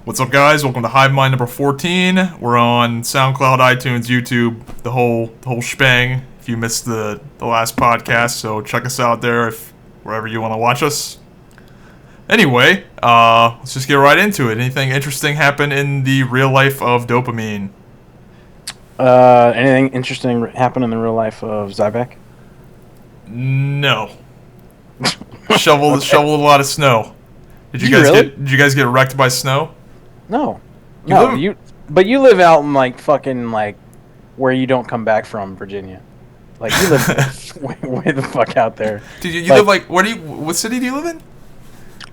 What's up, guys? Welcome to Hive Mind number 14. We're on SoundCloud, iTunes, YouTube, the whole shebang. If you missed the last podcast, so check us out there if wherever you want to watch us. Anyway, let's just get right into it. Anything interesting happen in the real life of Dopamean? Anything interesting happen in the real life of Zybak? No. Shoveled a lot of snow. Did you guys get wrecked by snow? No. You live out in fucking where you don't come back from, Virginia. Like you live way the fuck out there. Dude, you live what city do you live in?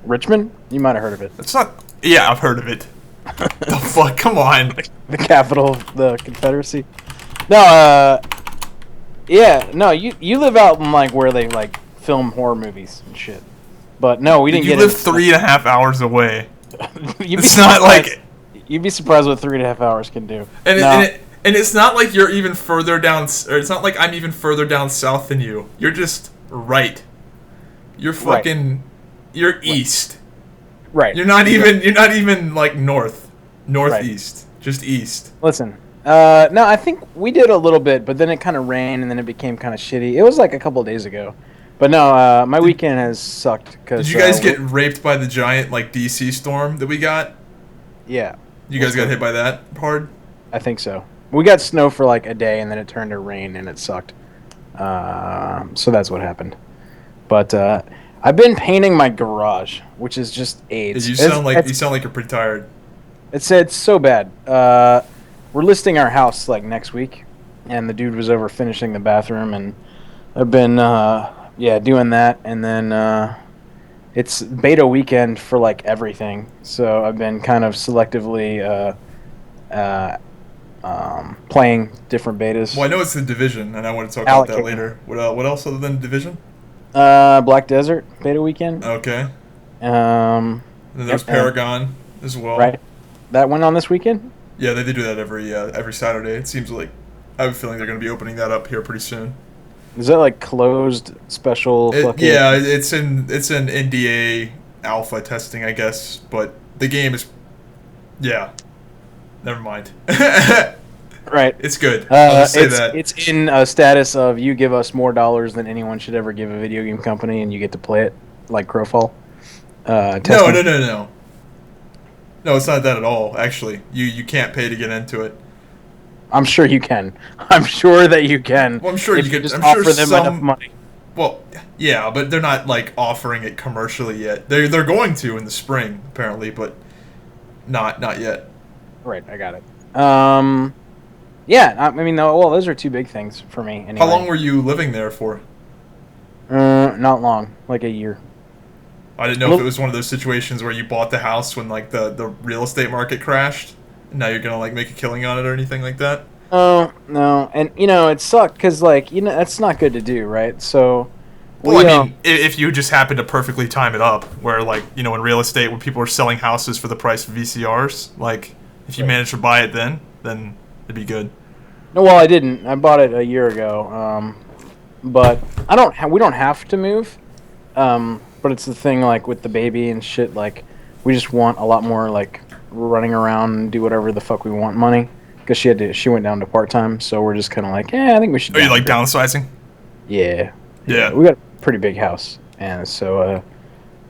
Richmond? You might have heard of it. It's not. Yeah, I've heard of it. The fuck? Come on. The capital of the Confederacy. No, you live out in where they film horror movies and shit. But no, we didn't get it. You live 3.5 hours away. It's not like you'd be surprised what 3.5 hours can do. And it's not like you're even further down, or it's not like I'm even further down south than you. You're just right. You're fucking. You're east. Right. You're not even like northeast. Right. Just east. Listen. No, I think we did a little bit, but then it kind of rained and then it became kind of shitty. It was like a couple of days ago. But no, my weekend has sucked. Did you guys get raped by the giant DC storm that we got? Yeah. You guys got hit by that hard? I think so. We got snow for a day and then it turned to rain and it sucked. So that's what happened. But I've been painting my garage, which is just AIDS. You sound like you're pretty tired. It's so bad. We're listing our house next week, and the dude was over finishing the bathroom, and I've been doing that, and then it's beta weekend for everything, so I've been kind of selectively playing different betas. Well, I know it's the Division, and I want to talk about that later. What else other than Division? Black Desert beta weekend. Okay. And then there's Paragon as well. Right. That went on this weekend? Yeah, they do that every Saturday. It seems like I have a feeling they're going to be opening that up here pretty soon. Is that closed special? Yeah, it's in NDA alpha testing, I guess. But the game is, never mind. Right. It's good. I'll just say that. It's in a status of you give us more dollars than anyone should ever give a video game company, and you get to play it like Crowfall. No. No, it's not that at all. Actually, you can't pay to get into it. I'm sure you can. I'm sure that you can. Well, I'm sure you could just offer them enough money. Well, yeah, but they're not offering it commercially yet. They're going to in the spring apparently, but not yet. Right, I got it. Yeah, I mean, those are two big things for me. Anyway. How long were you living there for? Not long, like a year. I didn't know if it was one of those situations where you bought the house when the real estate market crashed, and now you're gonna make a killing on it or anything like that. Oh no, and it sucked because that's not good to do, right? So. Well, I mean, if you just happen to perfectly time it up, where in real estate, when people are selling houses for the price of VCRs, if you manage to buy it then it'd be good. No, well, I didn't. I bought it a year ago, but we don't have to move. But it's the thing, with the baby and shit, we just want a lot more, running around and do whatever the fuck we want money. Because she went down to part-time, so we're just kind of I think we should. Are you, downsizing? Yeah. Yeah. We got a pretty big house, and so,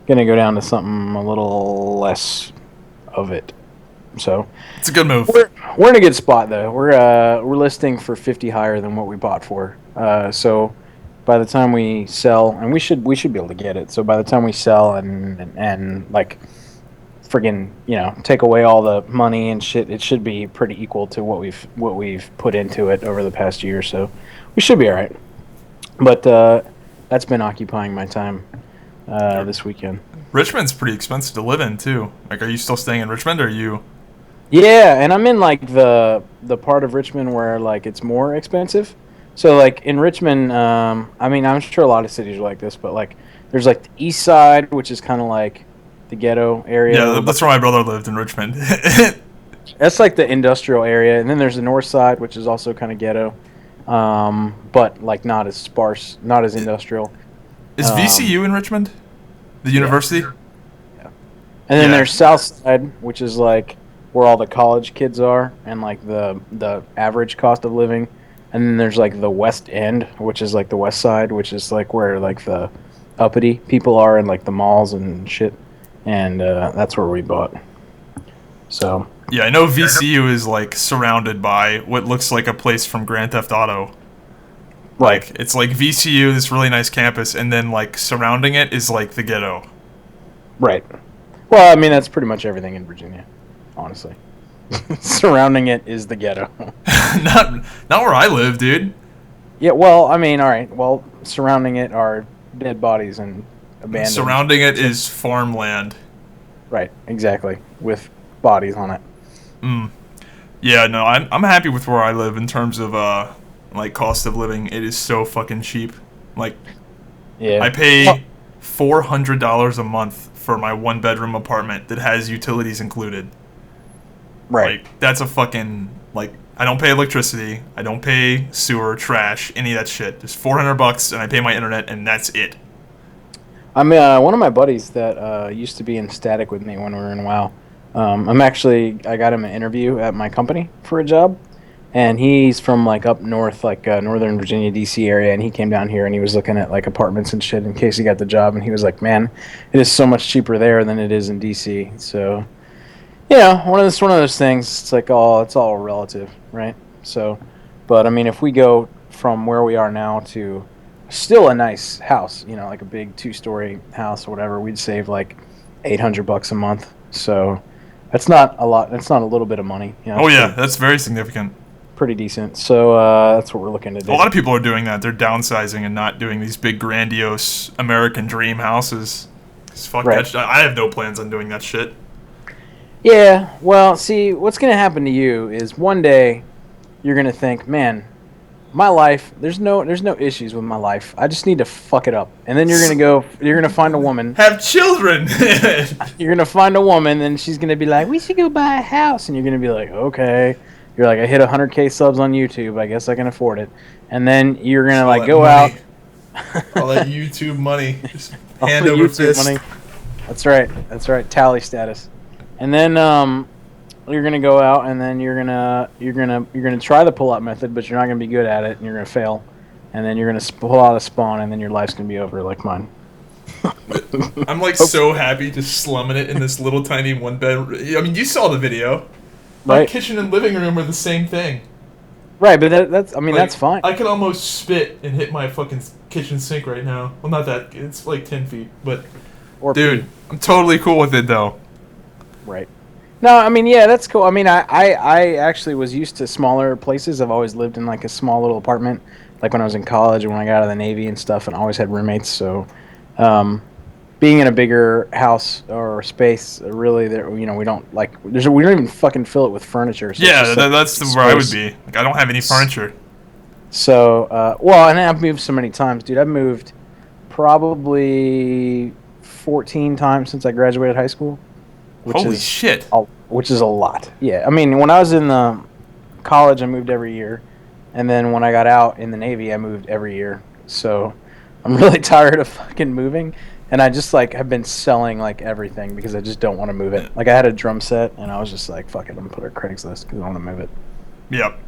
gonna go down to something a little less of it. So. It's a good move. We're in a good spot, though. We're listing for 50 higher than what we bought for. So. By the time we sell, and we should be able to get it. So by the time we sell and friggin' take away all the money and shit, it should be pretty equal to what we've put into it over the past year. So we should be all right. But that's been occupying my time this weekend. Richmond's pretty expensive to live in too. Are you still staying in Richmond, or are you? Yeah, and I'm in the part of Richmond where it's more expensive. So, in Richmond, I mean, I'm sure a lot of cities are like this, but, there's, the east side, which is kind of, the ghetto area. Yeah, that's where my brother lived, in Richmond. That's, the industrial area. And then there's the north side, which is also kind of ghetto, but, not as sparse, not as industrial. Is VCU in Richmond? The university? Yeah. And then Yeah. there's South Side, which is like where all the college kids are, and like the average cost of living. And then there's like the West End, which is like the West Side, which is like where like the uppity people are in like the malls and shit. And that's where we bought. So Yeah, I know VCU is like surrounded by what looks like a place from Grand Theft Auto. right, Like it's like VCU, this really nice campus, and then like surrounding it is like the ghetto. right. Well, I mean that's pretty much everything in Virginia, honestly. Surrounding it is the ghetto. not where I live, dude. Yeah, well, I mean, all right. Well, surrounding it are dead bodies and abandoned. Surrounding it is farmland. Right, exactly, with bodies on it. Yeah, no, I'm happy with where I live in terms of like cost of living. It is so fucking cheap. Like Yeah. I pay $400 a month for my 1-bedroom apartment that has utilities included. Right. Like that's a fucking like I don't pay electricity, I don't pay sewer, trash, any of that shit. Just $400 and I pay my internet and that's it. I mean, one of my buddies that used to be in Static with me when we were in WoW. I got him an interview at my company for a job, and he's from like up north, like Northern Virginia, DC area, and he came down here and he was looking at like apartments and shit in case he got the job, and he was like, "Man, it is so much cheaper there than it is in DC." So, one of those things. It's like it's all relative, right? So, but I mean, if we go from where we are now to still a nice house, like a big 2-story house or whatever, we'd save like $800 a month. So that's not a lot. That's not a little bit of money. Oh yeah, that's very significant. Pretty decent. So that's what we're looking to do. A lot of people are doing that. They're downsizing and not doing these big, grandiose American dream houses. 'Cause fuck Right. that shit. I have no plans on doing that shit. Yeah. Well, see, what's gonna happen to you is one day you're gonna think, man, my life. There's no issues with my life. I just need to fuck it up. And then you're gonna find a woman. Have children. You're gonna find a woman, and she's gonna be like, "We should go buy a house," and you're gonna be like, "Okay." You're like, "I hit 100K subs on YouTube. I guess I can afford it." And then you're gonna like go out. All that YouTube money, just All hand the over YouTube fist. money. That's right. Tally status. And then you're gonna go out, and then you're gonna try the pull-out method, but you're not gonna be good at it, and you're gonna fail. And then you're gonna pull out a spawn, and then your life's gonna be over, like mine. I'm like so happy just slumming it in this little tiny 1-bed. I mean, you saw the video. My Right. kitchen and living room are the same thing. Right, but that's I mean Like, that's fine. I could almost spit and hit my fucking kitchen sink right now. Well, not that. It's like 10 feet. But, Or dude, pee. I'm totally cool with it, though. Right. No, I mean, yeah, that's cool. I mean, I actually was used to smaller places. I've always lived in like a small little apartment, like when I was in college and when I got out of the Navy and stuff, and I always had roommates. So, being in a bigger house or space, really, we don't like. We don't even fucking fill it with furniture. So Yeah, it's just, like, that's where I would space. be. Like, I don't have any furniture. So, and I've moved so many times, dude. I've moved probably 14 times since I graduated high school. Holy shit. Which is a lot. Yeah, I mean, when I was in the college, I moved every year, and then when I got out in the Navy, I moved every year. So I'm really tired of fucking moving, and I just like have been selling like everything because I just don't want to move it. Like I had a drum set, and I was just like, fuck it, I'm gonna put it on Craigslist because I want to move it. Yep.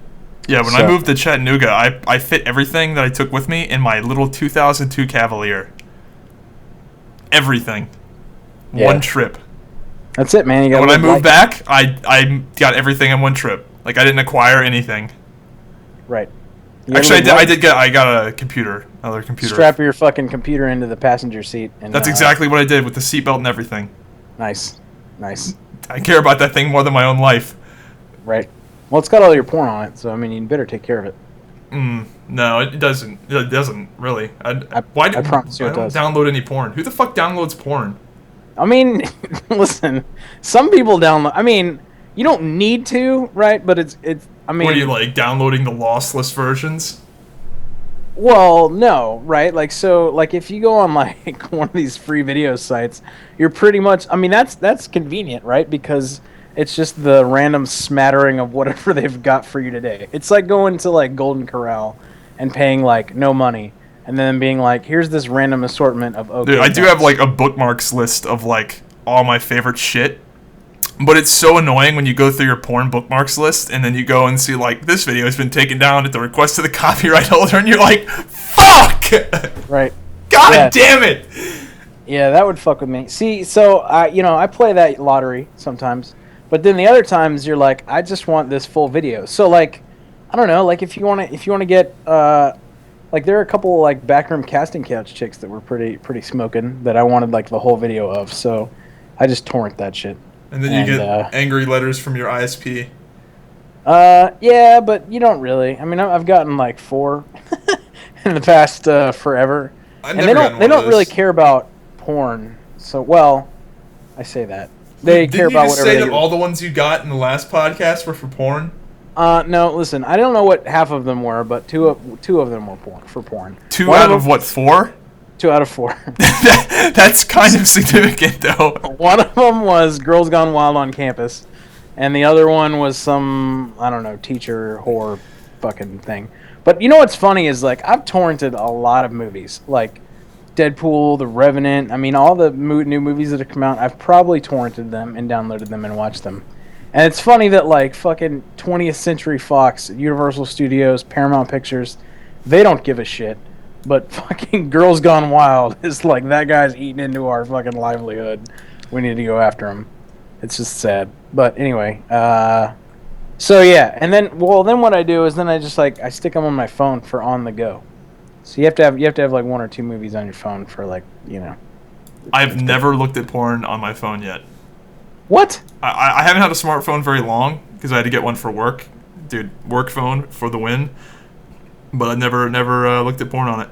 Yeah, when So- I moved to Chattanooga, I fit everything that I took with me in my little 2002 Cavalier. Everything. Yeah. One trip. That's it, man. You got. When I moved back, I got everything in one trip. Like I didn't acquire anything. Right. Actually, I got a computer, another computer. Strap your fucking computer into the passenger seat. And, That's exactly what I did with the seatbelt and everything. Nice. I care about that thing more than my own life. Right. Well, it's got all your porn on it, so I mean, you better take care of it. No, it doesn't. It doesn't really. I promise you I it don't does. download any porn. Who the fuck downloads porn? I mean, listen, some people download. I mean, you don't need to, right? But it's. I mean, What are you like downloading the lossless versions? well, no, right? Like, so, like, if you go on like one of these free video sites, you're pretty much. I mean, that's convenient, right? Because it's just the random smattering of whatever they've got for you today. It's like going to like Golden Corral and paying like no money, and then being like, here's this random assortment of. Okay, Dude, I do have like a bookmarks list of like all my favorite shit. But it's so annoying when you go through your porn bookmarks list and then you go and see, like, this video has been taken down at the request of the copyright holder, and you're like, fuck! Right. God damn it! Yeah, that would fuck with me. See, so, I play that lottery sometimes, but then the other times you're like, I just want this full video. So, like, I don't know, like, if you want to get, like, there are a couple, like, backroom casting couch chicks that were pretty smoking that I wanted, like, the whole video of, so I just torrent that shit. And then you get angry letters from your ISP. Yeah, but you don't really. I mean, I've gotten like 4 in the past forever, and they don't really care about porn. So, well, I say that they care about whatever. Did you say that all the ones you got in the last podcast were for porn? No, listen, I don't know what half of them were, but two of them were for porn. Two out of what, 4? 2 out of 4. That's kind of significant, though. One of them was Girls Gone Wild on Campus, and the other one was some, I don't know, teacher whore fucking thing. But you know what's funny is, like, I've torrented a lot of movies, like Deadpool, The Revenant. I mean, all the new movies that have come out, I've probably torrented them and downloaded them and watched them. And it's funny that, like, fucking 20th Century Fox, Universal Studios, Paramount Pictures, they don't give a shit. But fucking Girls Gone Wild is like, that guy's eating into our fucking livelihood. We need to go after him. It's just sad. But anyway, so yeah. And then what I do is then I just, like, I stick them on my phone for on the go. So you have to have like 1 or 2 movies on your phone for, like, you know. I've never looked at porn on my phone yet. What? I haven't had a smartphone very long because I had to get one for work. Dude, work phone for the win. But I never looked at porn on it.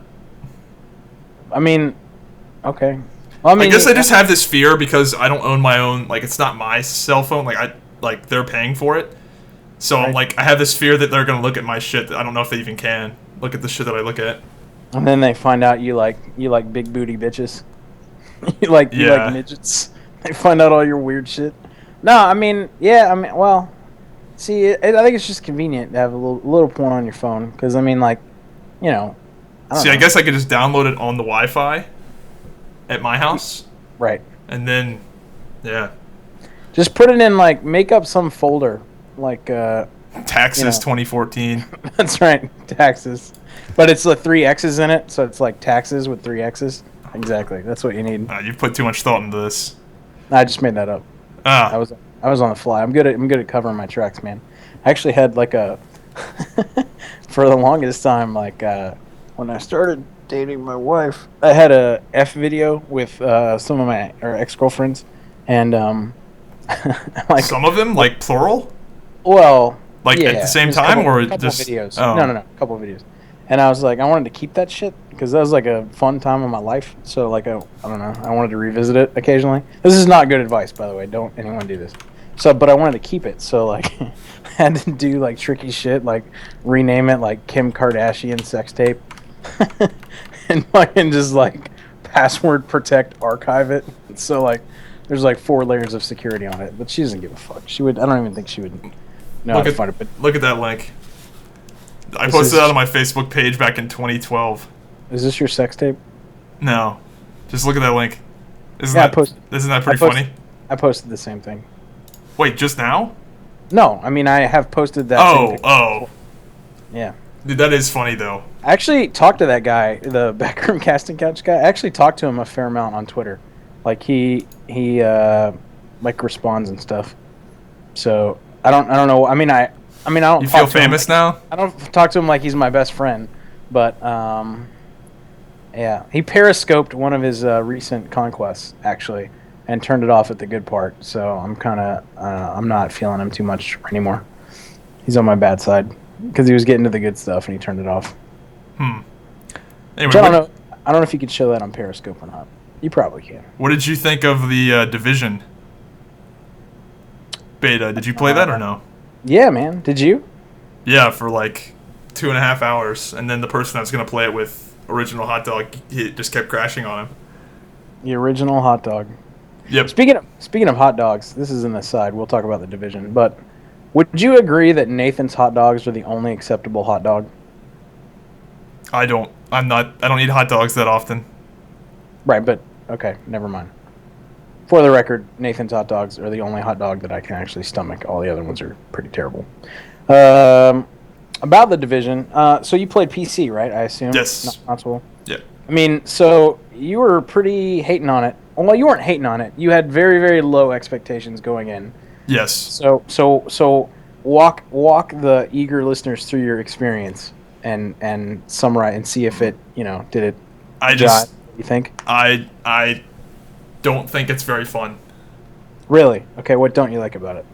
I mean, okay. Well, I guess I just have this fear because I don't own my own. Like, it's not my cell phone. Like they're paying for it. So right. Like, I have this fear that they're gonna look at my shit. That I don't know if they even can look at the shit that I look at. And then they find out you like big booty bitches. you like midgets. They find out all your weird shit. No, I mean, yeah, I mean, well. See, I think it's just convenient to have a little porn on your phone, because, I mean, like, you know. I guess I could just download it on the Wi-Fi at my house. Right. And then, yeah. Just put it in, like, make up some folder, like, Taxes 2014. That's right, taxes. But it's like 3 X's in it, so it's like taxes with 3 X's. Exactly, that's what you need. You've put too much thought into this. I just made that up. I was on the fly. I'm good at covering my tracks, man. I actually had like a for the longest time, like when I started dating my wife, I had a F video with some of my ex-girlfriends, and like some of them, like plural. Well, like yeah, at the same time, or just videos. Oh. No, a couple of videos. And I was like, I wanted to keep that shit because that was like a fun time of my life. So like, I don't know, I wanted to revisit it occasionally. This is not good advice, by the way. Don't anyone do this. So, but I wanted to keep it. So like, I had to do like tricky shit, like rename it like Kim Kardashian sex tape, and fucking just like password protect archive it. So like, there's like 4 layers of security on it. But she doesn't give a fuck. She would. I don't even think she would know how to find it. But look at that link. I posted that on my Facebook page back in 2012. Is this your sex tape? No. Just look at that link. Isn't that pretty funny? I posted the same thing. Wait, just now? No, I mean, I have posted that same thing. Oh. Yeah. Dude, that is funny, though. I actually talked to that guy, the backroom casting couch guy. I actually talked to him a fair amount on Twitter. Like, he like, responds and stuff. So, I don't know. I mean, I don't. You feel famous now? I don't talk to him like he's my best friend, but yeah, he periscoped one of his recent conquests actually, and turned it off at the good part. So I'm I'm not feeling him too much anymore. He's on my bad side because he was getting to the good stuff and he turned it off. Anyway, I don't know. I don't know if you could show that on Periscope or not. You probably can. What did you think of the Division beta? Did you play that or no? Yeah, man. Did you? Yeah, for like 2.5 hours, and then the person that was gonna play it with, Original Hot Dog, he just kept crashing on him. The Original Hot Dog. Yep. Speaking of hot dogs, this is an aside. We'll talk about the Division, but would you agree that Nathan's hot dogs are the only acceptable hot dog? I don't eat hot dogs that often. Right, but okay, never mind. For the record, Nathan's hot dogs are the only hot dog that I can actually stomach. All the other ones are pretty terrible. About The Division, so you played PC, right? I assume. Yes. Not console. Yeah. I mean, so you were pretty hating on it. Well, you weren't hating on it. You had very, very low expectations going in. Yes. So walk the eager listeners through your experience and summarize and see if it, did it. You think? I don't think it's very fun. Really? Okay. What don't you like about it?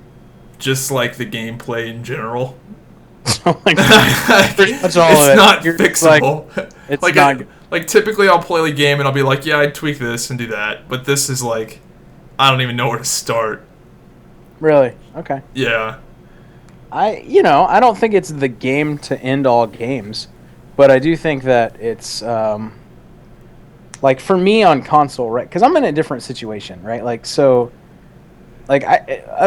Just like the gameplay in general. That's all it's of it. Not fixable. It's not. Like typically I'll play a game and I'll be like, yeah, I'd tweak this and do that. But this is like, I don't even know where to start. Really? Okay. Yeah. I don't think it's the game to end all games, but I do think that it's like for me on console, right? Because I'm in a different situation, right? Like so, like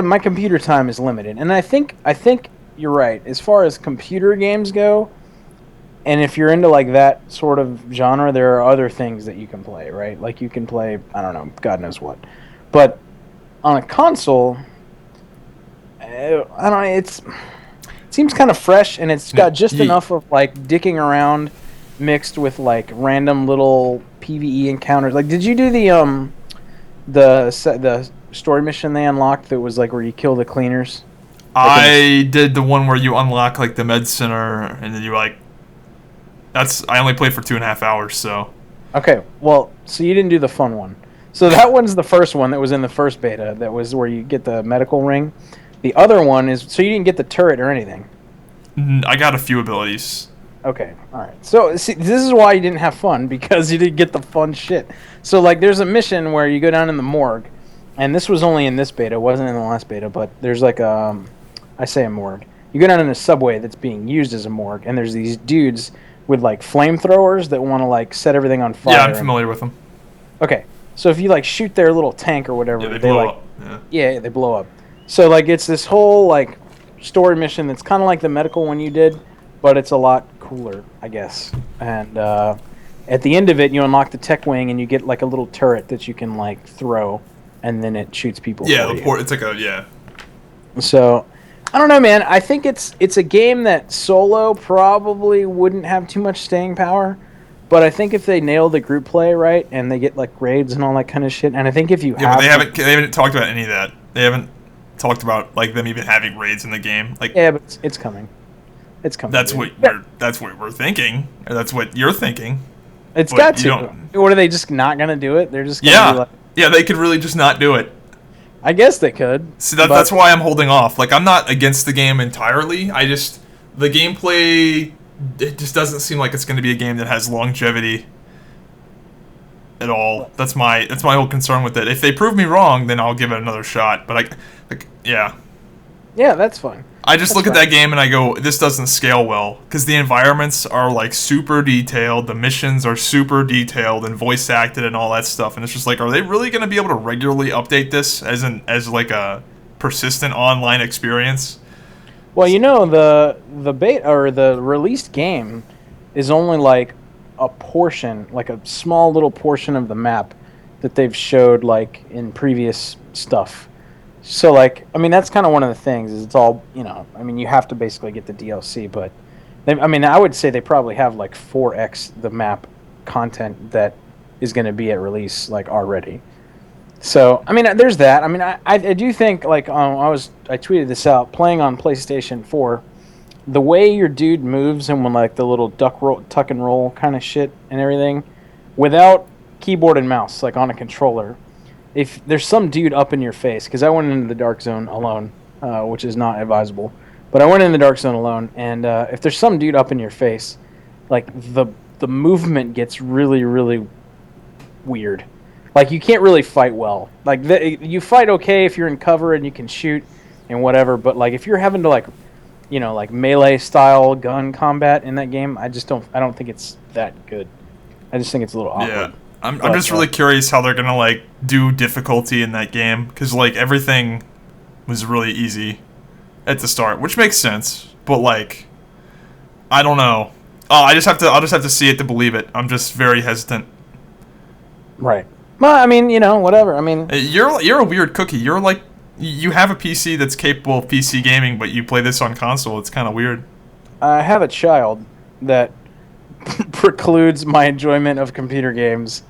my computer time is limited, and I think you're right as far as computer games go. And if you're into like that sort of genre, there are other things that you can play, right? Like you can play, I don't know, God knows what. But on a console, I don't know, it seems kind of fresh, and it's got just enough of like dicking around mixed with like random little PvE encounters. Like, did you do the story mission they unlocked that was like where you kill the cleaners? I did the one where you unlock like the med center, and then you like. I only played for 2.5 hours, so. Okay, well, so you didn't do the fun one. So that one's the first one that was in the first beta. That was where you get the medical ring. The other one is so you didn't get the turret or anything. I got a few abilities. Okay, all right. So see, this is why you didn't have fun, because you didn't get the fun shit. So like, there's a mission where you go down in the morgue, and this was only in this beta, it wasn't in the last beta, but there's like I say a morgue. You go down in a subway that's being used as a morgue, and there's these dudes with like flamethrowers that want to like set everything on fire. Yeah, I'm familiar with them. Okay, so if you like shoot their little tank or whatever, they blow like, up. Yeah, they blow up. So like it's this whole like story mission that's kind of like the medical one you did, but it's a lot cooler, I guess. And at the end of it, you unlock the tech wing, and you get like a little turret that you can like throw, and then it shoots people. Yeah, it's like So. I don't know, man. I think it's a game that solo probably wouldn't have too much staying power, but I think if they nail the group play right and they get like raids and all that kind of shit, and I think if you but they haven't talked about any of that. They haven't talked about like them even having raids in the game. Like but it's coming. It's coming. That's what we're thinking. Or that's what you're thinking. It's got to. Or are they just not gonna do it? They're just gonna be like, they could really just not do it. I guess they could. See, that's why I'm holding off. Like, I'm not against the game entirely. The gameplay, it just doesn't seem like it's going to be a game that has longevity at all. That's my whole concern with it. If they prove me wrong, then I'll give it another shot. But yeah, that's fine. I just look at that game and I go, this doesn't scale well, because the environments are like super detailed, the missions are super detailed and voice acted and all that stuff, and it's just like, are they really going to be able to regularly update this as like a persistent online experience? Well, the beta or the released game is only like a portion, like a small little portion of the map that they've showed like in previous stuff. So, like, I mean, that's kind of one of the things, is it's all, I mean, you have to basically get the DLC, but, I would say they probably have, like, 4x the map content that is going to be at release, like, already. So, I mean, there's that. I mean, I do think, like, I tweeted this out, playing on PlayStation 4, the way your dude moves and when, like, the little tuck and roll kind of shit and everything, without keyboard and mouse, like, on a controller, if there's some dude up in your face, because I went into the dark zone alone, which is not advisable, but I went in the dark zone alone, and if there's some dude up in your face, like the movement gets really, really weird. Like, you can't really fight well. Like, you fight okay if you're in cover and you can shoot and whatever, but like if you're having to like melee style gun combat in that game, I don't think it's that good. I just think it's a little awkward. Yeah. I'm just really curious how they're gonna like do difficulty in that game, because like everything was really easy at the start, which makes sense. But like, I don't know. Oh, I'll just have to see it to believe it. I'm just very hesitant. Right. Well, I mean, whatever. I mean, You're a weird cookie. You're like, you have a PC that's capable of PC gaming, but you play this on console. It's kind of weird. I have a child that precludes my enjoyment of computer games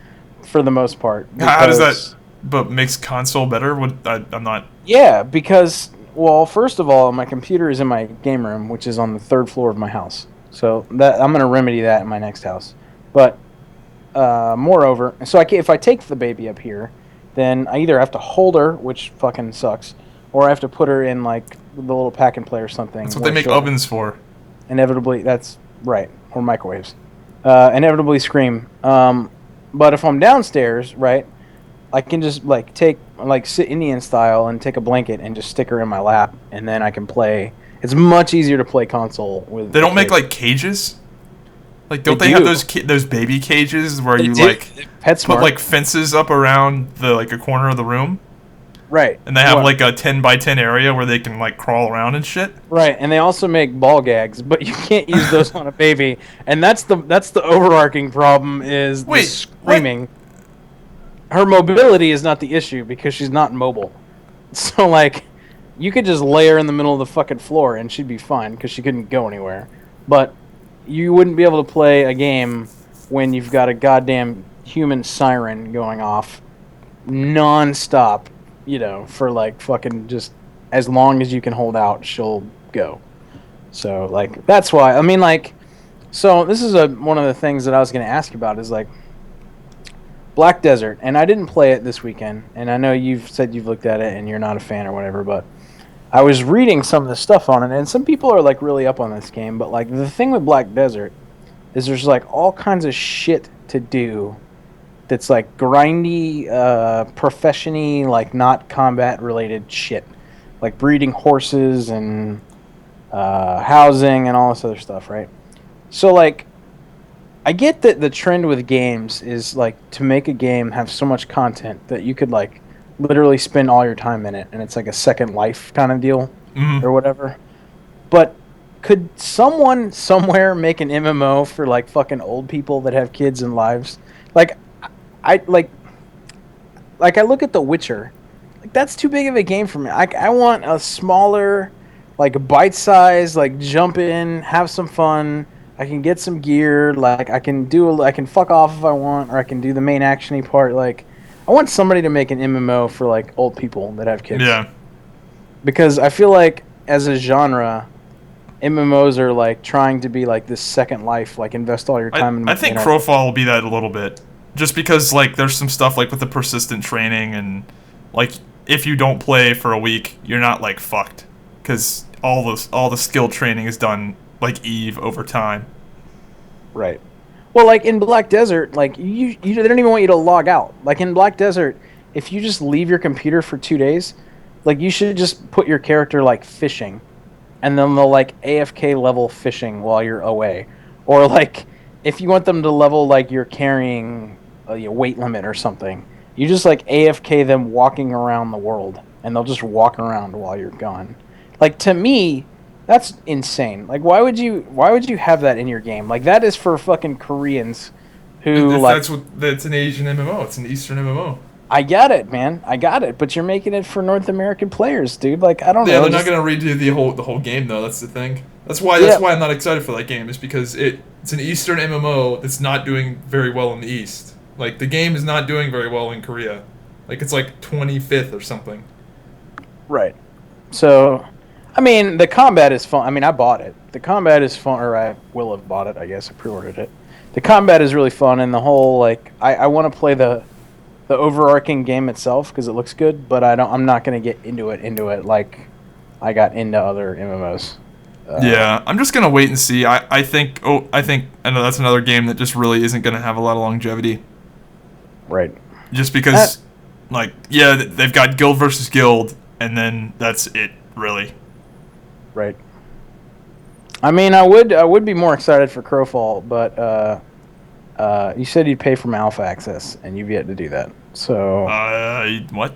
for the most part. How does that? But makes console better? I'm not. Yeah, because well, first of all, my computer is in my game room, which is on the 3rd floor of my house. So that I'm going to remedy that in my next house. But moreover, so if I take the baby up here, then I either have to hold her, which fucking sucks, or I have to put her in like the little pack and play or something. That's what they make ovens for. Inevitably, that's right, or microwaves. Inevitably scream. But if I'm downstairs, right, I can just sit Indian style and take a blanket and just stick her in my lap, and then I can play. It's much easier to play console with. They don't make like cages. Like, don't they have those baby cages where you like put like fences up around a corner of the room? Right. And they have like a 10 by 10 area where they can like crawl around and shit. Right, and they also make ball gags, but you can't use those on a baby. And that's the overarching problem is the screaming. What? Her mobility is not the issue because she's not mobile. So like, you could just lay her in the middle of the fucking floor and she'd be fine because she couldn't go anywhere. But you wouldn't be able to play a game when you've got a goddamn human siren going off non-stop, for like fucking just as long as you can hold out, she'll go. So like, that's why, I mean, like, so this is one of the things that I was going to ask about is like Black Desert, and I didn't play it this weekend, and I know you've said you've looked at it and you're not a fan or whatever, but I was reading some of the stuff on it, and some people are like really up on this game, but like the thing with Black Desert is there's like all kinds of shit to do that's like grindy, profession-y, like not combat related shit, like breeding horses and housing and all this other stuff, right? So like, I get that the trend with games is like to make a game have so much content that you could like literally spend all your time in it, and it's like a Second Life kind of deal or whatever. But could someone somewhere make an MMO for like fucking old people that have kids and lives? Like, I look at The Witcher, like that's too big of a game for me. I want a smaller, like bite-sized, like jump in, have some fun. I can get some gear, like I can fuck off if I want, or I can do the main action-y part. Like, I want somebody to make an MMO for like old people that have kids. Yeah. Because I feel like as a genre, MMOs are like trying to be like this Second Life, like invest all your time. I think Crowfall will be that a little bit, just because like there's some stuff like with the persistent training, and like if you don't play for a week, you're not like fucked, because all the skill training is done like Eve over time. Right. Well, like in Black Desert, like you they don't even want you to log out. Like in Black Desert, if you just leave your computer for 2 days, like you should just put your character like fishing, and then they'll like AFK level fishing while you're away. Or like if you want them to level like you're carrying a weight limit or something, you just like AFK them walking around the world, and they'll just walk around while you're gone. Like, to me, that's insane. Like, why would you have that in your game? Like, that is for fucking Koreans who like. That's an Asian MMO. It's an Eastern MMO. I got it, man. I got it. But you're making it for North American players, dude. Like, I don't know. Yeah, they're not gonna redo the whole game though. That's the thing. That's why I'm not excited for that game. Is because it's an Eastern MMO that's not doing very well in the East. Like, the game is not doing very well in Korea. Like, it's like 25th or something. Right. So, I mean, the combat is fun. I mean, I bought it. The combat is fun, or I will have bought it, I guess. I pre-ordered it. The combat is really fun, and the whole, like, I want to play the overarching game itself because it looks good, but I'm not going to get into it like I got into other MMOs. Yeah, I'm just going to wait and see. I think I know that's another game that just really isn't going to have a lot of longevity. Right. Just because, they've got guild versus guild, and then that's it, really. Right. I mean, I would be more excited for Crowfall, but you said you'd pay for my alpha access, and you've yet to do that. So. What?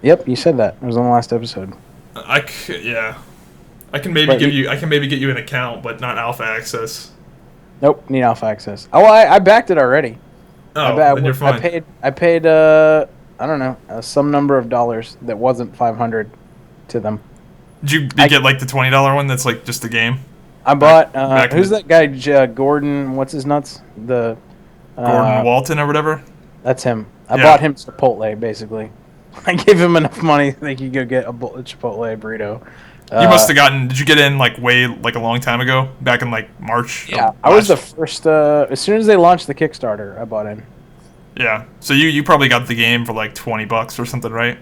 Yep, you said that. It was on the last episode. I can maybe get you an account, but not alpha access. Nope, need alpha access. Oh, I backed it already. Oh, then you're fine. I paid I don't know, some number of dollars that wasn't 500 to them. Did you get like the $20 one that's like just the game? I bought who's that guy Gordon, what's his nuts? The Gordon Walton or whatever? That's him. I bought him Chipotle basically. I gave him enough money that he could go get a Chipotle burrito. You must have gotten. Did you get in like a long time ago? Back in like March. Yeah, I was the first. As soon as they launched the Kickstarter, I bought in. Yeah, so you probably got the game for like $20 or something, right?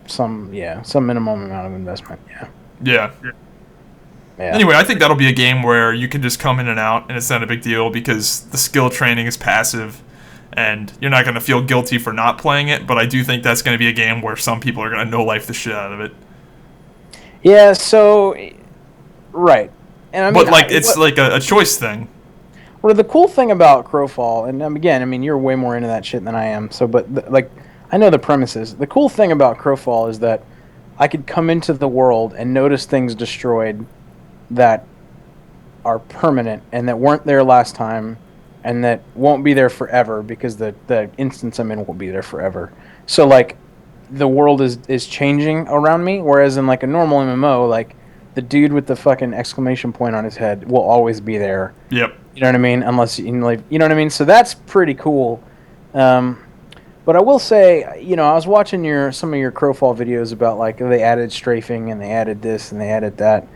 Some minimum amount of investment. Yeah. Anyway, I think that'll be a game where you can just come in and out, and it's not a big deal because the skill training is passive, and you're not going to feel guilty for not playing it. But I do think that's going to be a game where some people are going to no-life the shit out of it. Yeah, so, right. And I mean, but, it's like a choice thing. Well, the cool thing about Crowfall, and again, I mean, you're way more into that shit than I am, so, but, I know the premises. The cool thing about Crowfall is that I could come into the world and notice things destroyed that are permanent and that weren't there last time and that won't be there forever because the instance I'm in won't be there forever. So, the world is changing around me, whereas in like a normal MMO, like the dude with the fucking exclamation point on his head will always be there. Yep. You know what I mean? Unless you know what I mean. So that's pretty cool. But I will say, I was watching some of your Crowfall videos about like they added strafing and they added this and they added that.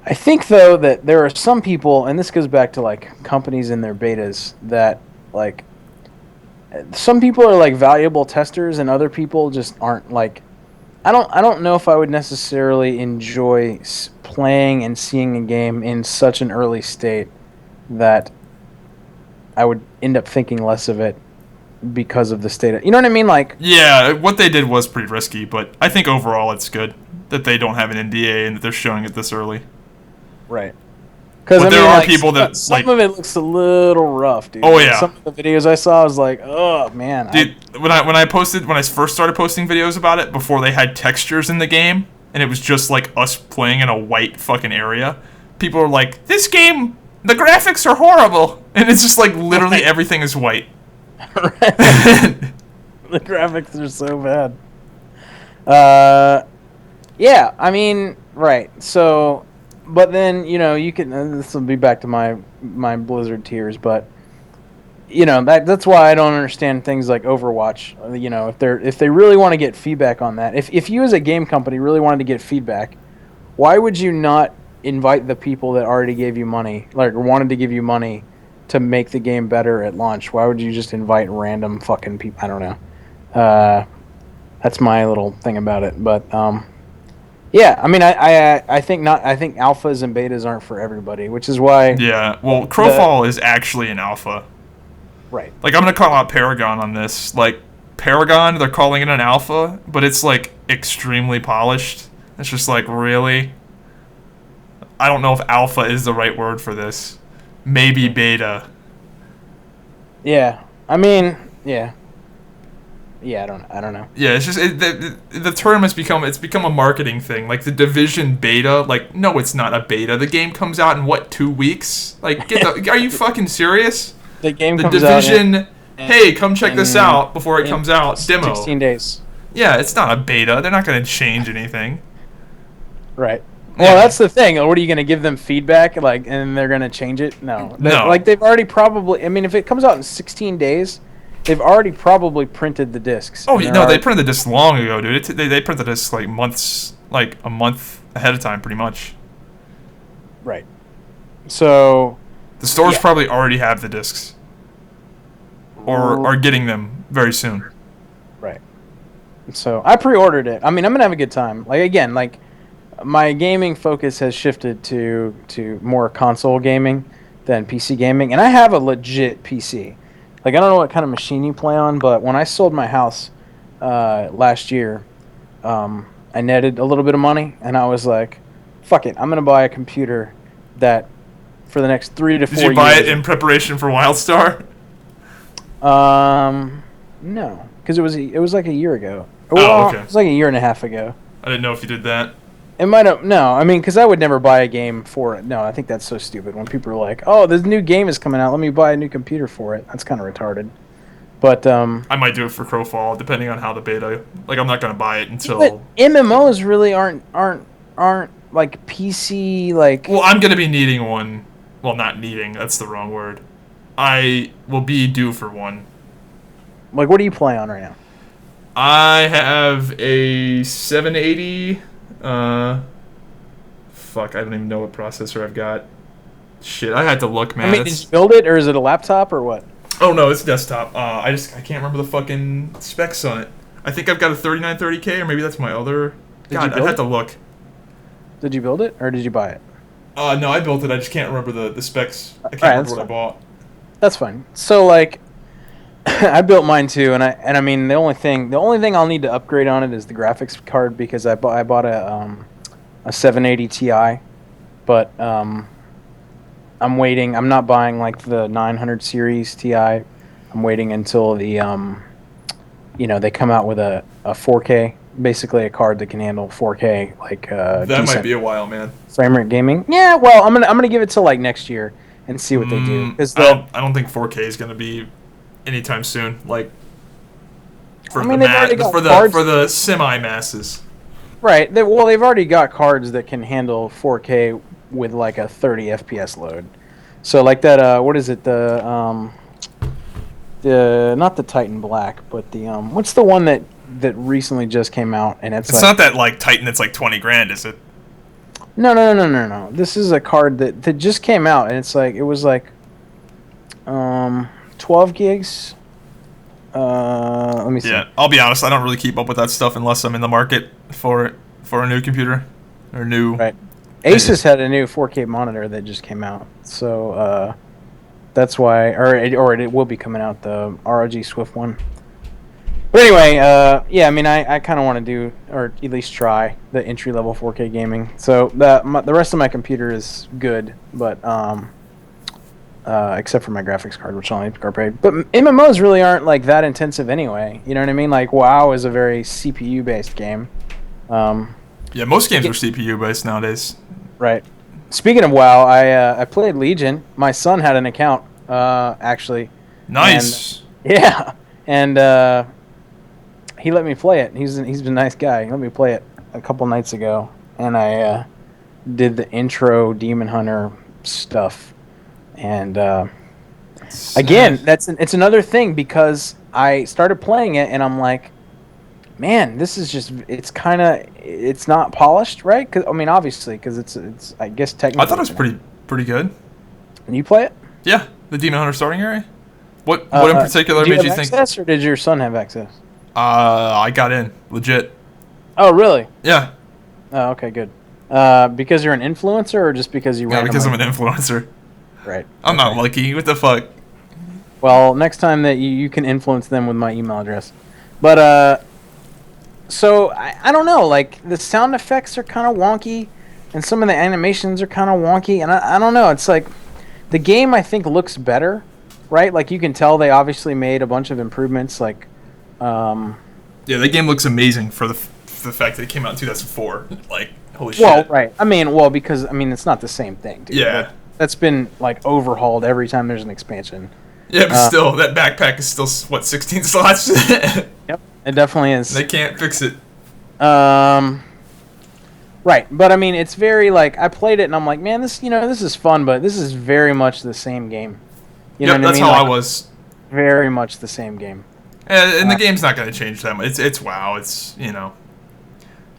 I think though that there are some people, and this goes back to like companies in their betas, that like. Some people are like valuable testers, and other people just aren't. Like, I don't know if I would necessarily enjoy playing and seeing a game in such an early state that I would end up thinking less of it because of the state. You know what I mean? Like, yeah, what they did was pretty risky, but I think overall it's good that they don't have an NDA and that they're showing it this early. Right. Because there are people that some of it looks a little rough, dude. Oh yeah. Some of the videos I saw, I was like, oh man. Dude, when I first started posting videos about it, before they had textures in the game, and it was just like us playing in a white fucking area, people were like, "This game, the graphics are horrible," and it's just like literally everything is white. The graphics are so bad. Yeah, I mean, right. So. But then, you can. This will be back to my Blizzard tears, but that's why I don't understand things like Overwatch. If they really want to get feedback on that, if you as a game company really wanted to get feedback, why would you not invite the people that already gave you money, or wanted to give you money to make the game better at launch? Why would you just invite random fucking people? I don't know. That's my little thing about it, but. Yeah, I mean, I think not. I think alphas and betas aren't for everybody, which is why. Yeah, well, Crowfall is actually an alpha. Right. Like, I'm gonna call out Paragon on this. Like, Paragon, they're calling it an alpha, but it's like extremely polished. It's just like, really? I don't know if alpha is the right word for this. Maybe beta. Yeah, I mean, yeah. Yeah, I don't know. Yeah, it's just the term has become a marketing thing. Like the Division beta, like no, it's not a beta. The game comes out in what, 2 weeks? Like, are you fucking serious? The game the comes Division. out. Hey, come check this out before it comes out. Demo. 16 days. Yeah, it's not a beta. They're not going to change anything. Right. Well, that's the thing. What are you going to give them feedback, and they're going to change it? No. No. Like they've already probably. I mean, if it comes out in 16 days. They've already probably printed the discs. Oh no, they printed the disc long ago, dude. They printed the disc like a month ahead of time, pretty much. Right. So the stores probably already have the discs, or are getting them very soon. Right. So I pre-ordered it. I mean, I'm gonna have a good time. My gaming focus has shifted to more console gaming than PC gaming, and I have a legit PC. Like, I don't know what kind of machine you play on, but when I sold my house last year, I netted a little bit of money, and I was like, fuck it, I'm going to buy a computer that for the next 3 to 4 years... Did you buy it in preparation for WildStar? No, because it was like a year ago. Oh, okay. It was like a year and a half ago. I didn't know if you did that. It might have... No, I mean, because I would never buy a game for it. No, I think that's so stupid when people are like, oh, this new game is coming out, let me buy a new computer for it. That's kind of retarded. But I might do it for Crowfall, depending on how the beta. Like, I'm not gonna buy it until. but MMOs really aren't like PC like. Well, I'm gonna be needing one. Well, not needing. That's the wrong word. I will be due for one. Like, what are you playing on right now? I have a 780. Fuck, I don't even know what processor I've got. Shit, I had to look, man. I mean, did you build it, or is it a laptop, or what? Oh no, it's desktop. I can't remember the fucking specs on it. I think I've got a 3930K, or maybe that's my other. God, I had to look. Did you build it, or did you buy it? No, I built it. I just can't remember the specs. I can't remember what I bought. That's fine. So like, I built mine too, and I mean the only thing I'll need to upgrade on it is the graphics card, because I bought a 780 Ti, but I'm waiting. I'm not buying like the 900 series Ti. I'm waiting until the they come out with a 4K, basically a card that can handle 4K, like that might be a while, man. Frame rate gaming. Yeah, well, I'm gonna give it till like next year and see what they do. Because I don't think 4K is gonna be anytime soon. Like for for the semi masses. Right. They've already got cards that can handle 4K with like a 30 FPS load. So like that. What is it? The not the Titan Black, but the what's the one that recently just came out, and it's like, not that like Titan. It's like 20 grand, is it? No. This is a card that just came out, and it's like, it was like 12 gigs. Let me see. Yeah, I'll be honest. I don't really keep up with that stuff unless I'm in the market for a new computer or new. Right. Asus had a new 4K monitor that just came out, so that's why, or it will be coming out, the ROG Swift one. But anyway, yeah, I mean, I kind of want to do, or at least try, the entry-level 4K gaming. So the rest of my computer is good, but except for my graphics card, which I'll need to upgrade. But MMOs really aren't like that intensive anyway. You know what I mean? Like WoW is a very CPU-based game. Yeah, most games are CPU-based nowadays. Right. Speaking of WoW, I played Legion. My son had an account, actually. Nice. And he let me play it. He's been a nice guy. He let me play it a couple nights ago, and I did the intro Demon Hunter stuff. And again, it's another thing, because I started playing it and I'm like, man, this is just, it's not polished, right? Cause, I mean, obviously, because it's I guess technically. I thought it was pretty good. And you play it? Yeah, the Demon Hunter starting area. What in particular made you think? Did you have access, or did your son have access? I got in legit. Oh, really? Yeah. Oh, okay, good. Because you're an influencer, or just because you? Yeah, because I'm an influencer. Right. I'm not lucky. What the fuck? Well, next time that you can influence them with my email address. But so I don't know. Like, the sound effects are kind of wonky, and some of the animations are kind of wonky, and I don't know. It's like the game, I think, looks better, right? Like, you can tell they obviously made a bunch of improvements. Like, yeah, the game looks amazing for the fact that it came out in 2004. Like, holy shit. Well, right. I mean, because it's not the same thing, dude. Yeah. That's been like overhauled every time there's an expansion. Yeah, but still, that backpack is still 16 slots. Yep, it definitely is. They can't fix it. Right, but I mean, it's very like, I played it and I'm like, man, this is fun, but this is very much the same game. You know what I mean? That's how I was. Very much the same game. And the game's not going to change that much. It's WoW. It's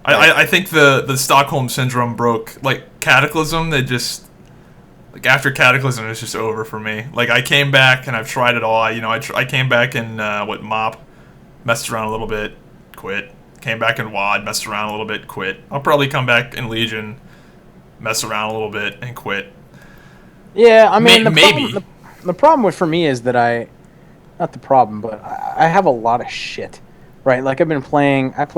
I think the Stockholm syndrome broke, like Cataclysm. They just. Like, after Cataclysm, it's just over for me. Like, I came back, and I've tried it all. I came back in, MOP, messed around a little bit, quit. Came back in WoD, messed around a little bit, quit. I'll probably come back in Legion, mess around a little bit, and quit. Yeah, I mean, maybe. The problem for me is that not the problem, but I have a lot of shit, right? Like, I've been playing like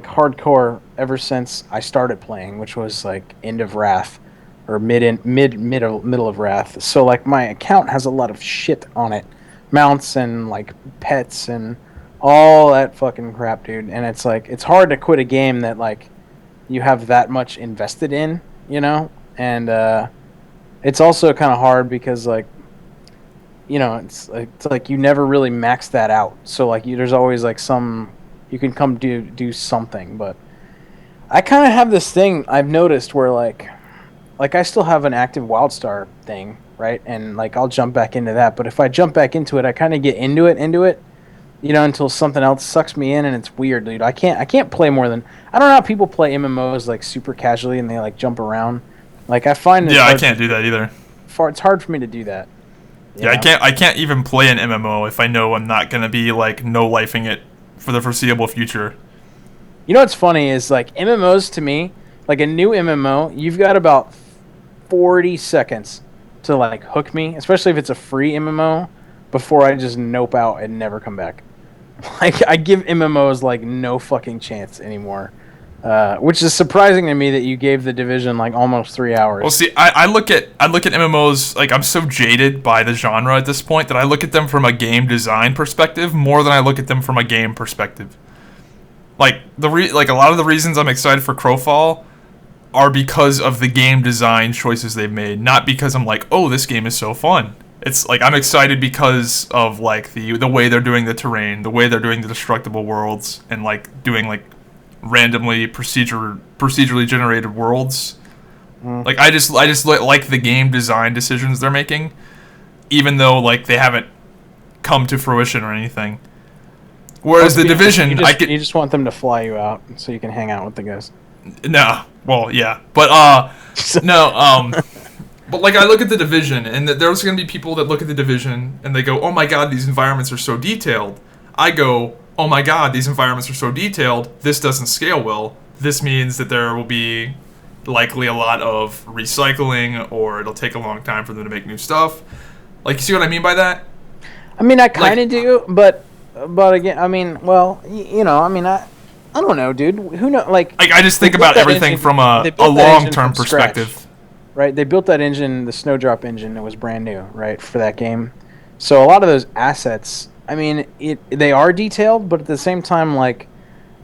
hardcore ever since I started playing, which was like End of Wrath. Or middle of Wrath. So like, my account has a lot of shit on it, mounts and like pets and all that fucking crap, dude. And it's like, it's hard to quit a game that like you have that much invested in, and it's also kind of hard because like, it's like you never really max that out. So like there's always like you can come do something. But I kind of have this thing I've noticed where like I still have an active WildStar thing, right? And like I'll jump back into that. But if I jump back into it, I kind of get into it, until something else sucks me in, and it's weird, dude. I can't play more than, I don't know how people play MMOs like super casually and they like jump around. Like I find I can't do that either. It's hard for me to do that. Yeah, I can't even play an MMO if I know I'm not gonna be like no-lifing it for the foreseeable future. You know what's funny is like MMOs to me, like a new MMO, you've got about 40 seconds to like hook me, especially if it's a free MMO, before I just nope out and never come back. Like I give MMOs like no fucking chance anymore, which is surprising to me that you gave The Division like almost 3 hours. Well, see, I look at MMOs, like I'm so jaded by the genre at this point that I look at them from a game design perspective more than I look at them from a game perspective. Like like a lot of the reasons I'm excited for Crowfall are because of the game design choices they've made, not because I'm like, oh, this game is so fun. It's like I'm excited because of like the way they're doing the terrain, the way they're doing the destructible worlds, and like doing like randomly procedurally generated worlds. Like I just like the game design decisions they're making, even though like they haven't come to fruition or anything. Whereas The Division, you just want them to fly you out so you can hang out with the guys. No, well, yeah, but no, but like I look at The Division, and there's going to be people that look at The Division and they go, "Oh my god, these environments are so detailed." I go, "Oh my god, these environments are so detailed. This doesn't scale well. This means that there will be likely a lot of recycling, or it'll take a long time for them to make new stuff." Like, you see what I mean by that? I mean, I kind of do, but again, I mean, well, I don't know, dude. Who knows? Like I just think about everything from a long-term perspective. Scratch, right? They built that engine, the Snowdrop engine, that was brand new, right, for that game. So a lot of those assets, I mean, they are detailed, but at the same time, like,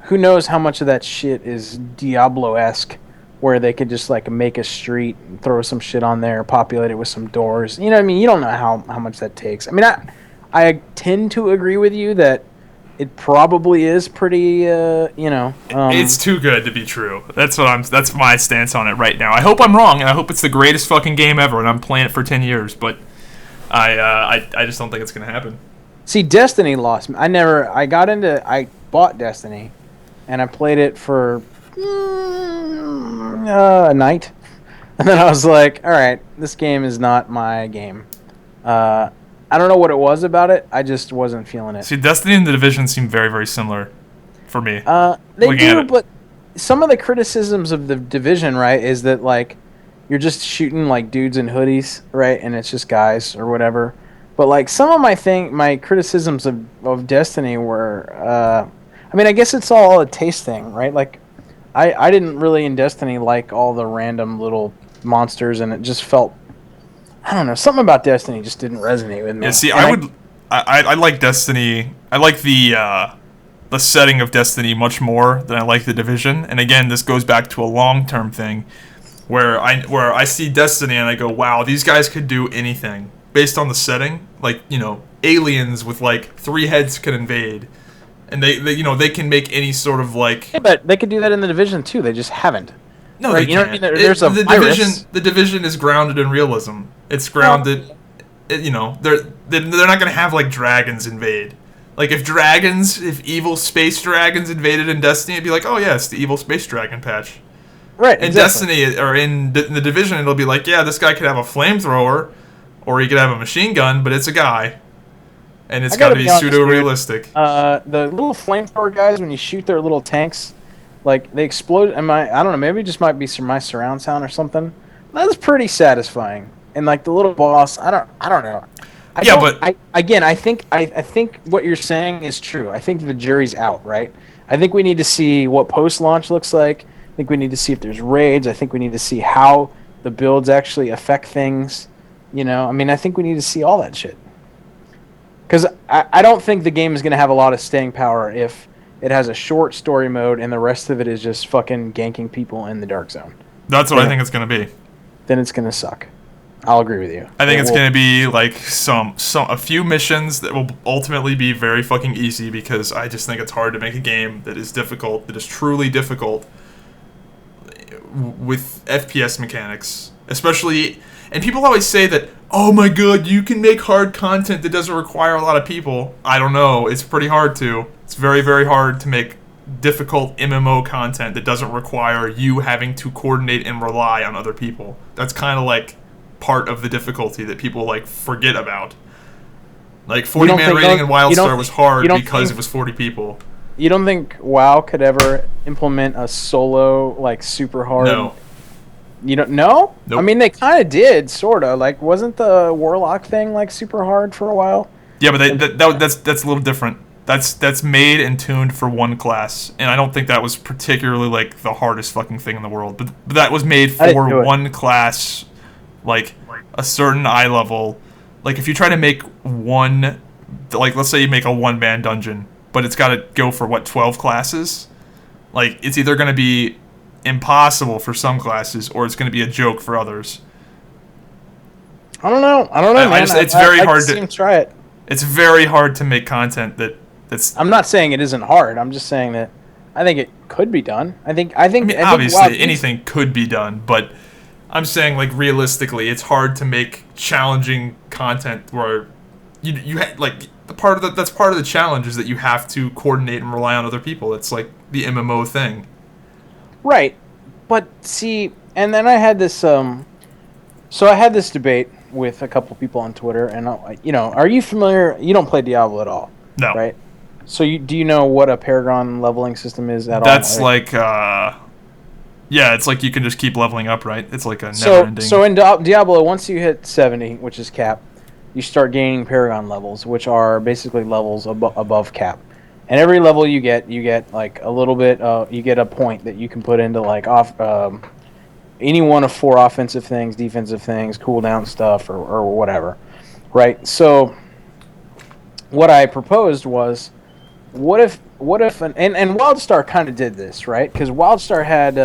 who knows how much of that shit is Diablo-esque, where they could just like make a street and throw some shit on there, populate it with some doors. You know what I mean? You don't know how much that takes. I mean, I tend to agree with you that it probably is pretty, it's too good to be true. That's my stance on it right now. I hope I'm wrong, and I hope it's the greatest fucking game ever, and I'm playing it for 10 years, but I just don't think it's going to happen. See, Destiny lost me. I bought Destiny, and I played it for a night, and then I was like, all right, this game is not my game. I don't know what it was about it. I just wasn't feeling it. See, Destiny and The Division seem very, very similar for me. They do, but some of the criticisms of The Division, right, is that, like, you're just shooting, like, dudes in hoodies, right, and it's just guys or whatever. But, like, some of my criticisms of Destiny were, I mean, I guess it's all a taste thing, right? Like, I didn't really in Destiny like all the random little monsters, and it just felt, I don't know, something about Destiny just didn't resonate with me. Yeah, see, I like Destiny. I like the setting of Destiny much more than I like The Division. And again, this goes back to a long-term thing where I see Destiny and I go, wow, these guys could do anything based on the setting. Like, aliens with like 3 heads can invade, and they can make any sort of like. Yeah, but they could do that in The Division too. They just haven't. No, right? They can't. You know what I mean? There's a virus. The Division is grounded in realism. It's grounded. They're not gonna have like dragons invade. Like if evil space dragons invaded in Destiny, it'd be like, oh yeah, it's the evil space dragon patch. Right. In Destiny or in the Division, it'll be like, yeah, this guy could have a flamethrower, or he could have a machine gun, but it's a guy, and it's got to be pseudo-realistic. The little flamethrower guys, when you shoot their little tanks, like they explode. I don't know. Maybe it just might be my surround sound or something. That's pretty satisfying. And like the little boss, I don't know. I think what you're saying is true. I think the jury's out, right? I think we need to see what post-launch looks like. I think we need to see if there's raids. I think we need to see how the builds actually affect things. I think we need to see all that shit. Because I don't think the game is going to have a lot of staying power if it has a short story mode and the rest of it is just fucking ganking people in the dark zone. That's what I think it's going to be. Then it's going to suck. I'll agree with you. I think it's going to be like a few missions that will ultimately be very fucking easy, because I just think it's hard to make a game that is difficult, that is truly difficult with FPS mechanics, especially. And people always say that, oh my god, you can make hard content that doesn't require a lot of people. I don't know. It's pretty hard to. It's very, very hard to make difficult MMO content that doesn't require you having to coordinate and rely on other people. That's kind of like part of the difficulty that people like forget about. Like 40-man raiding in WildStar was hard because it was 40 people. You don't think WoW could ever implement a solo like super hard? No. You don't know? Nope. I mean, they kind of did, sort of. Like, wasn't the Warlock thing like super hard for a while? Yeah, but that's a little different. That's made and tuned for one class, and I don't think that was particularly like the hardest fucking thing in the world. But that was made for one class, like a certain eye level. Like if you try to make one, like let's say you make a one-man dungeon, but it's got to go for 12 classes. Like it's either going to be impossible for some classes, or it's going to be a joke for others. I don't know, man. It's very hard to try it. It's very hard to make content that's. I'm not saying it isn't hard. I'm just saying that I think it could be done. I think obviously anything could be done, but I'm saying like realistically, it's hard to make challenging content where you like that's part of the challenge is that you have to coordinate and rely on other people. It's like the MMO thing. Right. But see, and then I had this so I had this debate with a couple people on Twitter, and are you familiar? You don't play Diablo at all, no? Right? So do you know what a Paragon leveling system is at all? That's like it's like you can just keep leveling up, right? It's like a never-ending. So in Diablo, once you hit 70, which is cap, you start gaining Paragon levels, which are basically levels above cap. And every level you get like a little bit. You get a point that you can put into like any one of 4 offensive things, defensive things, cooldown stuff, or whatever, right? So what I proposed was, what if and WildStar kind of did this, right? Because WildStar had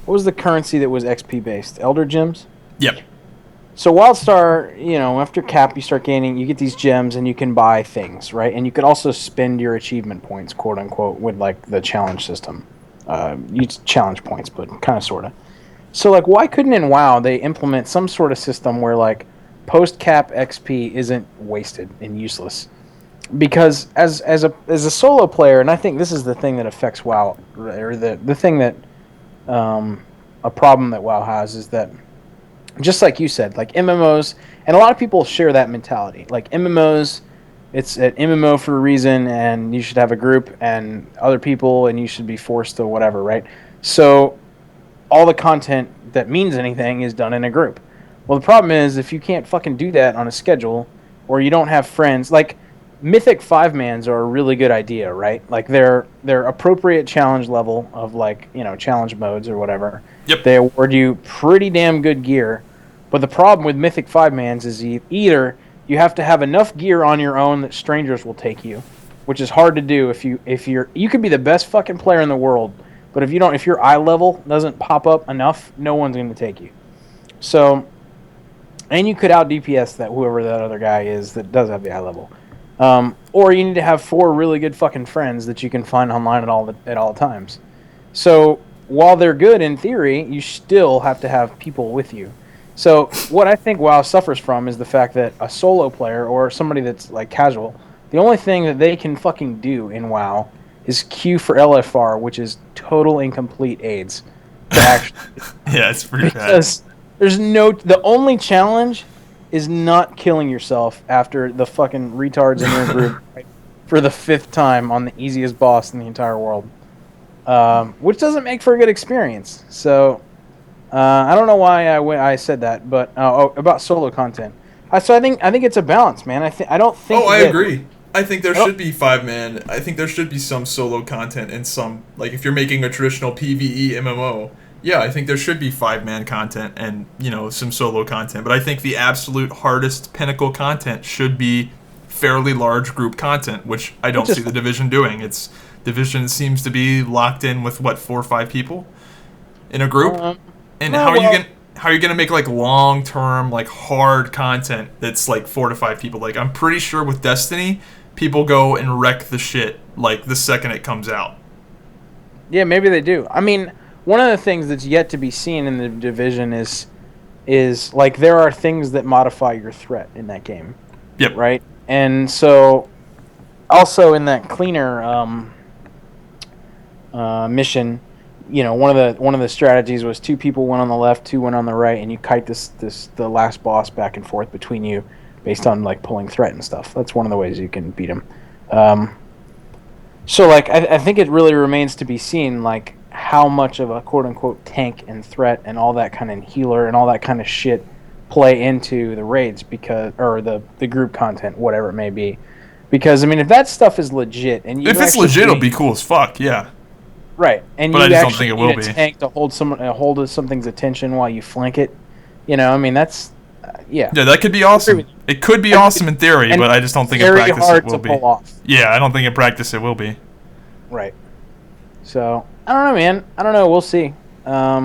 what was the currency that was XP based? Elder gems. Yep. So WildStar, after cap, you get these gems, and you can buy things, right? And you could also spend your achievement points, quote unquote, with like the challenge system. Use challenge points, but kind of sort of. So like, why couldn't in WoW they implement some sort of system where like post cap XP isn't wasted and useless? Because as a solo player, and I think this is the thing that affects WoW, or the thing that a problem that WoW has is that, just like you said, like MMOs, and a lot of people share that mentality. Like MMOs, it's an MMO for a reason, and you should have a group and other people, and you should be forced to whatever, right? So all the content that means anything is done in a group. Well, the problem is if you can't fucking do that on a schedule, or you don't have friends, like Mythic 5-mans are a really good idea, right? Like they're appropriate challenge level of like, challenge modes or whatever. Yep. They award you pretty damn good gear. But the problem with Mythic 5-mans is either you have to have enough gear on your own that strangers will take you, which is hard to do if you could be the best fucking player in the world, but if your eye level doesn't pop up enough, no one's going to take you. So, and you could out DPS whoever that other guy is that does have the eye level. Or you need to have 4 really good fucking friends that you can find online at all times. So while they're good in theory, you still have to have people with you. So what I think WoW suffers from is the fact that a solo player or somebody that's like casual, the only thing that they can fucking do in WoW is queue for LFR, which is total incomplete AIDS. Yeah, it's pretty bad. Because the only challenge is not killing yourself after the fucking retards in your group for the 5th time on the easiest boss in the entire world, which doesn't make for a good experience. So I don't know why I said that, but about solo content. So I think it's a balance, man. I don't think. Oh, I agree. I think there should be 5-man. I think there should be some solo content and some, like if you're making a traditional PvE MMO. Yeah, I think there should be 5-man content and, some solo content. But I think the absolute hardest pinnacle content should be fairly large group content, which I don't see the Division doing. Division seems to be locked in with, 4 or 5 people in a group? And how are you going how are you gonna make like long-term, like hard content that's like 4 to 5 people? Like I'm pretty sure with Destiny, people go and wreck the shit like the second it comes out. Yeah, maybe they do. I mean, one of the things that's yet to be seen in the Division is like there are things that modify your threat in that game. Yep. Right? And so also in that cleaner mission, you know, one of the strategies was 2 people went on the left, 2 went on the right, and you kite the last boss back and forth between you based on like pulling threat and stuff. That's one of the ways you can beat him. So like I think it really remains to be seen like how much of a quote unquote tank and threat and all that kind of healer and all that kind of shit play into the raids or the group content, whatever it may be. Because I mean, if that stuff is legit and if it's legit, it'll be cool as fuck. Yeah. Right, and but you I just actually don't think it will need a be. tank to hold something's attention while you flank it. You know, I mean that's yeah. Yeah, that could be awesome. It could be awesome in theory, but I just don't think in practice hard it will to be. pull off. Yeah, I don't think in practice it will be. Right. So I don't know, man. I don't know. We'll see. I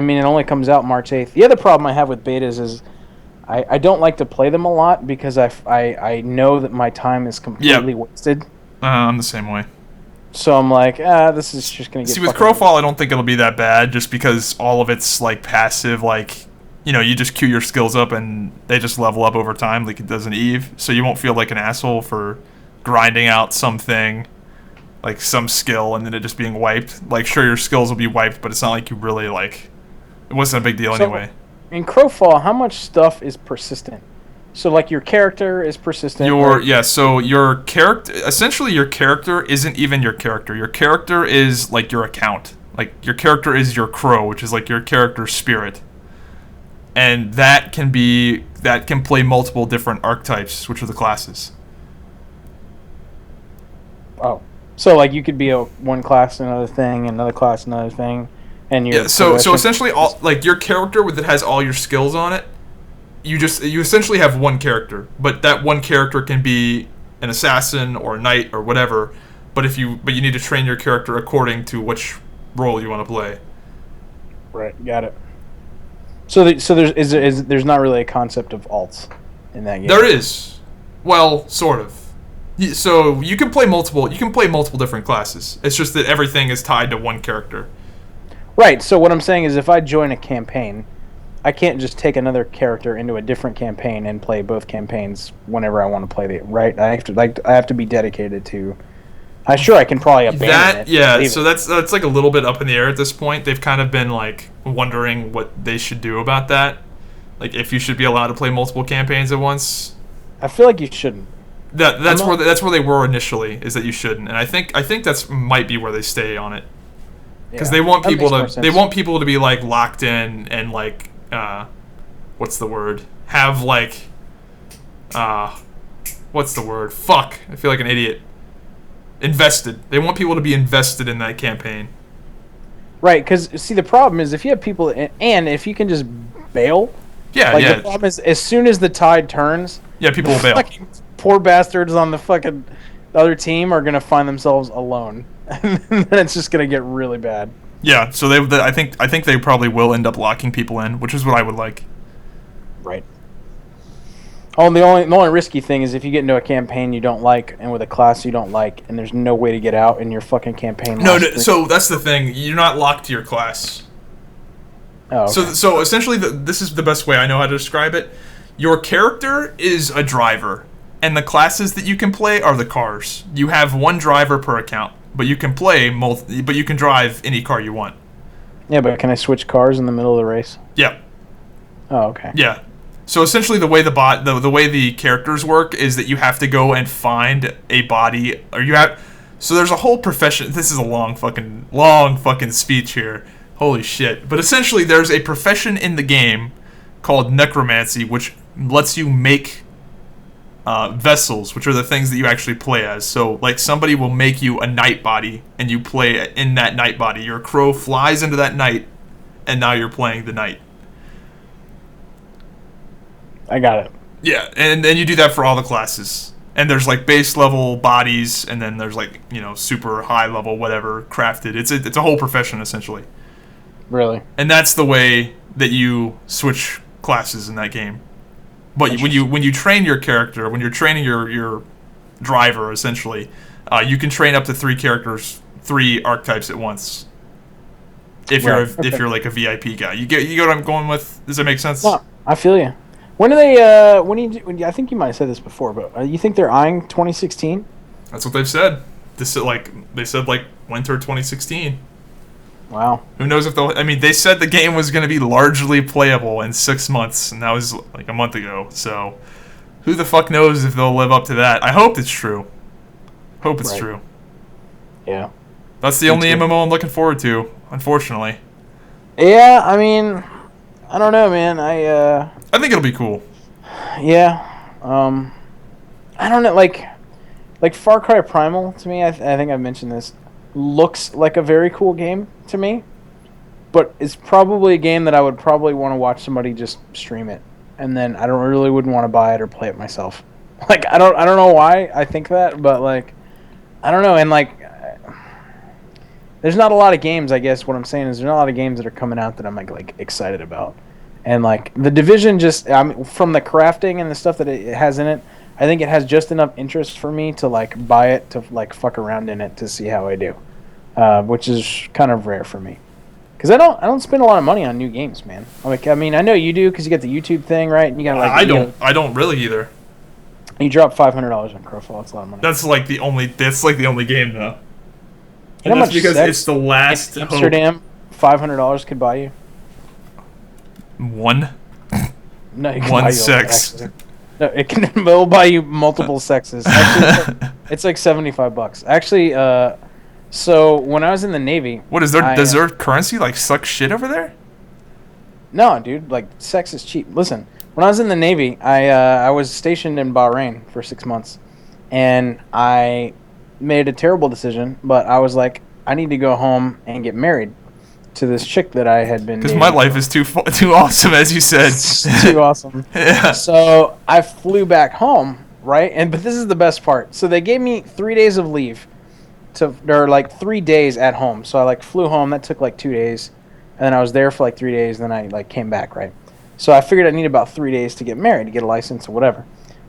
mean, it only comes out March 8th. The other problem I have with betas is I don't like to play them a lot because I know that my time is completely wasted. I'm the same way. So I'm like, this is just gonna get. See, with Crowfall, I don't think it'll be that bad, just because all of it's like passive. Like, you know, you just queue your skills up and they just level up over time, like it does in Eve. So you won't feel like an asshole for grinding out something, like some skill, and then it just being wiped. Like, sure, your skills will be wiped, but it's not like you really like. It wasn't a big deal anyway. In Crowfall, how much stuff is persistent? So, like, your character is persistent. So your character, essentially your character isn't even your character. Your character is, like, your account. Like, your character is your crow, which is, like, your character's spirit. And that can play multiple different archetypes, which are the classes. Oh. So, like, you could be one class another thing, another class another thing, and your so essentially, all like your character that has all your skills on it, you essentially have one character, but that one character can be an assassin or a knight or whatever. But you need to train your character according to which role you want to play. Right, got it. So there's not really a concept of alts in that game. There is, well, sort of. So you can play multiple different classes. It's just that everything is tied to one character. Right. So what I'm saying is, if I join a campaign, I can't just take another character into a different campaign and play both campaigns whenever I want to play it. Right. I have to be dedicated to. I'm sure I can probably abandon that. it. Yeah. So that's like a little bit up in the air at this point. They've kind of been like wondering what they should do about that. Like if you should be allowed to play multiple campaigns at once. I feel like you shouldn't. That's where they were initially, is that you shouldn't, and I think that's might be where they stay on it, because they want people to be like locked in and like what's the word? Have like what's the word? Fuck! I feel like an idiot. Invested. They want people to be invested in that campaign. Right, because see the problem is if you have people and if you can just bail. Yeah, like, the problem is as soon as the tide turns. Yeah, people will bail. Poor bastards on the fucking other team are gonna find themselves alone, and then it's just gonna get really bad. Yeah, so I think they probably will end up locking people in, which is what I would like. Right. Oh, and the only risky thing is if you get into a campaign you don't like, and with a class you don't like, and there's no way to get out in your fucking campaign. No, so that's the thing. You're not locked to your class. Oh. Okay. So essentially, this is the best way I know how to describe it. Your character is a driver, and the classes that you can play are the cars. You have one driver per account, but you can but you can drive any car you want. Yeah, but can I switch cars in the middle of the race? Yeah. Oh, okay. Yeah. So essentially, the way the way the characters work is that you have to go and find a body, or you have. So there's a whole profession. This is a long fucking speech here. Holy shit! But essentially, there's a profession in the game called necromancy, which lets you make vessels, which are the things that you actually play as. So, like, somebody will make you a night body, and you play in that night body. Your crow flies into that night, and now you're playing the night. I got it. Yeah, and then you do that for all the classes. And there's, like, base level bodies, and then there's, like, you know, super high level whatever crafted. It's a whole profession, essentially. Really? And that's the way that you switch classes in that game. But when you train your character, when you're training your driver, essentially, you can train up to 3 archetypes at once. If you're like a VIP guy, you get what I'm going with. Does that make sense? No, I feel you. When do they? I think you might have said this before, but you think they're eyeing 2016? That's what they've said. They said winter 2016. Wow. Who knows if they'll... I mean, they said the game was going to be largely playable in 6 months, and that was like a month ago. So, who the fuck knows if they'll live up to that? I hope it's true. Hope it's true. Yeah. That's the only MMO I'm looking forward to, unfortunately. Yeah, I mean, I don't know, man. I think it'll be cool. Yeah. I don't know, like Far Cry Primal, to me, I think I've mentioned this, looks like a very cool game to me, but it's probably a game that I would probably want to watch somebody just stream it, and then I wouldn't want to buy it or play it myself. Like, I don't know why I think that, but like, I don't know, and like, there's not a lot of games, I guess what I'm saying is there's not a lot of games that are coming out that I'm like excited about. And like, The Division just, from the crafting and the stuff that it has in it, I think it has just enough interest for me to like buy it, to like fuck around in it to see how I do, which is kind of rare for me, because I don't spend a lot of money on new games, man. Like, I mean, I know you do because you got the YouTube thing, right? And you got like I don't really either. You drop $500 on Crowfall. That's a lot of money. That's like the only game though. You know how much because it's the last in Amsterdam $500 could buy you? One sex. No, it'll buy you multiple sexes. Actually, it's like $75. Actually, so when I was in the Navy, does their currency like suck shit over there? No, dude. Like, sex is cheap. Listen, when I was in the Navy, I was stationed in Bahrain for 6 months, and I made a terrible decision. But I was like, I need to go home and get married to this chick that I had been. Because my life is too awesome, as you said. Too awesome. Yeah. So I flew back home, right? But this is the best part. So they gave me 3 days of leave, or like 3 days at home. So I like flew home. That took like 2 days, and then I was there for like 3 days. And then I like came back, right? So I figured I need about 3 days to get married, to get a license or whatever.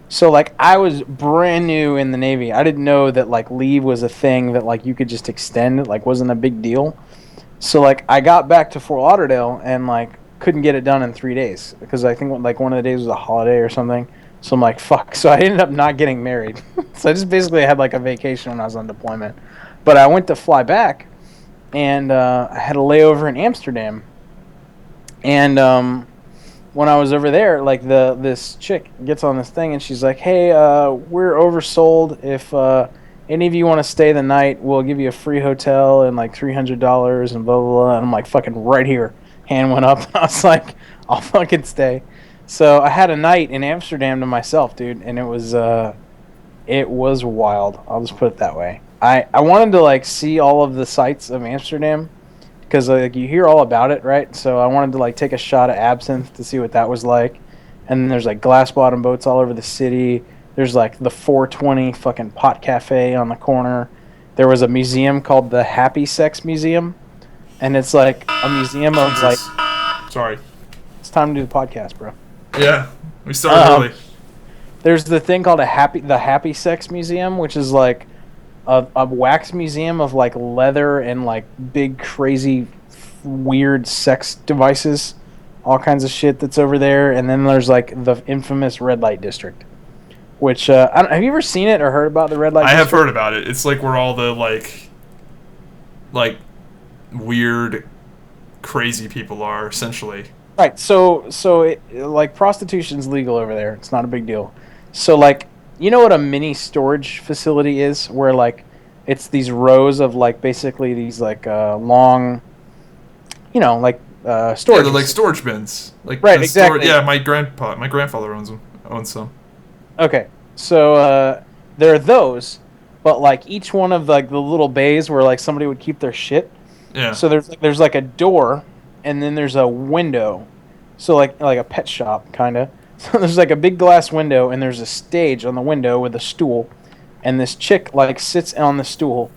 So like, I was brand new in the Navy. I didn't know that like leave was a thing that like you could just extend. It like wasn't a big deal. So like, I got back to Fort Lauderdale and like couldn't get it done in 3 days because I think like one of the days was a holiday or something. So I'm like, fuck. So I ended up not getting married. So I just basically had like a vacation when I was on deployment. But I went to fly back, and I had a layover in Amsterdam. And when I was over there, like this chick gets on this thing and she's like, hey, we're oversold. If any of you want to stay the night, we'll give you a free hotel and like $300 and blah, blah, blah. And I'm like, fucking right here. Hand went up. I was like, I'll fucking stay. So I had a night in Amsterdam to myself, dude. And it was wild. I'll just put it that way. I wanted to like see all of the sights of Amsterdam because like you hear all about it, right? So I wanted to like take a shot of absinthe to see what that was like. And then there's like glass bottom boats all over the city. There's like the 420 fucking pot cafe on the corner. There was a museum called the Happy Sex Museum, and it's like a museum of like. Sorry. It's time to do the podcast, bro. Yeah, we started early. There's the thing called the Happy Sex Museum, which is like a wax museum of like leather and like big crazy weird sex devices, all kinds of shit that's over there. And then there's like the infamous red light district. Which, have you ever seen it or heard about the red light district? I have heard about it. It's like where all the, like weird, crazy people are, essentially. Right, so like, prostitution's legal over there. It's not a big deal. So, like, you know what a mini storage facility is? Where, like, it's these rows of, like, basically these, like, long, you know, like, storage. Yeah, they're like storage bins. Like, right, exactly. My grandfather owns some. Okay, so there are those, but like each one of like the little bays where like somebody would keep their shit. Yeah. So there's like a door, and then there's a window, so like a pet shop kind of. So there's like a big glass window, and there's a stage on the window with a stool, and this chick like sits on the stool,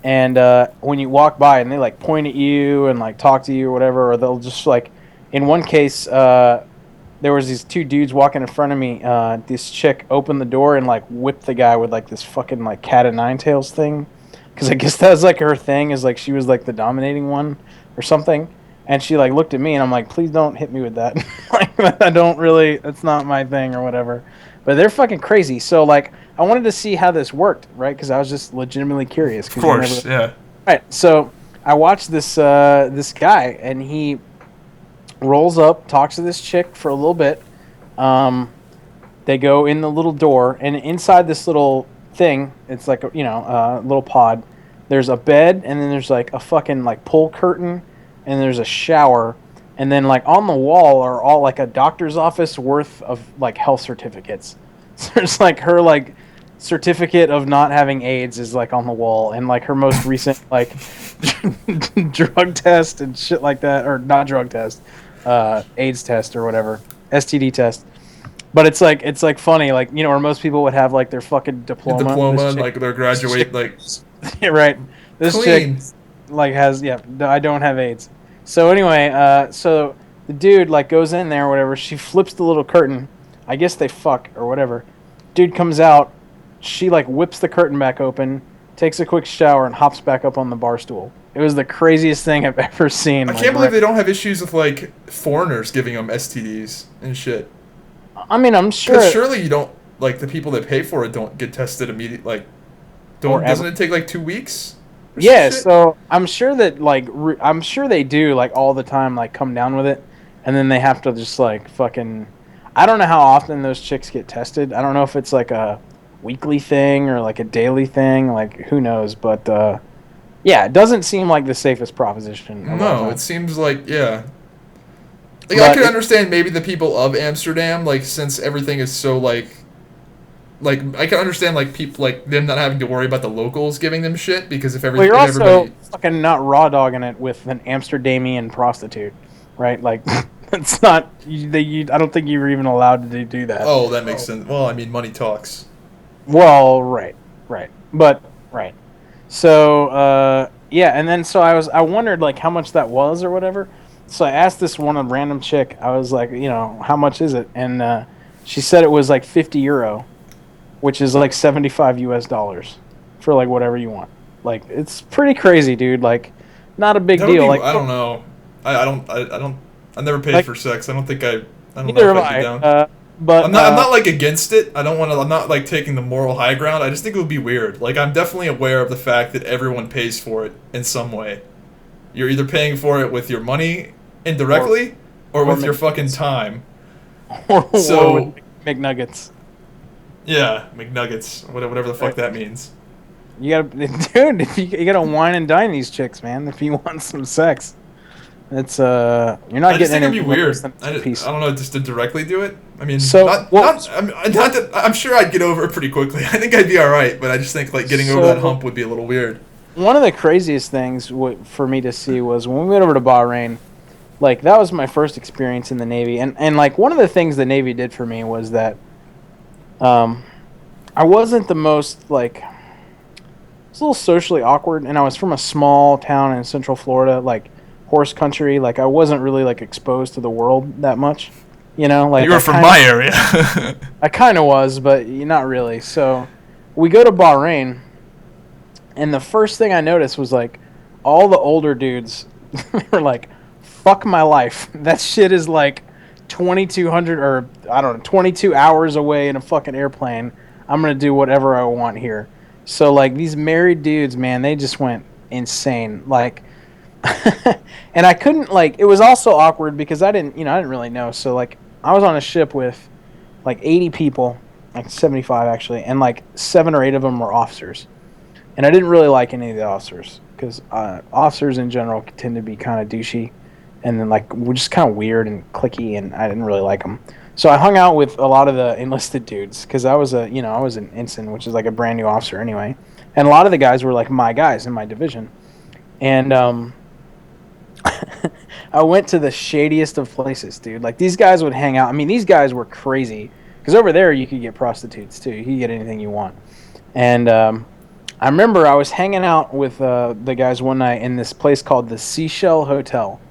and when you walk by and they like point at you and like talk to you or whatever, or they'll just like in one case, there was these two dudes walking in front of me. This chick opened the door and like whipped the guy with like this fucking like cat of nine tails thing, because I guess that was like her thing, is like she was like the dominating one or something. And she like looked at me and I'm like, please don't hit me with that. Like I don't really, that's not my thing or whatever. But they're fucking crazy. So like I wanted to see how this worked, right? Because I was just legitimately curious. Of course, yeah. Right. So I watched this guy and he rolls up, talks to this chick for a little bit. They go in the little door, and inside this little thing, it's like a little pod. There's a bed, and then there's like a fucking like pull curtain, and there's a shower, and then like on the wall are all like a doctor's office worth of like health certificates. So there's like her like certificate of not having AIDS is like on the wall, and like her most recent like drug test and shit like that, or not drug test. AIDS test or whatever, STD test. But it's like funny, like where most people would have like their fucking diploma, and like their graduate, like yeah, right. This clean. chick like has I don't have AIDS. So anyway, so the dude like goes in there or whatever. She flips the little curtain. I guess they fuck or whatever. Dude comes out. She like whips the curtain back open, takes a quick shower, and hops back up on the bar stool. It was the craziest thing I've ever seen. I can't believe they don't have issues with like foreigners giving them STDs and shit. I mean, I'm sure. Because surely you don't, like, the people that pay for it don't get tested immediately. Like, doesn't it take like 2 weeks? Yeah, so I'm sure that like I'm sure they do like all the time, like come down with it, and then they have to just like fucking. I don't know how often those chicks get tested. I don't know if it's like a weekly thing or like a daily thing. Like who knows? But yeah, it doesn't seem like the safest proposition. No, it seems like Like, I could understand maybe the people of Amsterdam, like, since everything is so, like, I can understand, like, people, like, them not having to worry about the locals giving them shit, because if everything... Well, you're also fucking not raw dogging it with an Amsterdamian prostitute, right? Like, it's not... I don't think you were even allowed to do that. Oh, that makes sense. Well, I mean, money talks. Well, right. But, right. So, yeah, and then so I wondered, like, how much that was or whatever. So I asked this one random chick, I was like, how much is it? And she said it was like €50, which is like $75 for like whatever you want. Like, it's pretty crazy, dude. Like, not a big deal. Like, I don't know. I never paid for sex. I don't know if I'd be down. But I'm not like against it. I'm not like taking the moral high ground. I just think it would be weird. Like, I'm definitely aware of the fact that everyone pays for it in some way. You're either paying for it with your money indirectly or with your fucking time. Or with McNuggets. Yeah, McNuggets. Whatever the fuck that means. You gotta, dude, you gotta wine and dine these chicks, man, if you want some sex. It's you're not I just getting think it'd be weird. I don't know, just to directly do it. I mean, I'm sure I'd get over it pretty quickly. I think I'd be all right, but I just think like getting over that hump would be a little weird. One of the craziest things for me to see was when we went over to Bahrain. Like, that was my first experience in the Navy, and like one of the things the Navy did for me was that I wasn't the most like. It's a little socially awkward, and I was from a small town in Central Florida, like horse country. Like, I wasn't really like exposed to the world that much, Like, you were from my area. I kind of was, but not really. So we go to Bahrain, and the first thing I noticed was like all the older dudes were like, "Fuck my life." That shit is like 2,200 or I don't know, 22 hours away in a fucking airplane. I'm gonna do whatever I want here. So like these married dudes, man, they just went insane. Like, and I couldn't like. It was also awkward because I didn't really know. So like I was on a ship with like 80 people, like 75 actually, and like 7 or 8 of them were officers, and I didn't really like any of the officers because officers in general tend to be kind of douchey. And then, like, we're just kind of weird and cliquey, and I didn't really like them. So I hung out with a lot of the enlisted dudes because I was an ensign, which is like a brand new officer anyway. And a lot of the guys were like my guys in my division. And I went to the shadiest of places, dude. Like, these guys would hang out. I mean, these guys were crazy because over there you could get prostitutes too. You could get anything you want. And I remember I was hanging out with the guys one night in this place called the Seashell Hotel.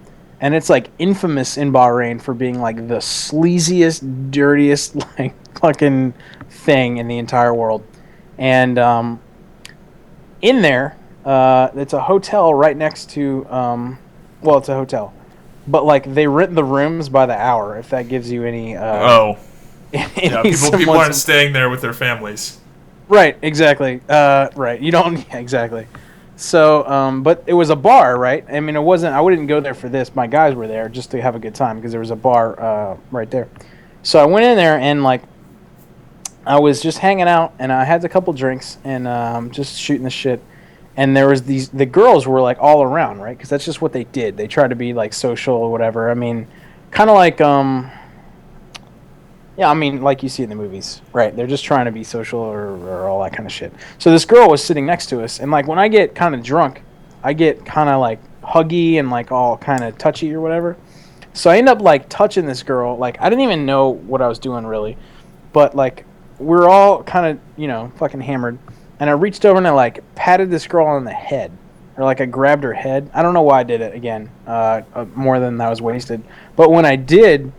and it's like infamous in Bahrain for being like the sleaziest, dirtiest like fucking thing in the entire world. And in there, it's a hotel right next to well, it's a hotel, but like they rent the rooms by the hour. If that gives you any yeah, people aren't some, staying there with their families. right, exactly. Right, you don't yeah, exactly. So, but it was a bar, right? I mean, it wasn't. I wouldn't go there for this. My guys were there just to have a good time because there was a bar right there. So I went in there and like I was just hanging out and I had a couple drinks and just shooting the shit. And there was the girls were like all around, right? Because that's just what they did. They tried to be like social or whatever. I mean, kind of like yeah, I mean, like you see in the movies, right? They're just trying to be social or all that kind of shit. So this girl was sitting next to us, and like when I get kind of drunk, I get kind of like huggy and like all kind of touchy or whatever. So I end up like touching this girl. Like I didn't even know what I was doing really, but like we're all kind of fucking hammered, and I reached over and I like patted this girl on the head, or like I grabbed her head. I don't know why I did it again, more than I was wasted. But when I did,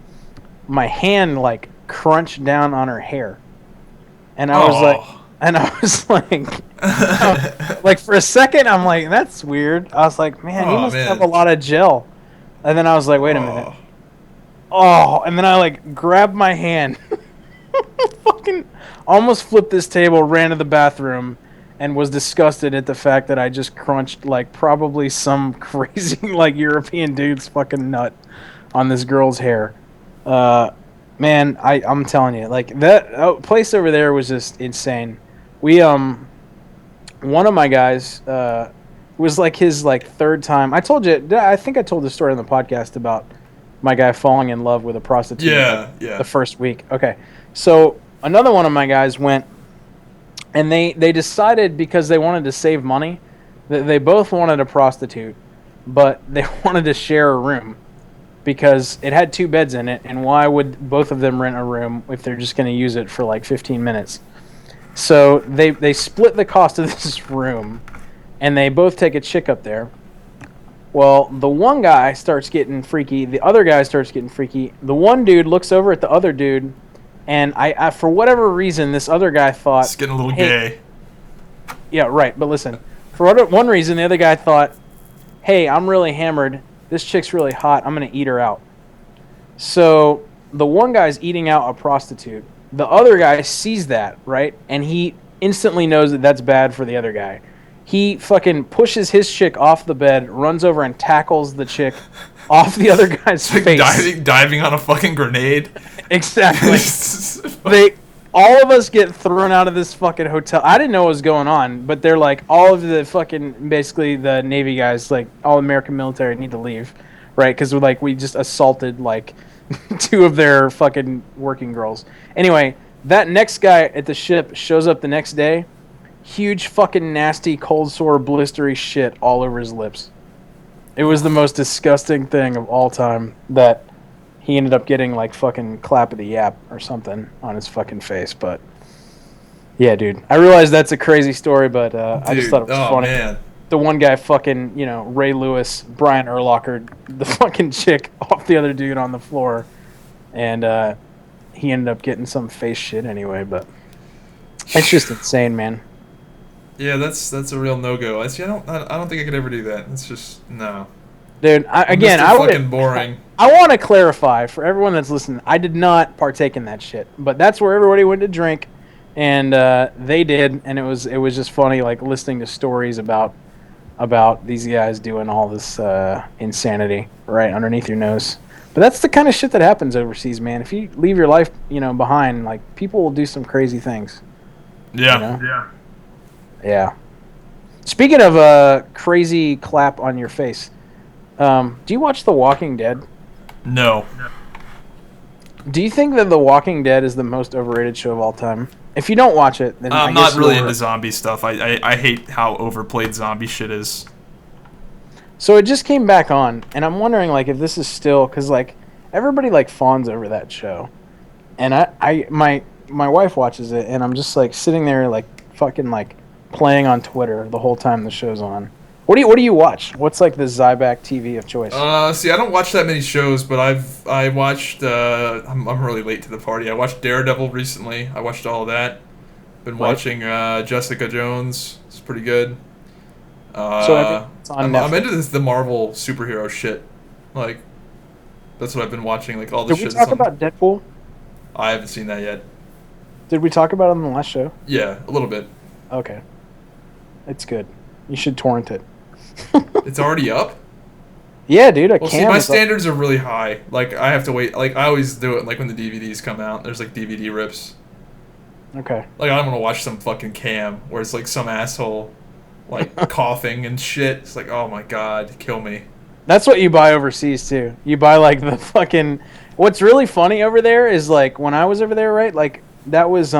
my hand like crunched down on her hair, and I was like for a second I'm like, that's weird. I was like, man, you must have a lot of gel. And then I was like, wait a minute. And then I like grabbed my hand, fucking almost flipped this table, ran to the bathroom, and was disgusted at the fact that I just crunched like probably some crazy like European dude's fucking nut on this girl's hair. Man, I'm telling you, like that place over there was just insane. We one of my guys was like his like third time. I told you, I think I told the story on the podcast about my guy falling in love with a prostitute. Yeah, the first week. Okay, so another one of my guys went, and they decided because they wanted to save money, that they both wanted a prostitute, but they wanted to share a room. Because it had 2 beds in it, and why would both of them rent a room if they're just going to use it for like 15 minutes? So they split the cost of this room, and they both take a chick up there. Well, the one guy starts getting freaky, the other guy starts getting freaky. The one dude looks over at the other dude, and I for whatever reason, this other guy thought... It's getting a little gay. Yeah, right, but listen. For one reason, the other guy thought, hey, I'm really hammered. This chick's really hot. I'm going to eat her out. So the one guy's eating out a prostitute. The other guy sees that, right? And he instantly knows that that's bad for the other guy. He fucking pushes his chick off the bed, runs over and tackles the chick off the other guy's face. Diving on a fucking grenade. Exactly. All of us get thrown out of this fucking hotel. I didn't know what was going on, but they're like, all of the fucking, basically the Navy guys, like all American military need to leave, right? Because we just assaulted like 2 of their fucking working girls. Anyway, that next guy at the ship shows up the next day, huge fucking nasty cold sore blistery shit all over his lips. It was the most disgusting thing of all time that he ended up getting like fucking clap of the yap or something on his fucking face. But yeah, dude, I realize that's a crazy story, but I just thought it was funny. Man. The one guy fucking, Ray Lewis, Brian Urlacher, the fucking chick off the other dude on the floor, and he ended up getting some face shit anyway. But it's just insane, man. Yeah, that's a real no-go. I don't think I could ever do that. It's just no. Dude, fucking boring. I want to clarify for everyone that's listening. I did not partake in that shit, but that's where everybody went to drink, and they did, and it was just funny, like listening to stories about these guys doing all this insanity right underneath your nose. But that's the kind of shit that happens overseas, man. If you leave your life, behind, like people will do some crazy things. Yeah. Yeah. Speaking of crazy clap on your face. Do you watch The Walking Dead? No. Do you think that The Walking Dead is the most overrated show of all time? If you don't watch it, then I'm not really into zombie stuff. I hate how overplayed zombie shit is. So it just came back on, and I'm wondering like if this is still, because like everybody like fawns over that show, and my wife watches it, and I'm just like sitting there like fucking like playing on Twitter the whole time the show's on. What do you watch? What's like the Zybak TV of choice? See, I don't watch that many shows, but I watched. I'm really late to the party. I watched Daredevil recently. I watched all of that. Been Right. watching Jessica Jones. It's pretty good. So everything's on I'm Netflix. into the Marvel superhero shit. Like, that's what I've been watching. Like all the Did we shit. talk about Deadpool? I haven't seen that yet. Did we talk about it on the last show? Yeah, a little bit. Okay. It's good. You should torrent it. It's already up. Yeah, dude. Well, see, my standards are really high. Like, I have to wait. Like, I always do it. Like when the DVDs come out, there's like DVD rips. Okay. Like, I don't want to watch some fucking cam where it's like some asshole, like coughing and shit. It's like, oh my god, kill me. That's what you buy overseas too. You buy like the fucking. What's really funny over there is like when I was over there, right? Like that was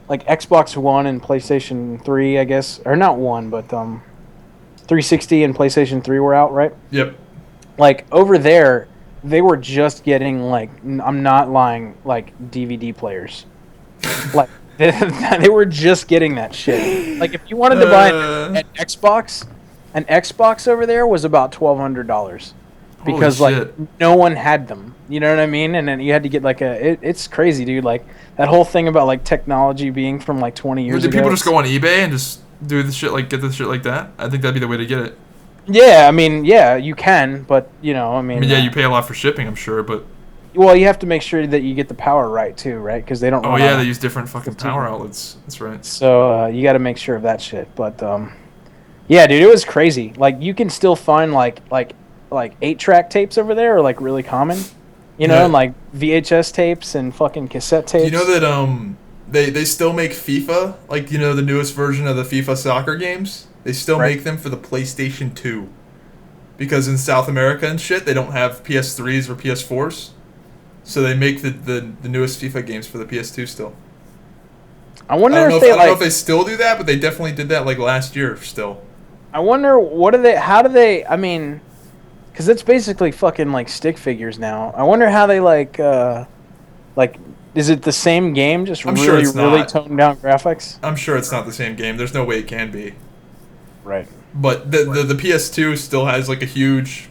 like Xbox One and PlayStation 3, I guess, or not one, but 360 and PlayStation 3 were out, right? Yep. Like over there, they were just getting like I'm not lying, like DVD players. Like they were just getting that shit. Like if you wanted to buy an Xbox over there was about $1,200 because like no one had them. You know what I mean? And then you had to get like it's crazy, dude. Like that whole thing about like technology being from like 20 years ago. Do people just go on eBay and just do the shit like get the shit like that? I think that'd be the way to get it. Yeah, I mean, yeah, you can, but you know, I mean, yeah, you pay a lot for shipping, I'm sure, but well, you have to make sure that you get the power right too, right? Because they don't. Oh yeah, they use different fucking power outlets. That's right. So you got to make sure of that shit. But yeah, dude, it was crazy. Like you can still find like 8-track tapes over there are like really common, you know, and like VHS tapes and fucking cassette tapes. You know that they still make FIFA, like you know the newest version of the FIFA soccer games. They still make them for the PlayStation 2. Because in South America and shit, they don't have PS3s or PS4s. So they make the newest FIFA games for the PS2 still. I don't know if they still do that, but they definitely did that like last year still. I wonder how do they, I mean, because it's basically fucking like stick figures now. I wonder how they like, is it the same game, just really toned down graphics? I'm sure it's not the same game. There's no way it can be. Right. But the PS2 still has like a huge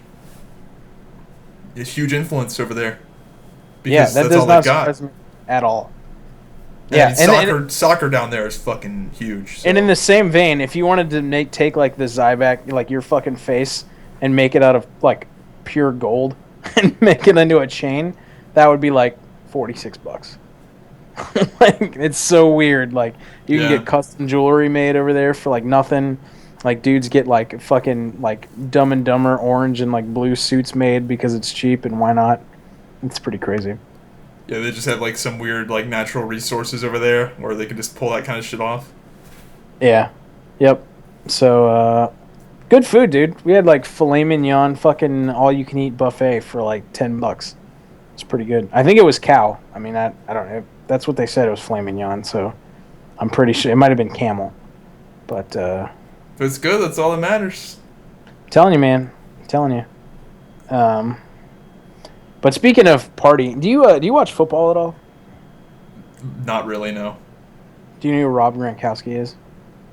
influence over there. Because that does not surprise me at all. Yeah, and soccer down there is fucking huge. So. And in the same vein, if you wanted to take like the Zybak, like your fucking face, and make it out of like pure gold and make it into a chain, that would be like $46. Like it's so weird. Like you can get custom jewelry made over there for like nothing. Like dudes get like fucking like Dumb and Dumber orange and like blue suits made because it's cheap and why not? It's pretty crazy. Yeah, they just have like some weird like natural resources over there where they can just pull that kind of shit off. Yeah. Yep. So good food, dude. We had like filet mignon fucking all you can eat buffet for like $10. It's pretty good. I think it was cow. I mean, I don't know. That's what they said, it was filet mignon, so I'm pretty sure it might have been camel. But if it's good, that's all that matters. I'm telling you, man. I'm telling you. But speaking of partying, do you watch football at all? Not really, no. Do you know who Rob Gronkowski is?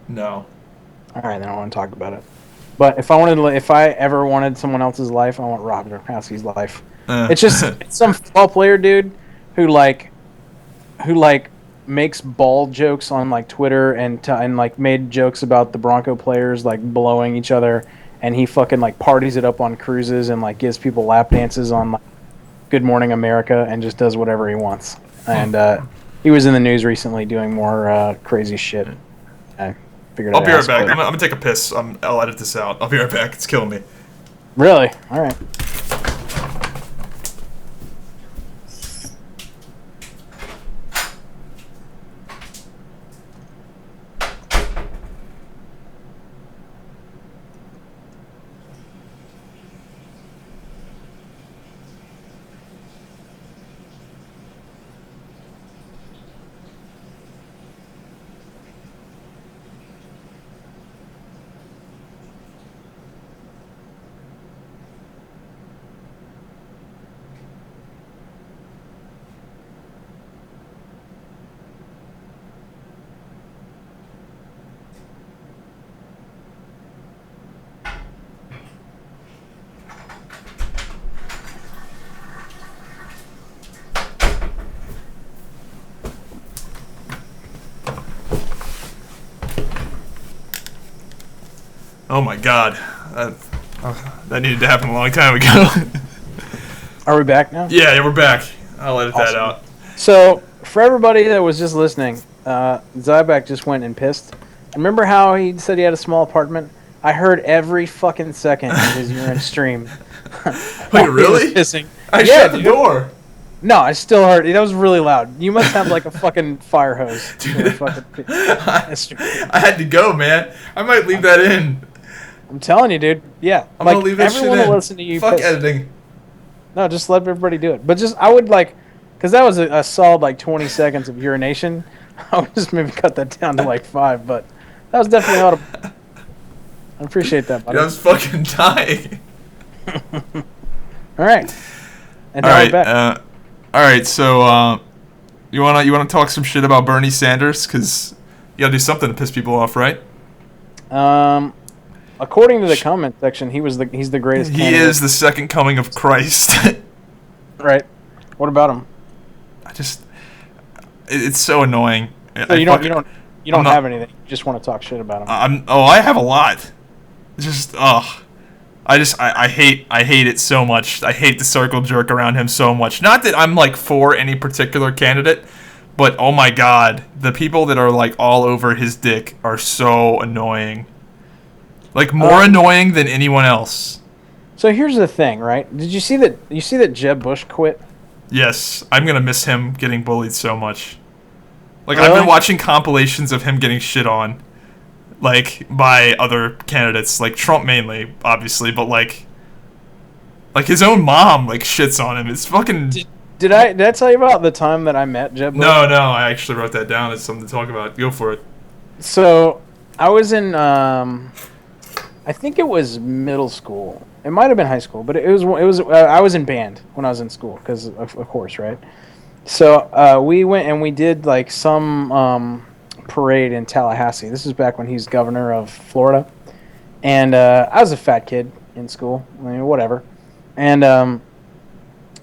No. All right, then I want to talk about it. But if I ever wanted someone else's life, I want Rob Gronkowski's life. It's just it's some football player, dude, who makes ball jokes on like Twitter and like made jokes about the Bronco players like blowing each other, and he fucking like parties it up on cruises and like gives people lap dances on like Good Morning America and just does whatever he wants. And he was in the news recently doing more crazy shit. I figured I'll be right back. I'm gonna take a piss. I'll edit this out. I'll be right back. It's killing me. Really? All right. Oh my god. That needed to happen a long time ago. Are we back now? Yeah, we're back. I'll edit that out. So, for everybody that was just listening, Zybak just went and pissed. Remember how he said he had a small apartment? I heard every fucking second of his urine stream. Wait, really? He was pissing. I shut the door. No, I still heard it. That was really loud. You must have like a fucking fire hose. Dude, I had to go, man. I might leave that in. I'm telling you, dude. Yeah. I'm gonna leave that shit in. Everyone will listen to you. Fuck piss. editing. No, just let everybody do it. But just, I would like, because that was a solid like 20 seconds of urination. I would just maybe cut that down to like 5, but that was definitely audible. I appreciate that, buddy. Dude, I was fucking dying. All right. And all now right. we're back. All right. So, you wanna talk some shit about Bernie Sanders? Cause you gotta do something to piss people off, right? According to the comment section, he's the greatest. He candidate. is the second coming of Christ. Right. What about him? It's so annoying. So you don't have anything. You just want to talk shit about him. I have a lot. I hate it so much. I hate the circle jerk around him so much. Not that I'm like for any particular candidate, but oh my god, the people that are like all over his dick are so annoying. Like more annoying than anyone else. So here's the thing, right? Did you see that? You see that Jeb Bush quit? Yes, I'm gonna miss him getting bullied so much. Like Really? I've been watching compilations of him getting shit on, like by other candidates, like Trump mainly, obviously, but like his own mom like shits on him. It's fucking. Did I tell you about the time that I met Jeb Bush? No, I actually wrote that down as something to talk about. Go for it. So I was in, I think it was middle school. It might have been high school, but it was. I was in band when I was in school, because of course, right? So we went and we did like some parade in Tallahassee. This is back when he's governor of Florida, and I was a fat kid in school. I mean, whatever. And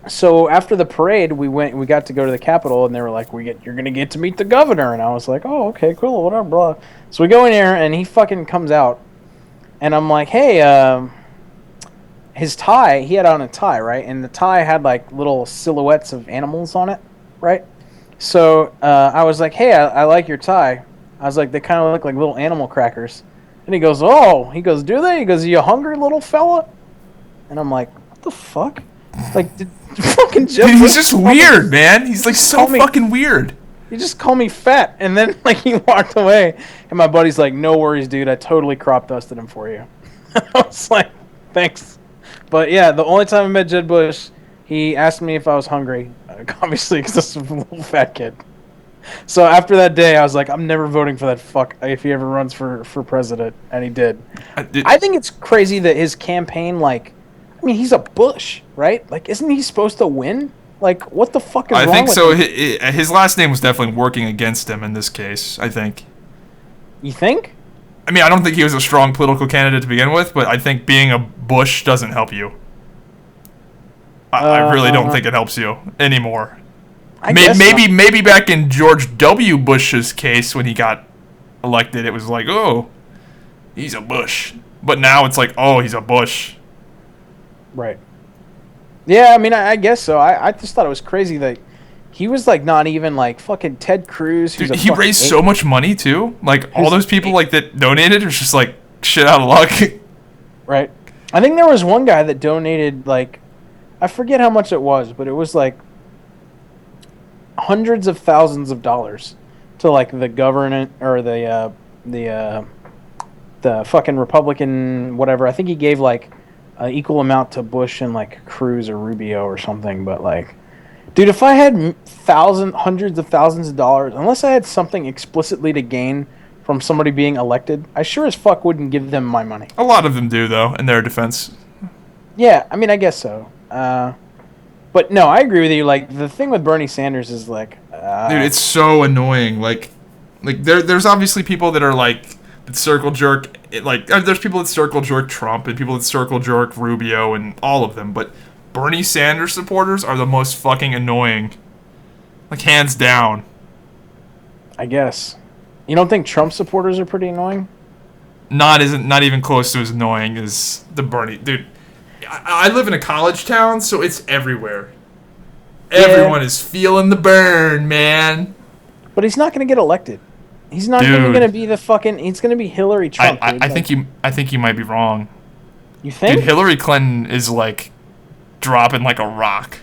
so after the parade, we got to go to the Capitol, and they were like, you're gonna get to meet the governor, and I was like, oh, okay, cool, whatever, blah. So we go in there, and he fucking comes out, and I'm like, hey, his tie, he had on a tie, right? And the tie had like little silhouettes of animals on it, right? So I was like, hey, I like your tie. I was like, they kind of look like little animal crackers. And he goes, oh, do they? He goes, are you hungry, little fella? And I'm like, what the fuck? Like, did fucking Jeff Dude, he's just weird, man. He's like so fucking weird. He just called me fat, and then like he walked away, and my buddy's like, no worries, dude. I totally crop dusted him for you. I was like, thanks. But yeah, the only time I met Jeb Bush, he asked me if I was hungry, obviously, because this was a little fat kid. So after that day, I was like, I'm never voting for that fuck if he ever runs for president, and he did. I think it's crazy that his campaign, like, I mean, he's a Bush, right? Like, isn't he supposed to win? Like, what the fuck is wrong with him? I think so. His last name was definitely working against him in this case, I think. You think? I mean, I don't think he was a strong political candidate to begin with, but I think being a Bush doesn't help you. I really don't think it helps you anymore. Maybe back in George W. Bush's case when he got elected, it was like, oh, he's a Bush. But now it's like, oh, he's a Bush. Right. Yeah, I mean, I guess so. I just thought it was crazy that he was like not even like fucking Ted Cruz. Dude, he raised so much money too. Like all those people like that donated was just like shit out of luck. Right. I think there was one guy that donated like, I forget how much it was, but it was like hundreds of thousands of dollars to like the government or the fucking Republican whatever. I think he gave like an equal amount to Bush and like Cruz or Rubio or something. But like, dude, if I had hundreds of thousands of dollars, unless I had something explicitly to gain from somebody being elected, I sure as fuck wouldn't give them my money. A lot of them do though, in their defense. Yeah, I mean, I guess so. But no, I agree with you. Like, the thing with Bernie Sanders is like, dude, it's so annoying. Like there's obviously people that are like that circle jerk. There's people that circle jerk Trump and people that circle jerk Rubio and all of them. But Bernie Sanders supporters are the most fucking annoying. Like hands down. I guess. You don't think Trump supporters are pretty annoying? not even close to as annoying as the Bernie. Dude, I live in a college town, so it's everywhere. Yeah. Everyone is feeling the burn, man. But he's not going to get elected. He's not even going to be the fucking... He's going to be Hillary Trump, I think you might be wrong. You think? Dude, Hillary Clinton is, like, dropping like a rock.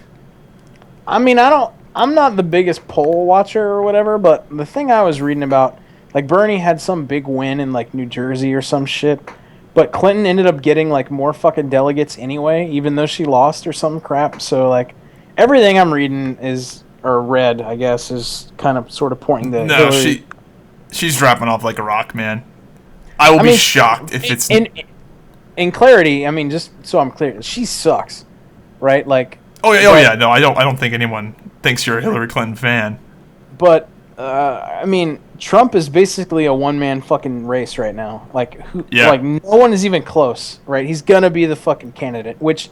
I mean, I'm not the biggest poll watcher or whatever, but the thing I was reading about, like, Bernie had some big win in, like, New Jersey or some shit, but Clinton ended up getting, like, more fucking delegates anyway, even though she lost or some crap. So, like, everything I'm reading or read, I guess, is kind of sort of pointing to Hillary. She's dropping off like a rock, man. I will be shocked if it's... In clarity, I mean, just so I'm clear, she sucks, right? Like... Oh yeah, no, I don't think anyone thinks you're a Hillary Clinton fan. But, I mean, Trump is basically a one-man fucking race right now. Like, like, no one is even close, right? He's gonna be the fucking candidate, which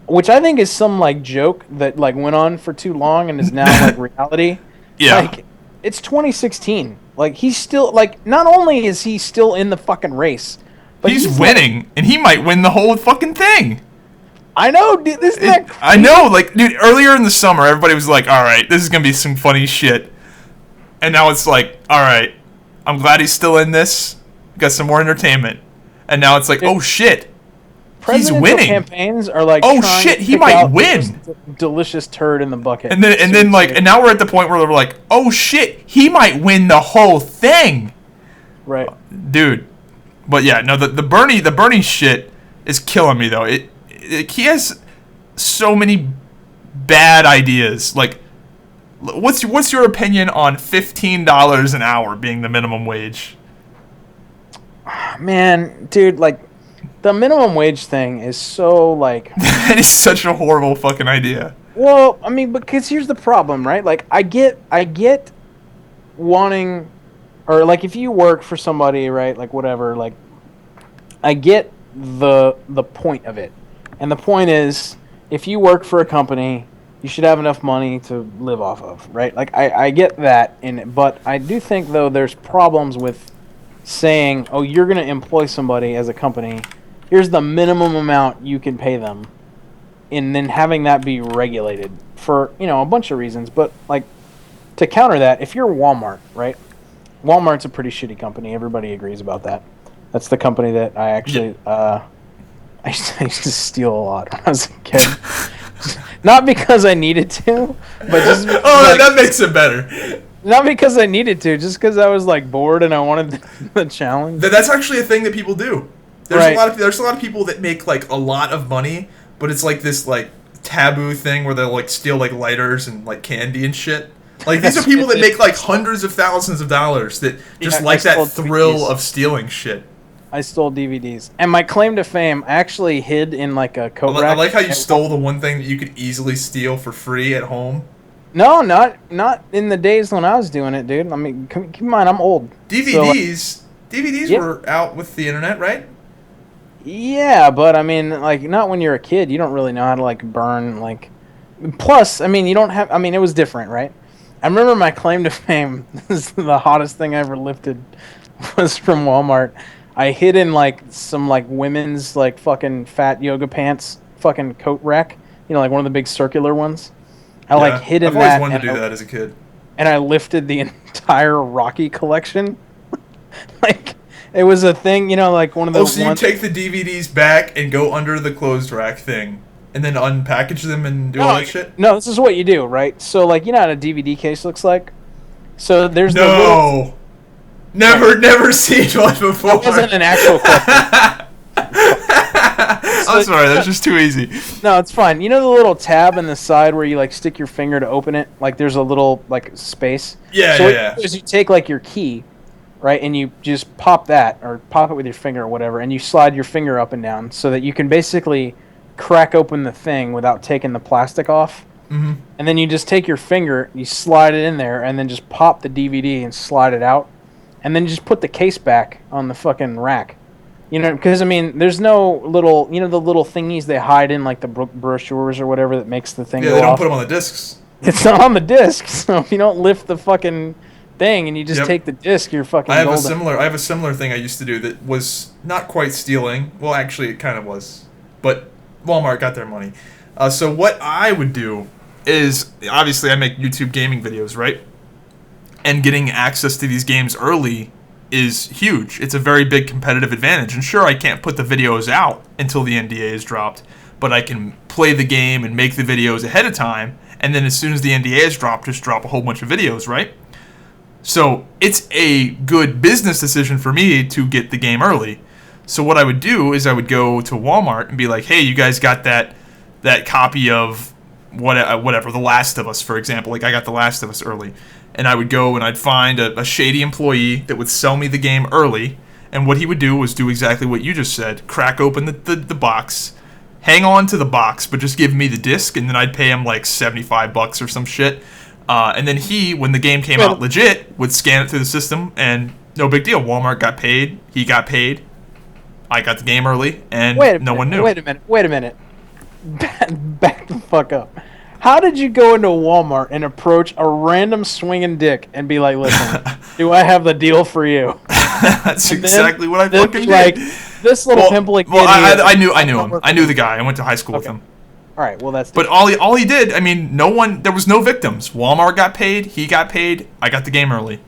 I think is some, like, joke that, like, went on for too long and is now, like, reality. Yeah. Like, it's 2016. Like, he's still, like, not only is he still in the fucking race, but he's winning, like, and he might win the whole fucking thing. I know, dude. This is not crazy. I know, like, dude, earlier in the summer, everybody was like, all right, this is going to be some funny shit. And now it's like, all right, I'm glad he's still in this. Got some more entertainment. And now it's like, oh, shit. He's winning. Campaigns are like, oh shit, he might win. Delicious turd in the bucket. And then like, and now we're at the point where we're like, oh shit, he might win the whole thing. Right, dude. But yeah, no, the Bernie shit is killing me though. He has so many bad ideas. Like, what's your opinion on $15 an hour being the minimum wage? Man, dude, like. The minimum wage thing is so, like... That is such a horrible fucking idea. Well, I mean, because here's the problem, right? Like, I get wanting... Or, like, if you work for somebody, right, like, whatever, like... I get the point of it. And the point is, if you work for a company, you should have enough money to live off of, right? Like, I get that in it. But I do think, though, there's problems with saying, oh, you're going to employ somebody as a company... Here's the minimum amount you can pay them, and then having that be regulated for, a bunch of reasons. But, like, to counter that, if you're Walmart, right? Walmart's a pretty shitty company. Everybody agrees about that. That's the company that I actually, I used to steal a lot when I was a kid. Not because I needed to, but just because, that makes it better. Not because I needed to, just because I was, like, bored and I wanted the challenge. That's actually a thing that people do. There's right. There's a lot of people that make like a lot of money, but it's like this like taboo thing where they'll like steal like lighters and like candy and shit. Like these are people that make like hundreds of thousands of dollars that just like that thrill DVDs. Of stealing shit. I stole DVDs, and my claim to fame, I actually hid in like a coat rack. I like how you stole the one thing that you could easily steal for free at home. No, not in the days when I was doing it, dude. I mean, keep in mind, I'm old. DVDs were out with the internet, right? Yeah, but I mean, like, not when you're a kid. You don't really know how to, like, burn, like... Plus, I mean, you don't have... I mean, it was different, right? I remember my claim to fame, this is the hottest thing I ever lifted, was from Walmart. I hid in, like, some, like, women's, like, fucking fat yoga pants fucking coat rack. Like, one of the big circular ones. I hid in that. I've always wanted to do that as a kid. And I lifted the entire Rocky collection. Like... It was a thing, like one of those. Oh, so you take the DVDs back and go under the clothes rack thing, and then unpackage them and do all that shit? No, this is what you do, right? So, like, you know what a DVD case looks like? So there's Never seen one before. That wasn't an actual question. I'm sorry, that's just too easy. No, it's fine. You know the little tab in the side where you, like, stick your finger to open it? Like, there's a little, like, space? Yeah, so yeah. what you do is you take, like, your key... Right, and you just pop that, or pop it with your finger or whatever, and you slide your finger up and down so that you can basically crack open the thing without taking the plastic off. Mm-hmm. And then you just take your finger, you slide it in there, and then just pop the DVD and slide it out. And then you just put the case back on the fucking rack. Because, I mean, there's no little, the little thingies they hide in, like the brochures or whatever that makes the thing go off. Yeah, they don't put them on the discs. It's not on the disc, so if you don't lift the fucking thing and you just Yep. take the disc, you're fucking I have golden. I have a similar thing I used to do that was not quite stealing. Well, actually, it kind of was, but Walmart got their money. So what I would do is, obviously, I make YouTube gaming videos, right? And getting access to these games early is huge. It's a very big competitive advantage. And sure, I can't put the videos out until the NDA is dropped, but I can play the game and make the videos ahead of time. And then as soon as the NDA is dropped, just drop a whole bunch of videos, right? So it's a good business decision for me to get the game early. So what I would do is I would go to Walmart and be like, hey, you guys got that copy of whatever, The Last of Us, for example. Like, I got The Last of Us early. And I would go and I'd find a shady employee that would sell me the game early. And what he would do was do exactly what you just said. Crack open the box, hang on to the box, but just give me the disc, and then I'd pay him like $75 or some shit. And then he, when the game came out legit, would scan it through the system, and no big deal. Walmart got paid. He got paid. I got the game early, and no one knew. Wait a minute. Back the fuck up. How did you go into Walmart and approach a random swinging dick and be like, listen, do I have the deal for you? That's exactly what I fucking did. Like, this little pimply kid. Well, I knew him. I knew the guy. I went to high school with him. All right, well, that's... But all he did, I mean, there was no victims. Walmart got paid. He got paid. I got the game early.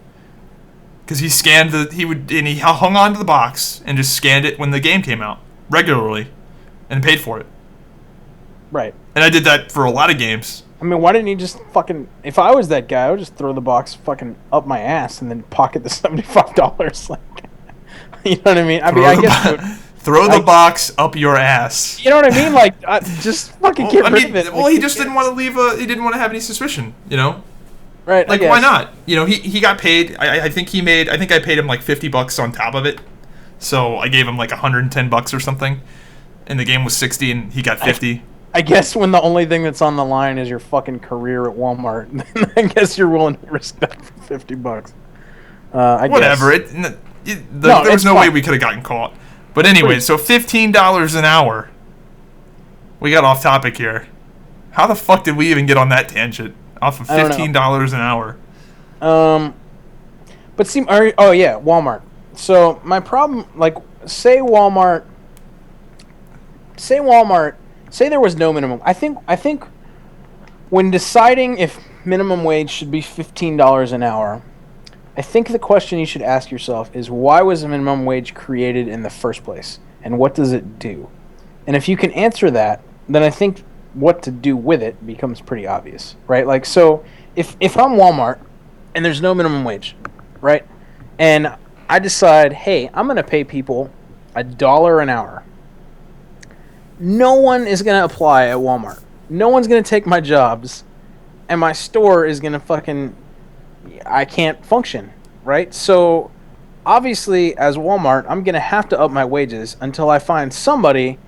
Because he scanned he hung on to the box and just scanned it when the game came out regularly and paid for it. Right. And I did that for a lot of games. I mean, why didn't you just fucking... If I was that guy, I would just throw the box fucking up my ass and then pocket the $75. Like, you know what I mean? I guess... Throw the box up your ass. You know what I mean? Like, just fucking get rid of it. Well, he just didn't want to leave he didn't want to have any suspicion, you know? Right. Like, why not? You know, he got paid. I think I paid him like $50 on top of it. So I gave him like $110 or something. And the game was $60 and he got $50. I guess when the only thing that's on the line is your fucking career at Walmart, I guess you're willing to risk that for $50. Whatever. There was no way we could have gotten caught. But anyway, so $15 an hour. We got off topic here. How the fuck did we even get on that tangent? Off of $15 an hour. But see, Walmart. So my problem, like, say there was no minimum. I think when deciding if minimum wage should be $15 an hour, I think the question you should ask yourself is, why was the minimum wage created in the first place? And what does it do? And if you can answer that, then I think what to do with it becomes pretty obvious, right? Like, so if I'm Walmart and there's no minimum wage, right? And I decide, hey, I'm going to pay people $1 an hour. No one is going to apply at Walmart. No one's going to take my jobs, and my store is going to I can't function, right? So, obviously, as Walmart, I'm going to have to up my wages until I find somebody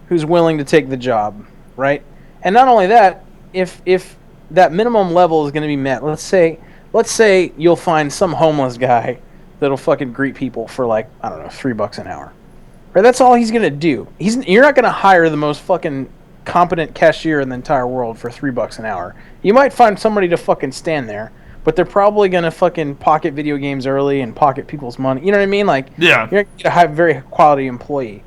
who's willing to take the job, right? And not only that, if that minimum level is going to be met, let's say you'll find some homeless guy that'll fucking greet people for like, I don't know, $3 an hour. Right? That's all he's going to do. You're not going to hire the most fucking competent cashier in the entire world for $3 an hour. You might find somebody to fucking stand there, but they're probably going to fucking pocket video games early and pocket people's money. You know what I mean? Like, yeah. You're going to have a very quality employee.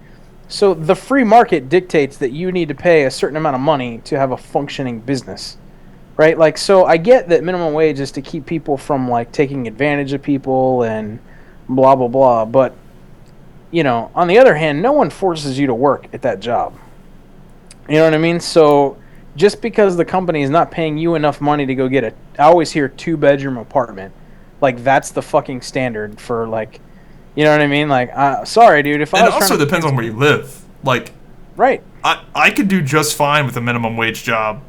So the free market dictates that you need to pay a certain amount of money to have a functioning business. Right? Like, so I get that minimum wage is to keep people from, like, taking advantage of people and blah, blah, blah. But, you know, on the other hand, no one forces you to work at that job. You know what I mean? So just because the company is not paying you enough money to go get I always hear 2-bedroom apartment. Like, that's the fucking standard for, like, you know what I mean? Like, sorry, dude. It also depends on where you live. Like, right. I could do just fine with a minimum wage job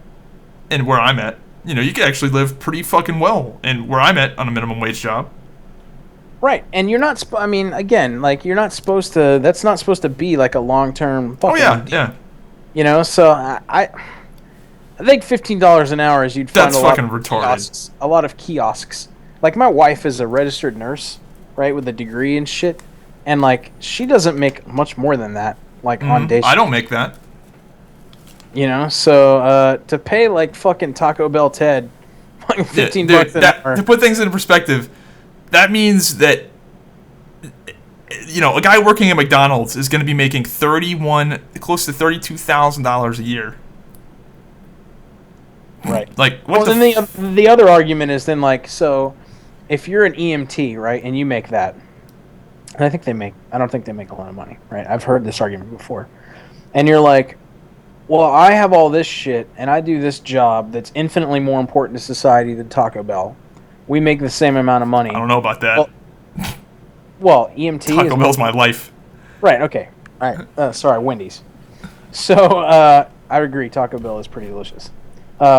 and where I'm at. You know, you could actually live pretty fucking well in where I'm at on a minimum wage job. Right, and you're not. Again, like, you're not supposed to. That's not supposed to be like a long-term. Oh yeah. You know, so I think $15 an hour is you'd find that's fucking retarded. A lot of kiosks. Like, my wife is a registered nurse, right, with a degree and shit, and like, she doesn't make much more than that. Like, on day shift. I don't make that. You know, so to pay like fucking Taco Bell Ted like $15 an hour. To put things into perspective, that means that, a guy working at McDonald's is going to be making close to $32,000 a year. Right. Like, what? Well, then the other argument is then, like, so if you're an EMT, right, and you make that, and I don't think they make a lot of money, right? I've heard this argument before. And you're like, well, I have all this shit, and I do this job that's infinitely more important to society than Taco Bell. We make the same amount of money. I don't know about that. Well, EMT Taco Bell's my life. Right, okay. All right. Sorry, Wendy's. So, I agree, Taco Bell is pretty delicious.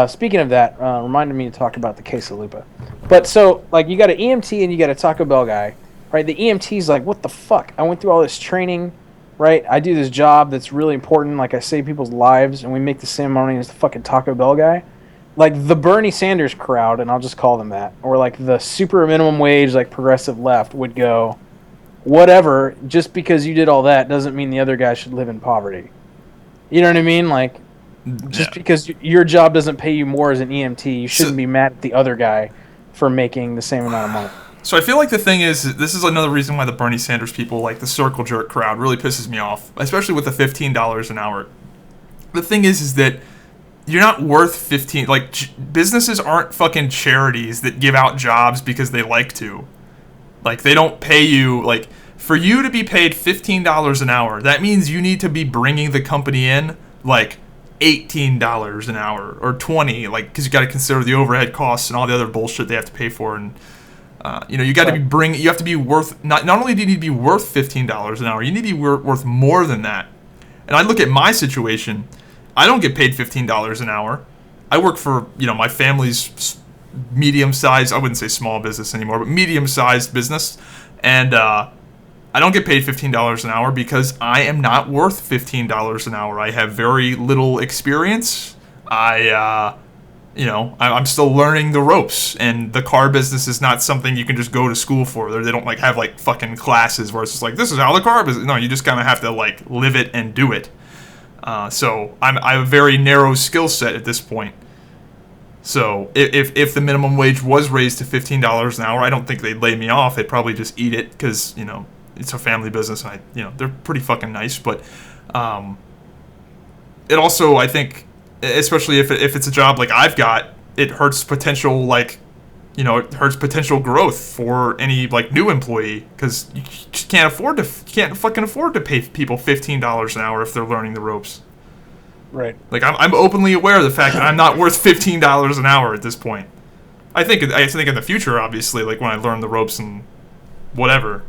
Speaking of that, reminded me to talk about the quesalupa. But so, like, you got an EMT and you got a Taco Bell guy, right? The EMT's like, what the fuck? I went through all this training, right? I do this job that's really important. Like, I save people's lives, and we make the same money as the fucking Taco Bell guy. Like, the Bernie Sanders crowd, and I'll just call them that, or like the super minimum wage, like progressive left would go, whatever, just because you did all that doesn't mean the other guy should live in poverty. You know what I mean? Like, just because your job doesn't pay you more as an EMT, you shouldn't be mad at the other guy for making the same amount of money. So I feel like the thing is, this is another reason why the Bernie Sanders people, like the circle jerk crowd, really pisses me off, especially with the $15 an hour. The thing is that you're not worth 15. Like, businesses aren't fucking charities that give out jobs because they like to. Like, they don't pay you, like, for you to be paid $15 an hour, that means you need to be bringing the company in, like, $18 an hour or $20, like, because you got to consider the overhead costs and all the other bullshit they have to pay for, and you got to you have to be worth, not only do you need to be worth $15 an hour, you need to be worth more than that. And I look at my situation, I don't get paid $15 an hour. I work for, my family's medium-sized, I wouldn't say small business anymore, but medium-sized business, and I don't get paid $15 an hour because I am not worth $15 an hour. I have very little experience. I'm still learning the ropes, and the car business is not something you can just go to school for. They don't have fucking classes where it's just like, this is how the car business. No, you just kind of have to live it and do it. So I have a very narrow skill set at this point. So if the minimum wage was raised to $15 an hour, I don't think they'd lay me off. They'd probably just eat it because it's a family business. And they're pretty fucking nice. But it also, I think, especially if it's a job like I've got, it hurts potential potential growth for any new employee, because you just can't fucking afford to pay people $15 an hour if they're learning the ropes. Right. Like, I'm openly aware of the fact that I'm not worth $15 an hour at this point. I think in the future, obviously, like when I learn the ropes and whatever.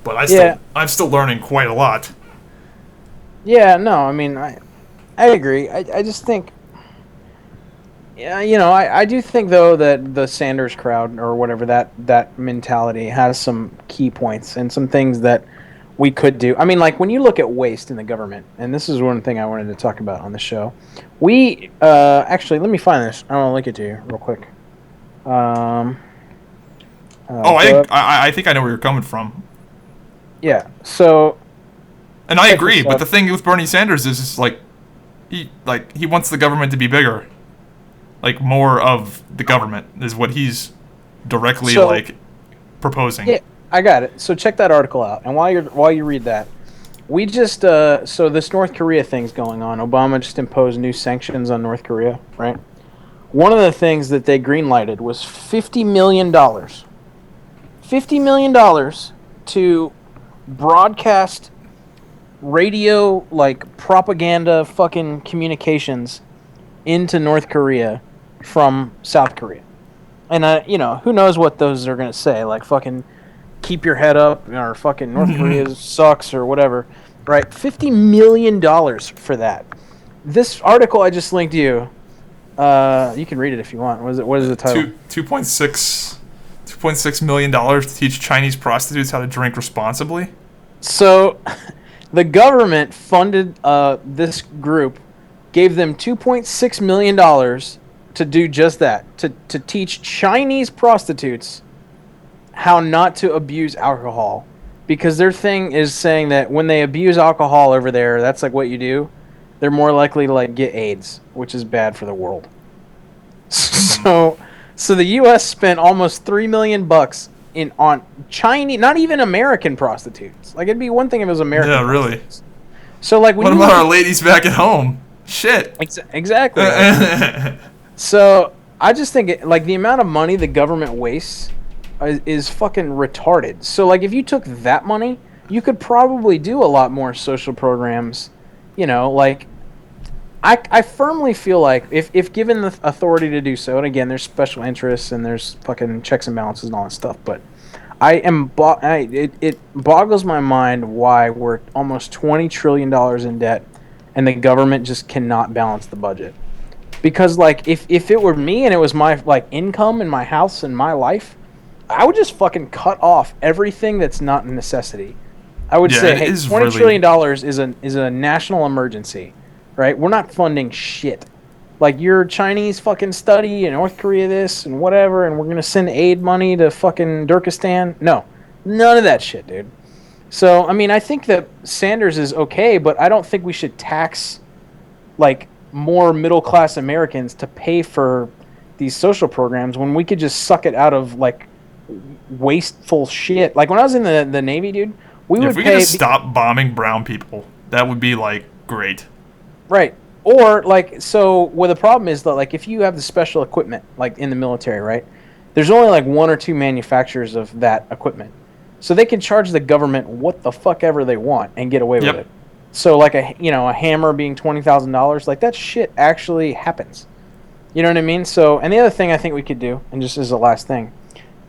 But I'm still learning quite a lot. Yeah, no, I mean, I agree. I just think, I do think, though, that the Sanders crowd, or whatever, that mentality has some key points and some things that we could do. I mean, like, when you look at waste in the government, and this is one thing I wanted to talk about on the show, we, actually, let me find this. I want to link it to you real quick. I think I know where you're coming from. Yeah, so... And I agree, but the thing with Bernie Sanders is he wants the government to be bigger. Like, more of the government is what he's directly proposing. Yeah, I got it. So check that article out, and while you read that, we just so this North Korea thing's going on. Obama just imposed new sanctions on North Korea, right? One of the things that they greenlighted was $50 million. $50 million to broadcast radio, propaganda fucking communications into North Korea from South Korea. And, who knows what those are going to say, fucking keep your head up, or fucking North Korea sucks, or whatever, right? $50 million for that. This article I just linked you, you can read it if you want. What is the title? $2.6 million to teach Chinese prostitutes how to drink responsibly. So, the government funded this group, gave them $2.6 million to do just that, to teach Chinese prostitutes how not to abuse alcohol. Because their thing is saying that when they abuse alcohol over there, that's what you do, they're more likely to get AIDS, which is bad for the world. So the U.S. spent almost $3 million on Chinese, not even American prostitutes. Like, it'd be one thing if it was American. Yeah, really. So like, when what about our ladies back at home? Shit. Exactly. So I just think like the amount of money the government wastes is fucking retarded. So like, if you took that money, you could probably do a lot more social programs. You know, like, I firmly feel like if given the authority to do so, and again, there's special interests and there's fucking checks and balances and all that stuff, but it boggles my mind why we're almost $20 trillion in debt and the government just cannot balance the budget. Because like, if it were me and it was my like income and my house and my life, I would just fucking cut off everything that's not a necessity. I would say, hey, $20 trillion is a national emergency. Right? We're not funding shit. Like, your Chinese fucking study and North Korea this and whatever, and we're going to send aid money to fucking Turkestan. No. None of that shit, dude. So, I mean, I think that Sanders is okay, but I don't think we should tax, like, more middle-class Americans to pay for these social programs when we could just suck it out of, like, wasteful shit. Like, when I was in the Navy, dude, we would if we could just stop bombing brown people, that would be, like, great. Right. Or, like, so, well, the problem is that, like, if you have the special equipment, like, in the military, right, there's only, like, 1 or 2 manufacturers of that equipment. So they can charge the government what the fuck ever they want and get away with it. So, like, a hammer being $20,000, like, that shit actually happens. You know what I mean? So, and the other thing I think we could do, and just as the last thing,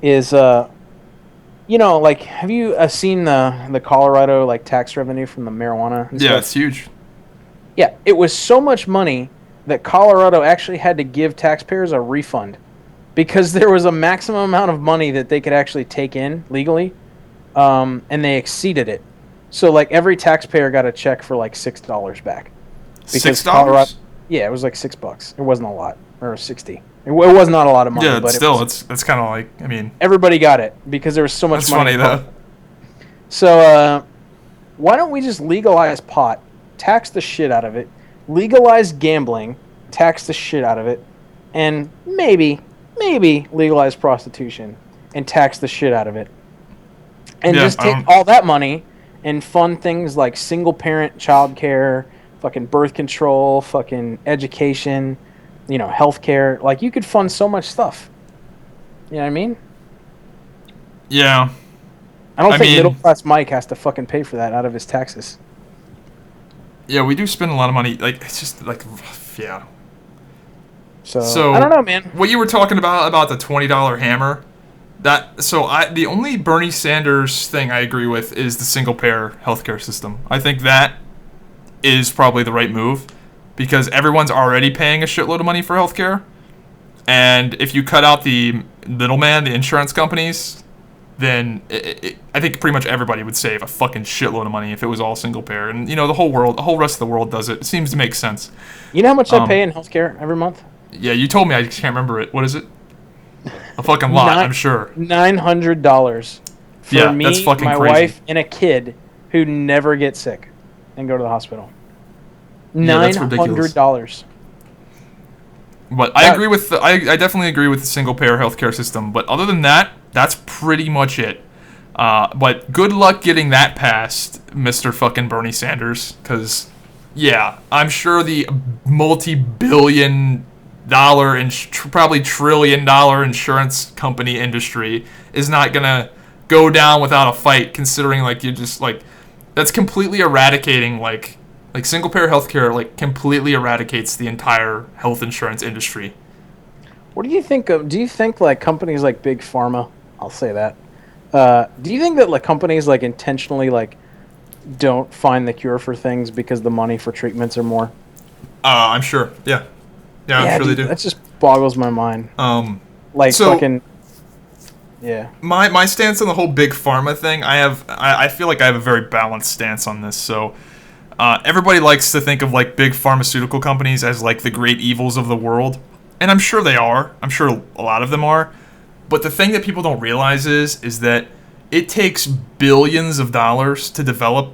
is, like, have you seen the Colorado, like, tax revenue from the marijuana and stuff? It's huge. Yeah, it was so much money that Colorado actually had to give taxpayers a refund because there was a maximum amount of money that they could actually take in legally, and they exceeded it. So, like, every taxpayer got a check for, like, $6 back. Because $6? Yeah, it was like $6. It wasn't a lot. Or 60. It was not a lot of money. Yeah, but still, it's kind of like, I mean... Everybody got it because there was so much money. That's funny, though. So, why don't we just legalize pot? Tax the shit out of it, legalize gambling, tax the shit out of it, and maybe legalize prostitution and tax the shit out of it. And just take all that money and fund things like single parent child care, fucking birth control, fucking education, healthcare. Like, you could fund so much stuff. You know what I mean? Yeah. I don't think middle class Mike has to fucking pay for that out of his taxes. Yeah, we do spend a lot of money. Like, it's just, like, yeah. So I don't know, man. What you were talking about the $20 hammer, the only Bernie Sanders thing I agree with is the single-payer healthcare system. I think that is probably the right move because everyone's already paying a shitload of money for healthcare. And if you cut out the middleman, the insurance companies... then I think pretty much everybody would save a fucking shitload of money if it was all single payer. And, the whole rest of the world does it. It seems to make sense. You know how much I pay in healthcare every month? Yeah, you told me. I just can't remember it. What is it? A fucking lot, I'm sure. $900 for me, that's fucking my crazy. wife, and a kid who never get sick and go to the hospital. $900. But I agree with I definitely agree with the single payer healthcare system. But other than that, that's pretty much it. But good luck getting that passed, Mr. fucking Bernie Sanders, because I'm sure the multi-billion dollar and probably $1 trillion insurance company industry is not gonna go down without a fight. Considering like you're just like that's completely eradicating like single payer healthcare like completely eradicates the entire health insurance industry. What do you think of? Do you think like companies like Big Pharma? I'll say that. Do you think that like companies like intentionally like don't find the cure for things because the money for treatments are more? I'm sure. Yeah, I'm sure they do. That just boggles my mind. Fucking. Yeah. My stance on the whole Big Pharma thing, I feel like I have a very balanced stance on this. So, everybody likes to think of like big pharmaceutical companies as like the great evils of the world, and I'm sure they are. I'm sure a lot of them are. But the thing that people don't realize is that it takes billions of dollars to develop,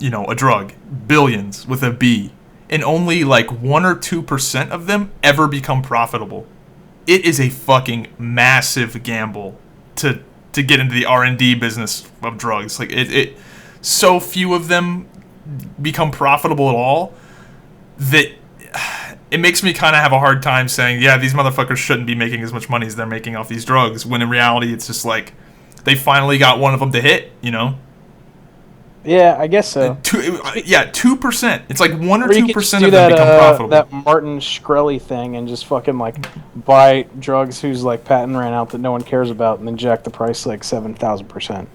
a drug. Billions with a B. And only like 1 or 2% of them ever become profitable. It is a fucking massive gamble to to get into the R&D business of drugs. Like it so few of them become profitable at all that it makes me kind of have a hard time saying, yeah, these motherfuckers shouldn't be making as much money as they're making off these drugs, when in reality it's just like they finally got one of them to hit, you know? Yeah, I guess so. 2%. It's like 1 or 2% of them that, become profitable. That Martin Shkreli thing and just fucking like buy drugs whose like patent ran out that no one cares about and then jack the price like 7,000%.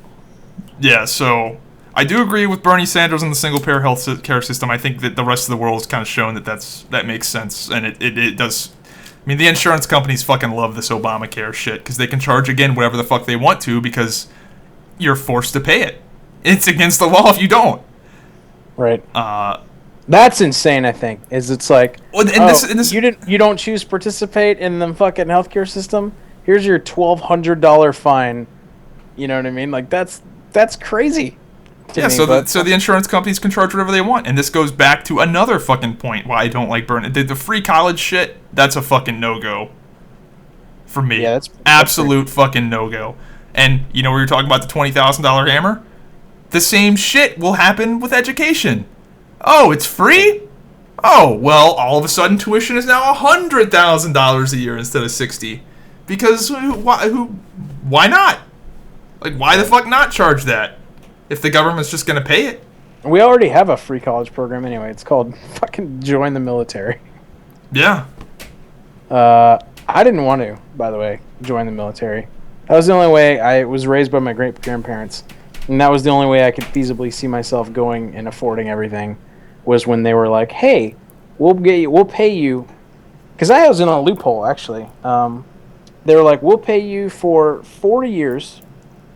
Yeah, so I do agree with Bernie Sanders and the single payer health care system. I think that the rest of the world has kind of shown that makes sense, and it does. I mean, the insurance companies fucking love this Obamacare shit because they can charge again whatever the fuck they want to because you're forced to pay it. It's against the law if you don't. Right. That's insane. I think it's like, you don't choose to participate in the fucking healthcare system. Here's your $1,200 fine. You know what I mean? Like that's crazy. Yeah. So the insurance companies can charge whatever they want, and this goes back to another fucking point why I don't like Bernie. The free college shit. That's a fucking no-go for me. Yeah, that's absolute fucking no-go. And you know, we were talking about the $20,000 hammer. The same shit will happen with education. Oh, it's free? Oh, well, all of a sudden tuition is now $100,000 a year instead of $60,000. Because why not? Like, why the fuck not charge that if the government's just going to pay it? We already have a free college program anyway. It's called fucking join the military. Yeah. I didn't want to, by the way, join the military. That was the only way. I was raised by my great-grandparents. And that was the only way I could feasibly see myself going and affording everything, was when they were like, "Hey, we'll pay you," because I was in a loophole actually. They were like, "We'll pay you for 4 years,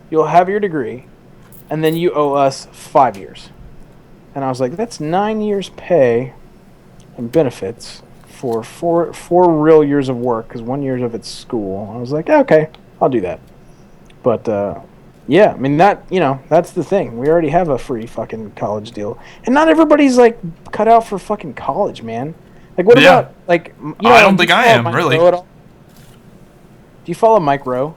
you'll have your degree, and then you owe us 5 years." And I was like, "That's 9 years pay and benefits for four real years of work, because 1 year of it's school." I was like, "Okay, I'll do that." But yeah, I mean, that's the thing. We already have a free fucking college deal. And not everybody's, like, cut out for fucking college, man. Like, what about, like... I don't think I am, really. Do you follow Mike Rowe?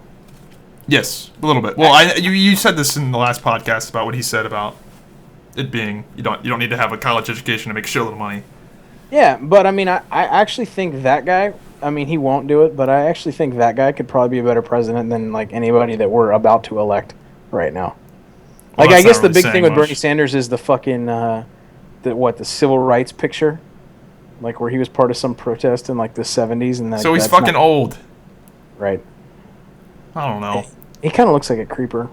Yes, a little bit. Well, you said this in the last podcast about what he said about it being... You don't need to have a college education to make a shitload of money. Yeah, but, I mean, I actually think that guy... I mean, he won't do it, but I actually think that guy could probably be a better president than, like, anybody that we're about to elect right now. Well, like, I guess the big thing with Bernie Sanders is the fucking, the civil rights picture? Like, where he was part of some protest in, like, the 70s. And so he's fucking old. Right. I don't know. He kind of looks like a creeper.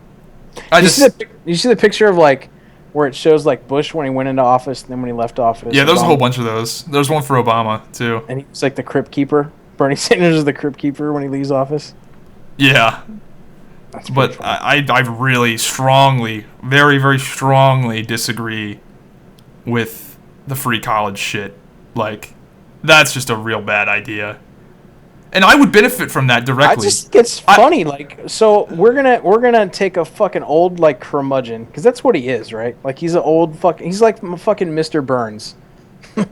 You see the picture of, like, where it shows, like, Bush when he went into office and then when he left office? Yeah, there's a whole bunch of those. There's one for Obama, too. And he's, like, the crypt keeper. Bernie Sanders is the crypt keeper when he leaves office. Yeah. But I really strongly, very, very strongly disagree with the free college shit. Like, that's just a real bad idea. And I would benefit from that directly. I just think it's funny. Like, so we're gonna take a fucking old, like, curmudgeon, because that's what he is, right? Like, he's an old fucking... He's like fucking Mr. Burns.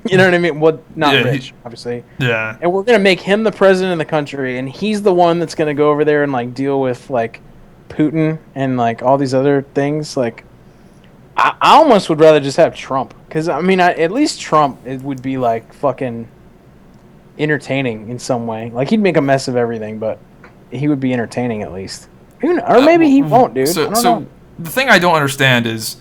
You know what I mean? Well, not rich, obviously. Yeah. And we're gonna make him the president of the country, and he's the one that's gonna go over there and, like, deal with, like, Putin and, like, all these other things. Like, I almost would rather just have Trump, because I mean, at least Trump, it would be, like, fucking entertaining in some way. Like, he'd make a mess of everything, but he would be entertaining at least. Or maybe he won't, dude. So the thing I don't understand is,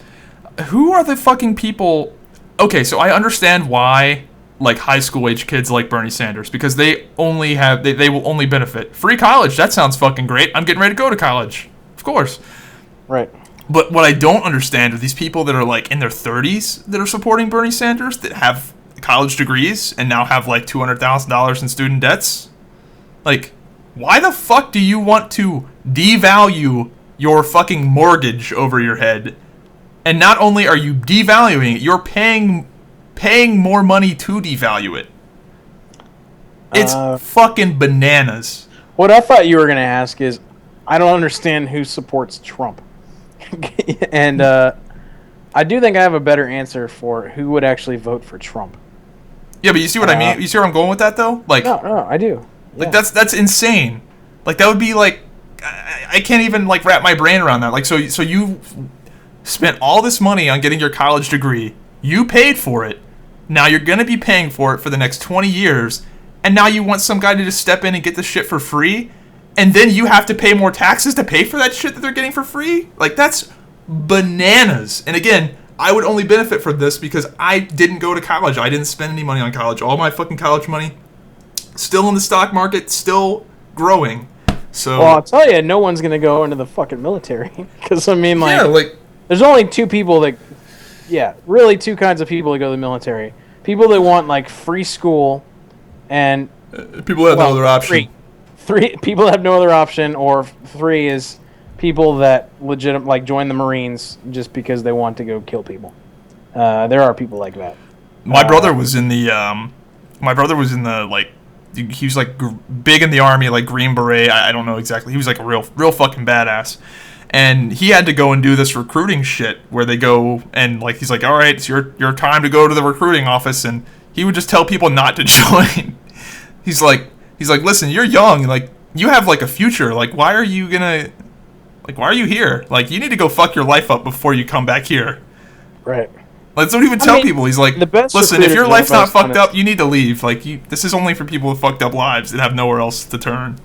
who are the fucking people? Okay, so I understand why, like, high school age kids like Bernie Sanders, because they only have they will only benefit free college. That sounds fucking great. I'm getting ready to go to college, of course. Right. But what I don't understand are these people that are, like, in their 30s that are supporting Bernie Sanders, that have college degrees and now have, like, $200,000 in student debts. Like, why the fuck do you want to devalue your fucking mortgage over your head? And not only are you devaluing it, you're paying more money to devalue it. It's fucking bananas. What I thought you were going to ask is, I don't understand who supports Trump. And I do think I have a better answer for who would actually vote for Trump. Yeah, but you see what I mean? You see where I'm going with that, though? Like, no, I do. Like, that's insane. Like, that would be like... I can't even like wrap my brain around that. Like, so you spent all this money on getting your college degree. You paid for it. Now you're gonna be paying for it for the next 20 years, and now you want some guy to just step in and get the shit for free, and then you have to pay more taxes to pay for that shit that they're getting for free? Like, that's bananas. And again, I would only benefit from this because I didn't go to college. I didn't spend any money on college. All my fucking college money still in the stock market, still growing. So, well, I'll tell you, no one's gonna go into the fucking military because I mean, like, yeah, like, there's only two people that, really two kinds of people that go to the military. People that want like free school, and people have no other option. Three people that have no other option, or three is people that like join the Marines just because they want to go kill people. There are people like that. My brother was in the like, he was like big in the army, like Green Beret. I don't know exactly. He was like a real fucking badass. And he had to go and do this recruiting shit where they go and like, he's like, all right, it's your time to go to the recruiting office. And he would just tell people not to join. He's like, listen, you're young. Like, you have like a future. Like, why are you here? Like, you need to go fuck your life up before you come back here. Right. That's what he would tell people. He's like, listen, if your life's not fucked up, you need to leave. Like, this is only for people with fucked up lives that have nowhere else to turn.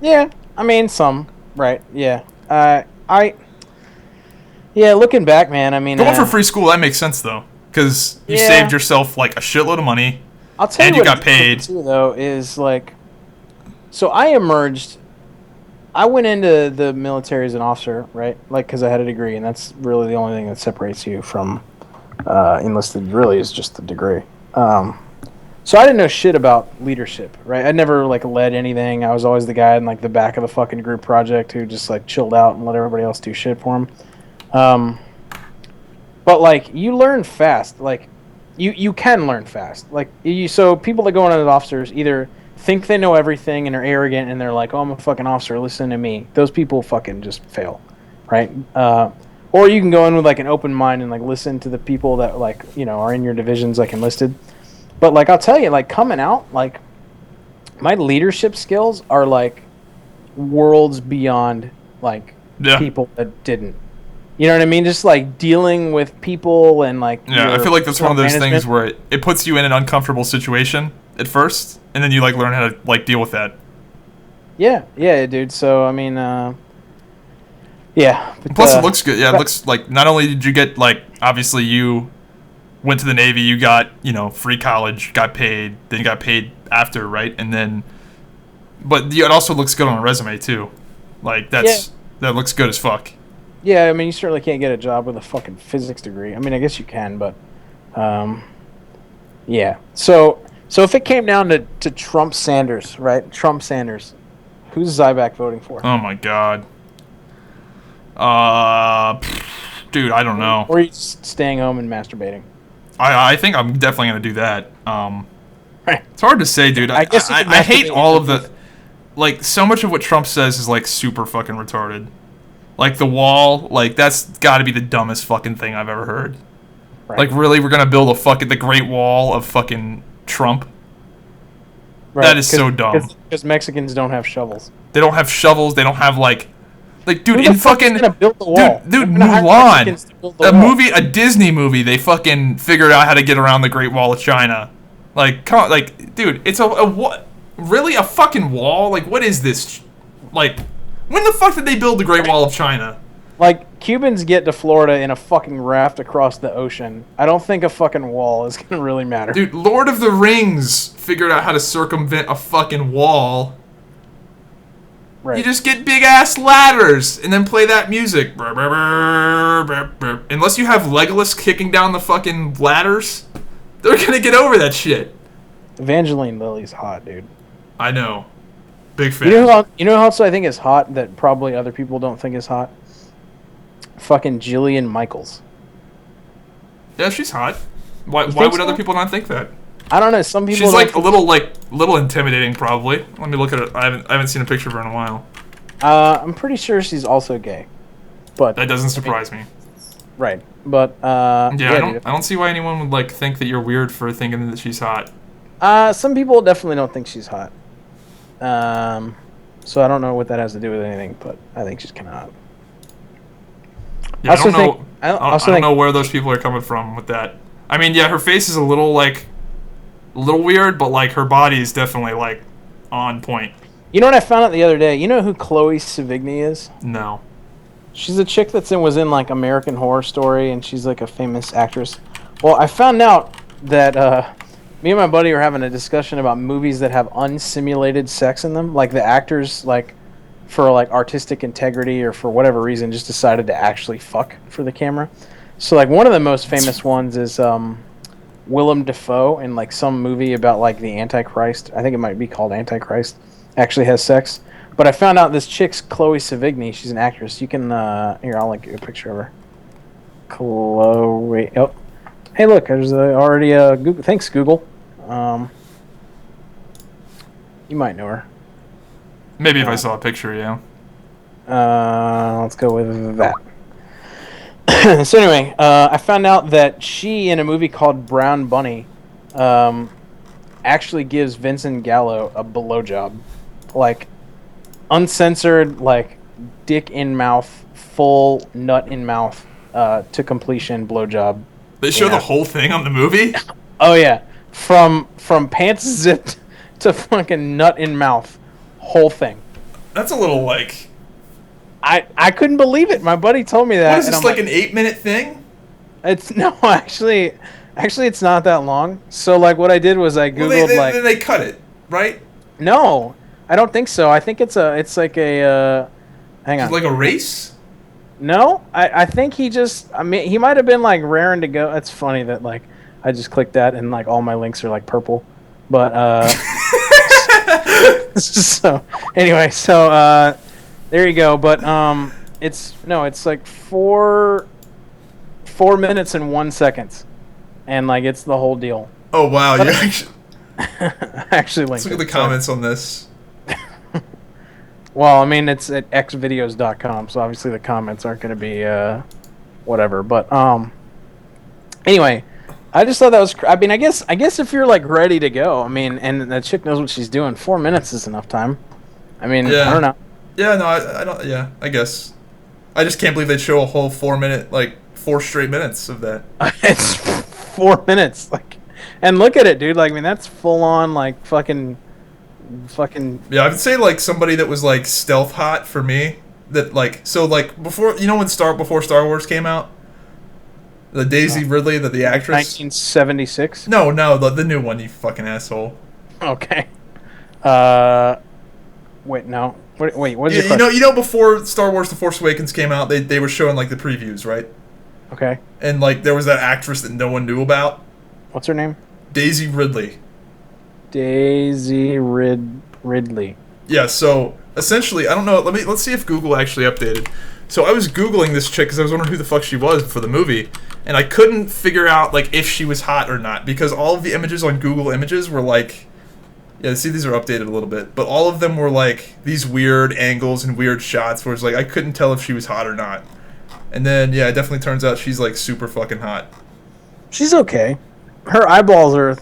Yeah, I mean, some. Right, yeah. Looking back, man, I mean... Going for free school, that makes sense, though. Because you saved yourself, like, a shitload of money. I'll tell and you you got paid. Too, though, is, like... So I went into the military as an officer, right? Like, because I had a degree, and that's really the only thing that separates you from enlisted, really, is just the degree. So I didn't know shit about leadership, right? I never, like, led anything. I was always the guy in, like, the back of the fucking group project who just, like, chilled out and let everybody else do shit for him. But, like, you learn fast. Like, you can learn fast. Like, so people that go in as officers either think they know everything and are arrogant and they're like, oh, I'm a fucking officer, listen to me. Those people fucking just fail, right? Or you can go in with, like, an open mind and, like, listen to the people that, like, you know, are in your divisions, like, enlisted. But, like, I'll tell you, like, coming out, like, my leadership skills are, like, worlds beyond, like, people that didn't. You know what I mean? Just, like, dealing with people and, like... Yeah, I feel like that's one of those things where it puts you in an uncomfortable situation at first, and then you, like, learn how to, like, deal with that. Yeah, dude. So, I mean, yeah. But, plus, it looks good. Yeah, it looks like not only did you get, like, obviously you went to the Navy, you got, you know, free college, got paid, then you got paid after, right? And then... But it also looks good on a resume, too. Like, that looks good as fuck. Yeah, I mean, you certainly can't get a job with a fucking physics degree. I mean, I guess you can, but... yeah. So if it came down to Trump-Sanders, right? Trump-Sanders, who's Zybak voting for? Oh, my God. Dude, I don't know. Or are you just staying home and masturbating? I think I'm definitely going to do that. Right. It's hard to say, dude. I hate all of the... Like, so much of what Trump says is, like, super fucking retarded. Like, the wall, like, that's got to be the dumbest fucking thing I've ever heard. Right. Like, really, we're going to build the Great Wall of fucking Trump? Right. That is so dumb. Because Mexicans don't have shovels. They don't have shovels. They don't have, like, dude, in fucking... Gonna build the wall? Dude, Mulan. A Disney movie, they fucking figured out how to get around the Great Wall of China. Like, come on, like, dude, it's a what? Really? A fucking wall? Like, what is this? Like, when the fuck did they build the Great Wall of China? Like, Cubans get to Florida in a fucking raft across the ocean. I don't think a fucking wall is gonna really matter. Dude, Lord of the Rings figured out how to circumvent a fucking wall. Right. You just get big-ass ladders and then play that music. Unless you have Legolas kicking down the fucking ladders, they're gonna get over that shit. Evangeline Lilly's hot, dude. I know. Big fan. You know who else I think is hot that probably other people don't think is hot? Fucking Jillian Michaels. Yeah, she's hot. Why would other people not think that? I don't know. Some people. She's like a little intimidating, probably. Let me look at it. I haven't seen a picture of her in a while. I'm pretty sure she's also gay, but that doesn't surprise me. Right, but I don't see why anyone would like think that you're weird for thinking that she's hot. Some people definitely don't think she's hot. So I don't know what that has to do with anything, but I think she's kind of hot. Yeah, I don't know where those people are coming from with that. I mean, yeah, her face is a little weird, but like her body is definitely like on point. You know what I found out the other day? You know who Chloe Sevigny is? No. She's a chick was in like American Horror Story, and she's like a famous actress. Well, I found out that me and my buddy were having a discussion about movies that have unsimulated sex in them, like the actors like for like artistic integrity or for whatever reason just decided to actually fuck for the camera. So like one of the most famous ones is Willem Dafoe in like some movie about like the Antichrist. I think it might be called Antichrist. Actually has sex. But I found out this chick's Chloe Sevigny. She's an actress. You can here. I'll link you a picture of her. Chloe. Oh, hey, look. There's already a Google. Thanks, Google. You might know her. Maybe if I saw a picture, yeah. Let's go with that. So anyway, I found out that she in a movie called Brown Bunny, actually gives Vincent Gallo a blowjob, like uncensored, like dick in mouth, full nut in mouth, to completion blowjob. They show the whole thing on the movie? Oh yeah, from pants zipped to fucking nut in mouth, whole thing. That's a little like. I couldn't believe it. My buddy told me that. What is this, like an 8-minute thing? It's no, actually it's not that long. So like what I did was I googled then they cut it, right? No, I don't think so. I think it's like a hang on. Like a race? No, I think he he might have been like raring to go. It's funny that like I just clicked that and like all my links are like purple. But so anyway, so there you go. But it's like 4 minutes and 1 second, and like it's the whole deal. Oh wow! You actually linked. Let's look at the comments on this. Well, I mean it's at xvideos.com, so obviously the comments aren't going to be whatever. But anyway, I just thought that was. I mean, I guess if you're like ready to go, I mean, and that chick knows what she's doing, 4 minutes is enough time. I mean, yeah. I don't know. Yeah, no, I don't. Yeah, I guess. I just can't believe they'd show a whole 4 minute, like 4 straight minutes of that. It's 4 minutes, like, and look at it, dude. Like, I mean, that's full on, like, fucking. Yeah, I would say like somebody that was like stealth hot for me. That like before when before Star Wars came out, the Daisy Ridley, the actress. 1976. No, the new one. You fucking asshole. Okay. Wait, no. Wait, what's your question? You know, before Star Wars: The Force Awakens came out, they were showing like the previews, right? Okay. And like there was that actress that no one knew about. What's her name? Daisy Ridley. Daisy Ridley. Yeah. So essentially, I don't know. Let's see if Google actually updated. So I was Googling this chick because I was wondering who the fuck she was for the movie, and I couldn't figure out like if she was hot or not because all of the images on Google Images were like. Yeah, see, these are updated a little bit, but all of them were like these weird angles and weird shots where it's like I couldn't tell if she was hot or not. And then, yeah, it definitely turns out she's like super fucking hot. She's okay. Her eyeballs are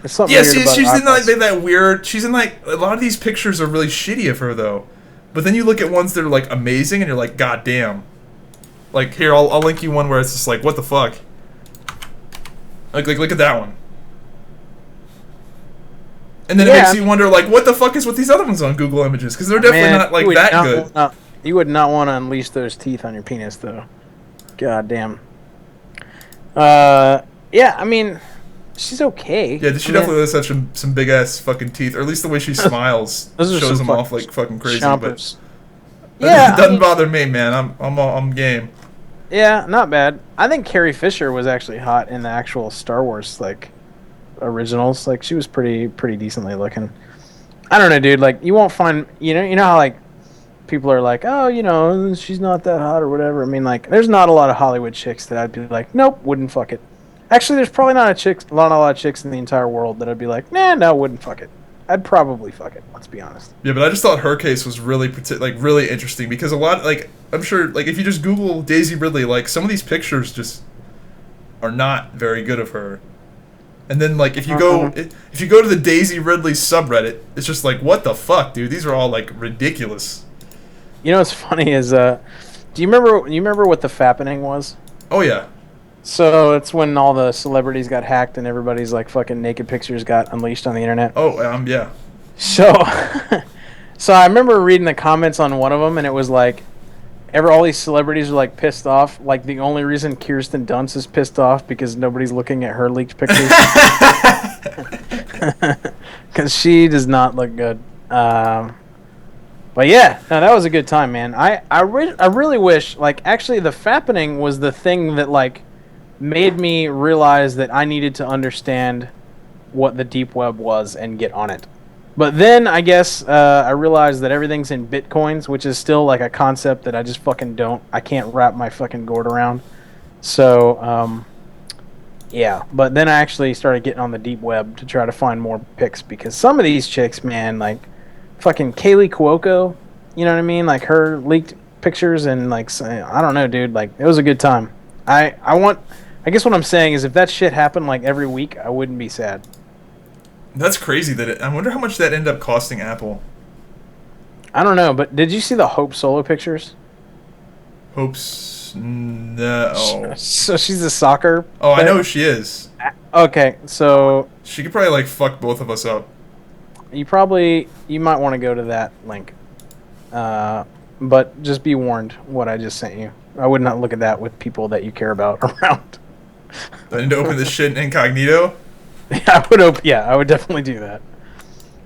something. Yeah, weird about she's her in like that weird. She's in like a lot of these pictures are really shitty of her though, but then you look at ones that are like amazing and you're like, God damn. Like here, I'll link you one where it's just like, what the fuck. Like look at that one. And then it makes you wonder, like, what the fuck is with these other ones on Google Images? Because they're definitely not, like, that good. You would not want to unleash those teeth on your penis, though. God damn. Yeah, I mean, she's okay. Yeah, she definitely does have some big-ass fucking teeth. Or at least the way she smiles shows them off like fucking crazy. Chompers. But yeah, it doesn't bother me, man. I'm game. Yeah, not bad. I think Carrie Fisher was actually hot in the actual Star Wars, like... originals. Like she was pretty decently looking. I don't know, dude. Like you won't find you know how like people are like, oh, she's not that hot or whatever. I mean, like there's not a lot of Hollywood chicks that I'd be like, nope, wouldn't fuck it. Actually, there's probably not a lot of chicks in the entire world that I'd be like, nah, no, wouldn't fuck it. I'd probably fuck it. Let's be honest. Yeah, but I just thought her case was really really interesting because a lot like I'm sure like if you just Google Daisy Ridley, like some of these pictures just are not very good of her. And then like if you go to the Daisy Ridley subreddit, it's just like, what the fuck, dude? These are all like ridiculous. You know what's funny is do you remember what the Fappening was? Oh yeah. So it's when all the celebrities got hacked and everybody's like fucking naked pictures got unleashed on the internet. Oh yeah. So so I remember reading the comments on one of them, and it was like all these celebrities are like pissed off. Like the only reason Kirsten Dunst is pissed off because nobody's looking at her leaked pictures. Because she does not look good. But yeah, no, that was a good time, man. I really wish, like, actually the Fappening was the thing that like made me realize that I needed to understand what the deep web was and get on it. But then I guess I realized that everything's in bitcoins, which is still like a concept that I just fucking I can't wrap my fucking gourd around. So yeah, but then I actually started getting on the deep web to try to find more pics, because some of these chicks, man, like fucking Kaylee Cuoco, you know what I mean? Like her leaked pictures, and like, I don't know, dude, like it was a good time. I guess what I'm saying is if that shit happened like every week, I wouldn't be sad. That's crazy I wonder how much that ended up costing Apple. I don't know, but did you see the Hope solo pictures? Hope's... no. So she's a soccer Oh, player? I know who she is. Okay, so... She could probably, like, fuck both of us up. You might want to go to that link. But just be warned what I just sent you. I would not look at that with people that you care about around. I need to open this shit in incognito? I would definitely do that.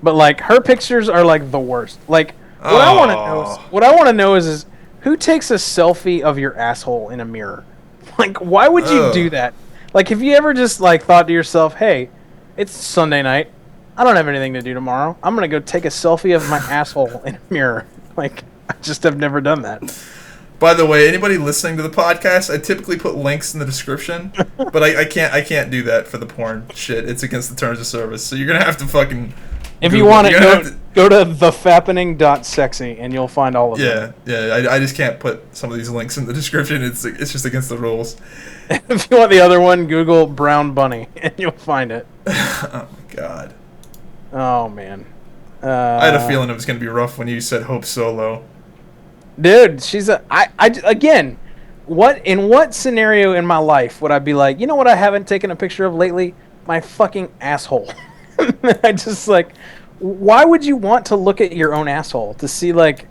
But like her pictures are like the worst. Like what I want to know is who takes a selfie of your asshole in a mirror? Like why would you do that? Like have you ever just like thought to yourself, "Hey, it's Sunday night. I don't have anything to do tomorrow. I'm going to go take a selfie of my asshole in a mirror." Like I just have never done that. By the way, anybody listening to the podcast, I typically put links in the description, but I can't do that for the porn shit. It's against the terms of service. So you're gonna have to fucking. If you want to go to thefappening.sexy and you'll find all of them. Yeah. I just can't put some of these links in the description. It's just against the rules. If you want the other one, Google Brown Bunny and you'll find it. Oh my god. Oh man. I had a feeling it was gonna be rough when you said Hope Solo. Dude, she's again, in what scenario in my life would I be like, you know what I haven't taken a picture of lately? My fucking asshole. I just like, why would you want to look at your own asshole to see like,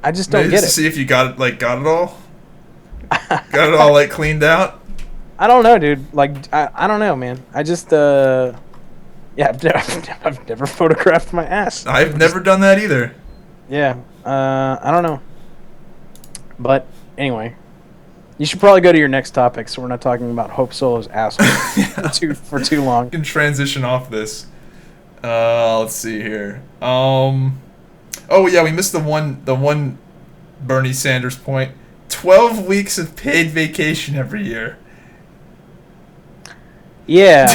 I just don't get it. To see if you got it all? Got it all like cleaned out? I don't know, dude. Like, I don't know, man. I just, yeah, I've never photographed my ass. I've never done that either. Yeah, I don't know. But anyway, you should probably go to your next topic, so we're not talking about Hope Solo's asshole for too long. We can transition off this. Let's see here. Oh yeah, we missed the one Bernie Sanders point. 12 weeks of paid vacation every year. Yeah.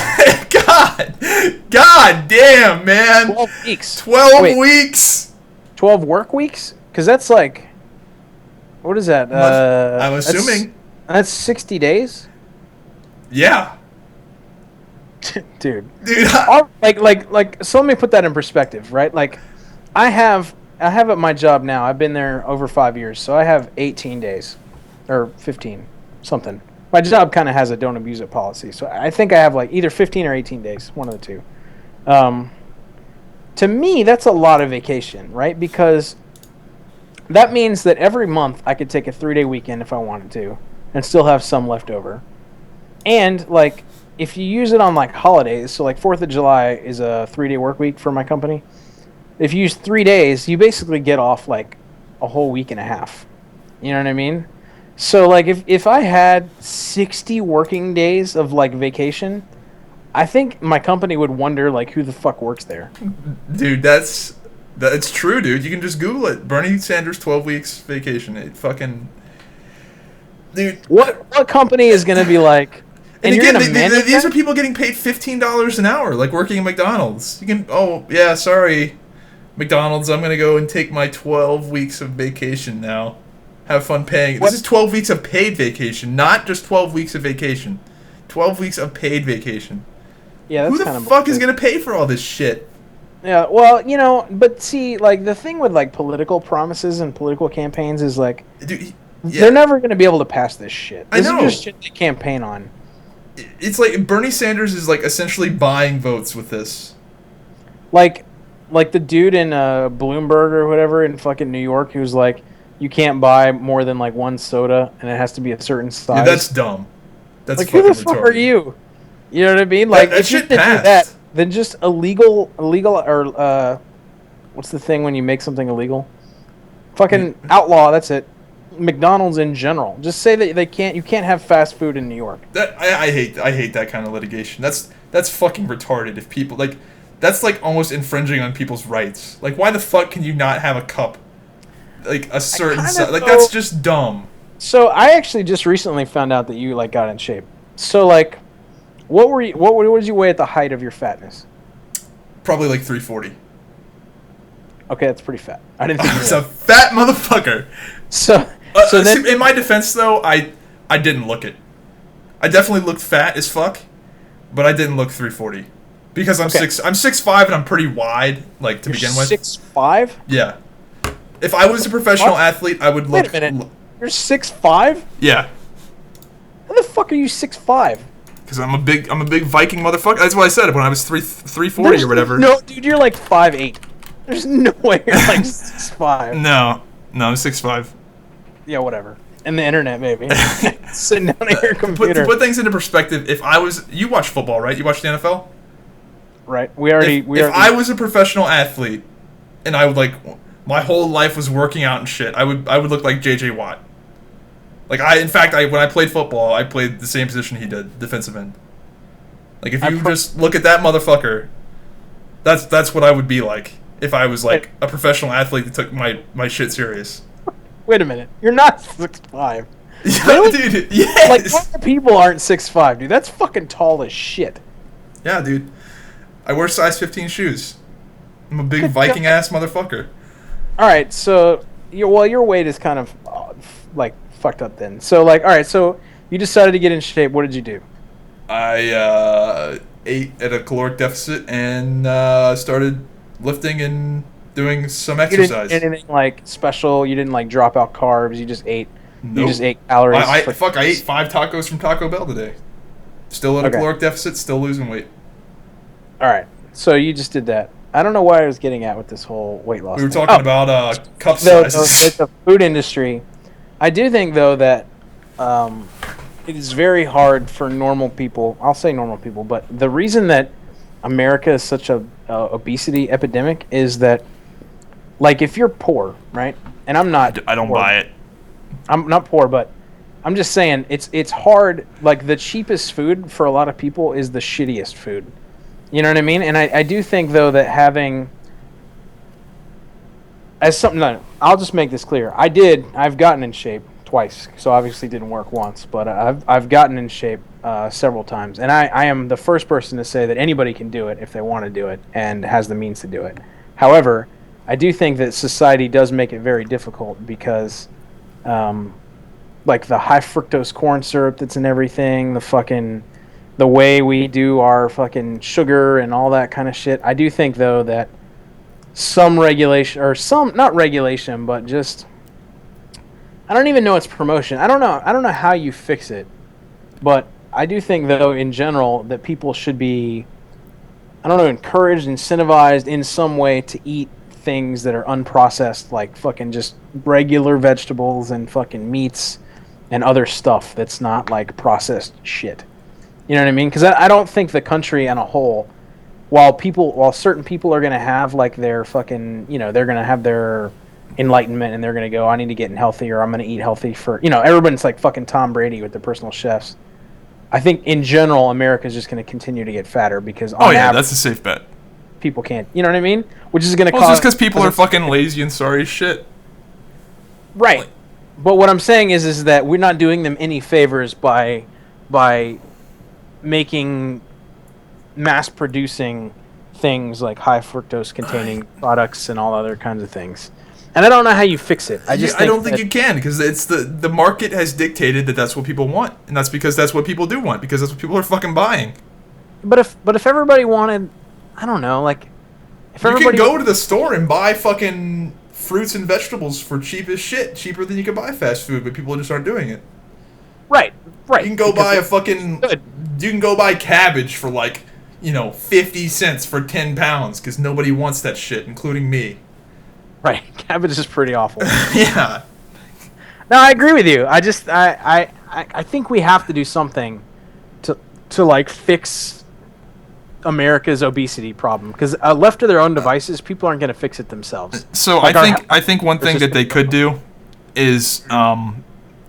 God damn, man. 12 weeks. 12 weeks. 12 work weeks? Because that's like, what is that? I'm assuming. That's 60 days? Yeah. Dude. Like, so let me put that in perspective, right? Like, I have at my job now, I've been there over 5 years, so I have 18 days. Or 15, something. My job kind of has a don't abuse it policy, so I think I have like either 15 or 18 days, one of the two. To me, that's a lot of vacation, right? Because that means that every month I could take a 3-day weekend if I wanted to and still have some left over. And like if you use it on like holidays, so like 4th of July is a 3-day work week for my company. If you use 3 days, you basically get off like a whole week and a half. You know what I mean? So like if I had 60 working days of like vacation, I think my company would wonder like who the fuck works there. Dude, that's true, dude. You can just Google it. Bernie Sanders 12 weeks vacation. It fucking dude. What company is going to be like? And again, these are people getting paid $15 an hour, like working at McDonald's. You can. Oh yeah, sorry, McDonald's. I'm gonna go and take my 12 weeks of vacation now. Have fun paying. This is 12 weeks of paid vacation, not just 12 weeks of vacation. 12 weeks of paid vacation. Yeah, that's Who kind the of fuck is gonna pay for all this shit? Yeah, well, but see, like, the thing with, like, political promises and political campaigns is, like, Dude, they're never going to be able to pass this shit. I This know. is just shit they campaign on. It's like Bernie Sanders is, like, essentially buying votes with this. Like the dude in Bloomberg or whatever in fucking New York who's like, you can't buy more than, like, one soda, and it has to be a certain size. Yeah, that's dumb. That's like, fucking who the fuck retarded. are you? You know what I mean? Like, that if you shit did passed. that, then just illegal, or what's the thing when you make something illegal? Fucking outlaw. That's it. McDonald's in general. Just say that you can't have fast food in New York. I hate that kind of litigation. That's fucking retarded. If people like, that's like almost infringing on people's rights. Like, why the fuck can you not have a cup? Like a certain size. Like, that's just dumb. So I actually just recently found out that you like got in shape. So like, what did you weigh at the height of your fatness? Probably like 340. Okay, that's pretty fat. I didn't think It's a fat motherfucker. So then, in my defense though, I didn't look it. I definitely looked fat as fuck, but I didn't look 340 because I'm 6'5" and I'm pretty wide, like, to begin with. 6'5"? Yeah. If I was a professional athlete, I would look. Wait a minute. You're 6'5"? Yeah. How the fuck are you 6'5"? Because I'm a big Viking motherfucker. That's what I said when I was 340 or whatever. No, dude, you're like 5'8". There's no way you're like 6'5". No, I'm 6'5". Yeah, whatever. And the internet, maybe. Sitting down at your computer. To put things into perspective, you watch football, right? You watch the NFL? Right. If I was a professional athlete, and I would, like, my whole life was working out and shit, I would look like J.J. Watt. Like, when I played football, I played the same position he did, defensive end. Like, if you just look at that motherfucker, that's what I would be like if I was, like, a professional athlete that took my shit serious. Wait a minute. You're not 6'5". Yeah, Really? dude, yes! Like, other people aren't 6'5", dude. That's fucking tall as shit. Yeah, dude. I wear size 15 shoes. I'm a big Viking-ass motherfucker. Alright, so, your weight is kind of, like, fucked up then. So, like, alright, so you decided to get in shape. What did you do? I ate at a caloric deficit and started lifting and doing some exercise. You didn't anything, like, special? You didn't, like, drop out carbs? You just ate... Nope. You just ate calories? I ate 5 tacos from Taco Bell today. Still at a caloric deficit, still losing weight. Alright, so you just did that. I don't know why I was getting at with this whole weight loss We were thing. talking about cup sizes. The food industry. I do think, though, that it is very hard for normal people. I'll say normal people, but the reason that America is such a obesity epidemic is that, like, if you're poor, right? And I'm not. I don't buy it. I'm not poor, but I'm just saying it's hard. Like, the cheapest food for a lot of people is the shittiest food. You know what I mean? And I do think, though, that having I'll just make this clear. I've gotten in shape twice, so obviously didn't work once, but I've gotten in shape several times, and I am the first person to say that anybody can do it if they want to do it and has the means to do it. However, I do think that society does make it very difficult because, like, the high fructose corn syrup that's in everything, the way we do our fucking sugar and all that kind of shit. I do think, though, that some regulation, or not regulation, but just, I don't even know it's promotion. I don't know how you fix it, but I do think, though, in general, that people should be, encouraged, incentivized in some way to eat things that are unprocessed, like fucking just regular vegetables and fucking meats and other stuff that's not, like, processed shit. You know what I mean? Because I don't think the country on a whole, while certain people are going to have, like, their fucking, they're going to have their enlightenment and they're going to go, I need to get healthy, or I'm going to eat healthy for, everyone's like fucking Tom Brady with their personal chefs. I think in general, America's just going to continue to get fatter because on average, that's a safe bet. People can't, you know what I mean? Which is going to cause... just because people are fucking lazy and sorry as shit. Right. But what I'm saying is that we're not doing them any favors by making, mass-producing things like high fructose containing products and all other kinds of things. And I don't know how you fix it. I don't think you can, because it's the market has dictated that that's what people want, and that's because that's what people do want, because that's what people are fucking buying. if everybody wanted, I don't know, like if You everybody can go to the store and buy fucking fruits and vegetables for cheap as shit, cheaper than you can buy fast food, but people just aren't doing it. right. You can go buy a fucking. good. You can go buy cabbage for like, 50 cents for 10 pounds because nobody wants that shit, including me. Right, cabbage is pretty awful. Yeah. No, I agree with you. I think we have to do something to like fix America's obesity problem, because left to their own devices, people aren't going to fix it themselves. So like I think one thing that they could do is,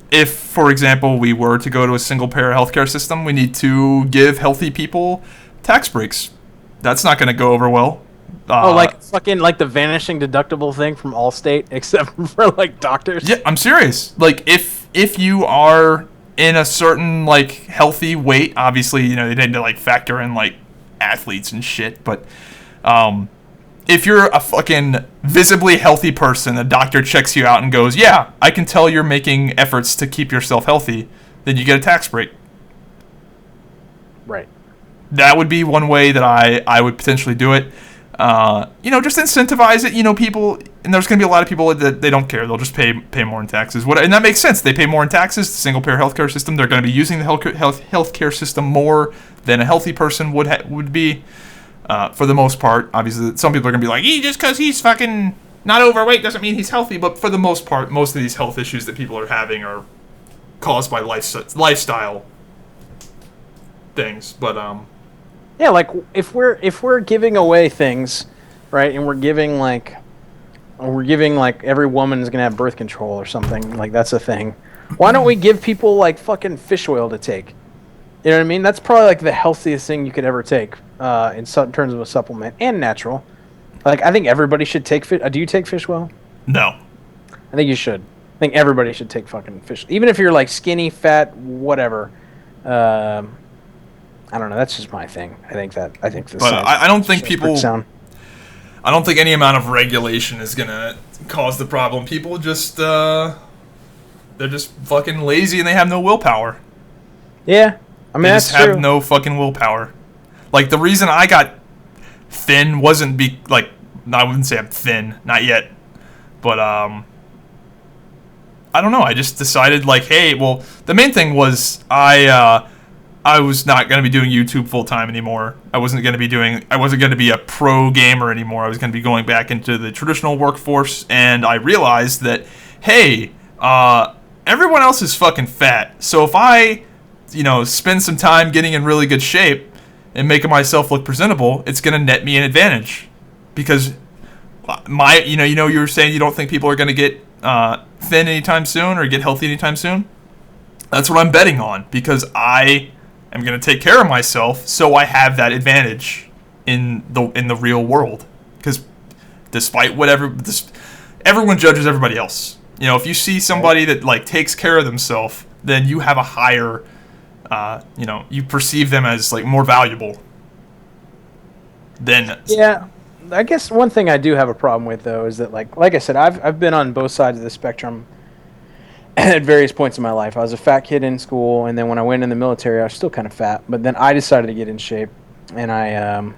if, for example, we were to go to a single payer healthcare system, we need to give healthy people tax breaks. That's not going to go over well. Like fucking like the vanishing deductible thing from Allstate, except for like doctors. Yeah, I'm serious. Like if you are in a certain like healthy weight, obviously they need to like factor in like athletes and shit, but if you're a fucking visibly healthy person, a doctor checks you out and goes, yeah, I can tell you're making efforts to keep yourself healthy, then you get a tax break. Right. That would be one way that I would potentially do it. Just incentivize it. People, and there's going to be a lot of people that they don't care. They'll just pay more in taxes. And that makes sense. They pay more in taxes. The single-payer healthcare system, they're going to be using the healthcare system more than a healthy person would be. For the most part, obviously, some people are going to be like, just because he's fucking not overweight doesn't mean he's healthy. But for the most part, most of these health issues that people are having are caused by lifestyle things. But yeah, like if we're giving away things, right, and we're giving like every woman is gonna have birth control or something, like that's a thing. Why don't we give people like fucking fish oil to take? You know what I mean? That's probably like the healthiest thing you could ever take in terms of a supplement, and natural. Like I think everybody should take fish. Do you take fish oil? no. I think you should. I think everybody should take fucking fish, even if you're like skinny, fat, whatever. I don't know. That's just my thing. I think the. But I don't think people. Sound. I don't think any amount of regulation is gonna cause the problem. People just they're just fucking lazy and they have no willpower. Yeah, I mean they that's just have true. no fucking willpower. Like the reason I got thin wasn't I wouldn't say I'm thin, not yet, but I don't know. I just decided like, hey, well, the main thing was I was not going to be doing YouTube full time anymore. I wasn't going to be a pro gamer anymore. I was going to be going back into the traditional workforce, and I realized that, hey, everyone else is fucking fat. So if I, spend some time getting in really good shape and making myself look presentable, it's going to net me an advantage. Because you were saying you don't think people are going to get thin anytime soon or get healthy anytime soon. That's what I'm betting on, because I am going to take care of myself, so I have that advantage in the real world. Because despite everyone judges everybody else. If you see somebody that like takes care of themselves, then you have a higher, you perceive them as like more valuable. Yeah, I guess one thing I do have a problem with though is that like I said, I've been on both sides of the spectrum at various points in my life. I was a fat kid in school, and then when I went in the military, I was still kind of fat. But then I decided to get in shape, and I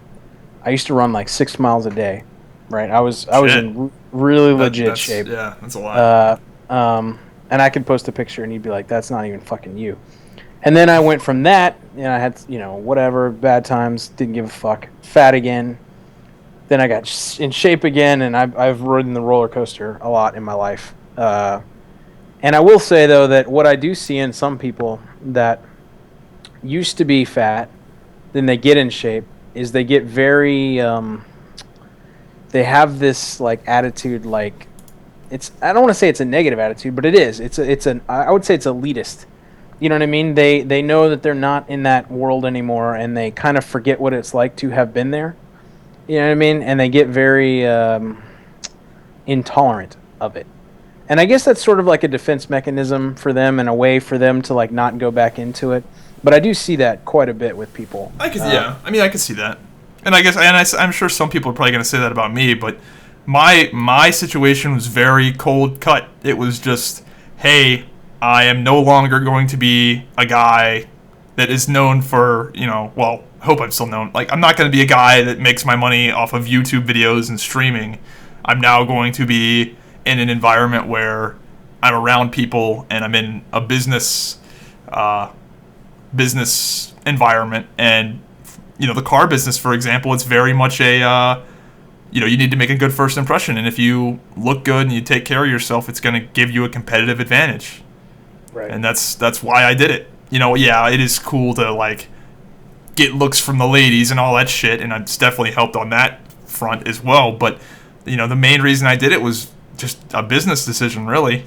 used to run like 6 miles a day. Right, I was in really legit shape. Yeah, that's a lot. And I could post a picture, and you'd be like, "That's not even fucking you." And then I went from that, and I had whatever bad times, didn't give a fuck, fat again. Then I got in shape again, and I've ridden the roller coaster a lot in my life. And I will say, though, that what I do see in some people that used to be fat, then they get in shape, is they get very, they have this, like, attitude, like, I don't want to say it's a negative attitude, but it is. I would say it's elitist. You know what I mean? They know that they're not in that world anymore, and they kind of forget what it's like to have been there. You know what I mean? And they get very intolerant of it. And I guess that's sort of like a defense mechanism for them and a way for them to like not go back into it. But I do see that quite a bit with people. I can see that. And I'm sure some people are probably going to say that about me, but my situation was very cold cut. It was just, hey, I am no longer going to be a guy that is known for, hope I'm still known. Like, I'm not going to be a guy that makes my money off of YouTube videos and streaming. I'm now going to be in an environment where I'm around people and I'm in a business environment. And, you know, the car business, for example, it's very much a, you know, you need to make a good first impression. And if you look good and you take care of yourself, it's going to give you a competitive advantage. Right. And that's why I did it. You know, yeah, it is cool to, like, get looks from the ladies and all that shit, and it's definitely helped on that front as well. But, you know, the main reason I did it was just a business decision, really.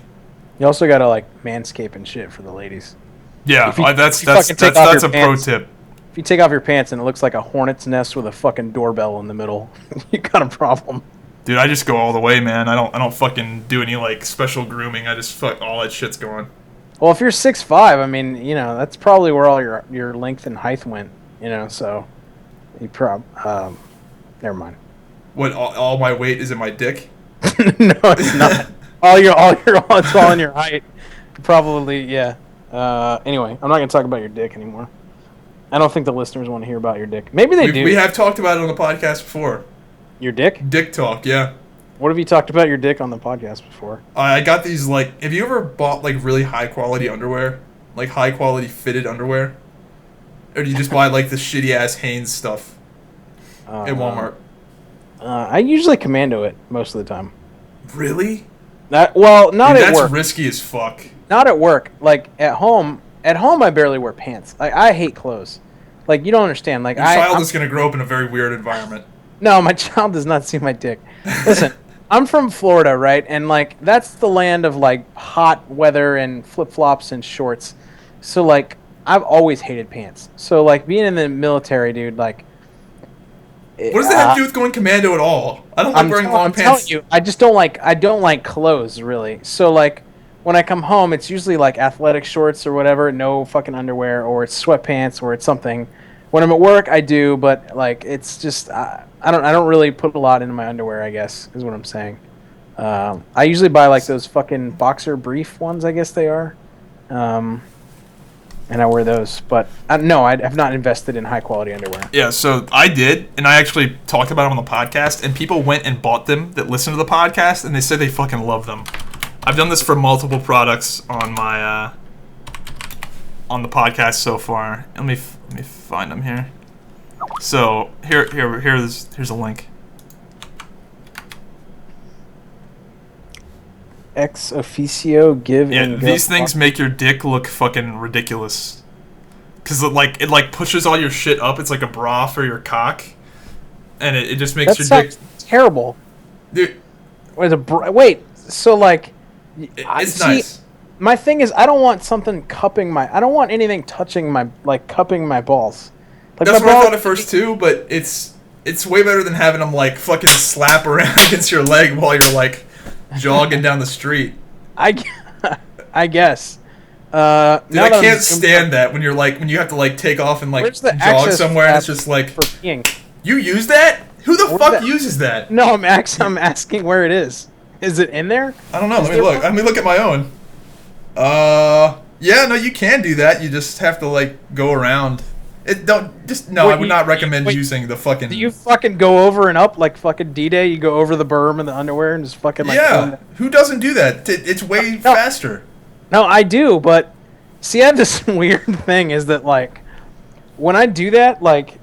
You also gotta like manscape and shit for the ladies. Yeah, that's a pro tip. If you take off your pants and it looks like a hornet's nest with a fucking doorbell in the middle, you got a problem. Dude, I just go all the way, man. I don't fucking do any like special grooming. I just fuck all that shit's going. Well, if you're 6'5", I mean, you know, that's probably where all your length and height went. You know, so you never mind. What, all my weight is in my dick? No, it's not. It's all in your height. Probably, yeah. Anyway, I'm not gonna talk about your dick anymore. I don't think the listeners want to hear about your dick. Maybe they do. We have talked about it on the podcast before. Your dick? Dick talk, yeah. What have you talked about your dick on the podcast before? I got these, like, have you ever bought like really high quality underwear, like high quality fitted underwear? Or do you just buy, like, the shitty-ass Hanes stuff at Walmart? I usually commando it most of the time. Really? Not at work. That's risky as fuck. Not at work. Like, at home, I barely wear pants. Like, I hate clothes. Like, you don't understand. Like, Your child is going to grow up in a very weird environment. No, my child does not see my dick. Listen, I'm from Florida, right? And, like, that's the land of, like, hot weather and flip-flops and shorts. So, like, I've always hated pants. So, like, being in the military, dude, like... What does that have to do with going commando at all? I don't like wearing long pants. I'm telling you, I don't like clothes, really. So, like, when I come home, it's usually, like, athletic shorts or whatever, no fucking underwear, or it's sweatpants, or it's something. When I'm at work, I do, but, like, it's just... I don't really put a lot into my underwear, I guess, is what I'm saying. I usually buy, like, those fucking boxer brief ones, I guess they are. And I wear those, but no, I have not invested in high quality underwear. Yeah, so I did, and I actually talked about them on the podcast, and people went and bought them that listen to the podcast, and they said they fucking love them. I've done this for multiple products on my on the podcast so far. Let me find them here. So here's a link. Ex officio give and go. These things make your dick look fucking ridiculous. Cause it pushes all your shit up. It's like a bra for your cock, and it just makes your dick terrible. Dude, wait, so like, it's nice. My thing is, I don't want something cupping my. I don't want anything touching my cupping my balls. Like, that's what I thought at first too, but it's way better than having them like fucking slap around against your leg while you're like jogging down the street. I guess. Dude, I can't stand that when you have to like take off and like jog somewhere and it's just like for peeing. You use that? Who the fuck uses that? No, I'm asking where it is. Is it in there? I don't know. Let me look. Let me look at my own. Yeah, no, you can do that. You just have to like go around. I would not recommend using the fucking... Do you fucking go over and up like fucking D-Day? You go over the berm and the underwear and just fucking like... Yeah, who doesn't do that? It's way faster. No, I do, but... See, I have this weird thing is that like... When I do that, like...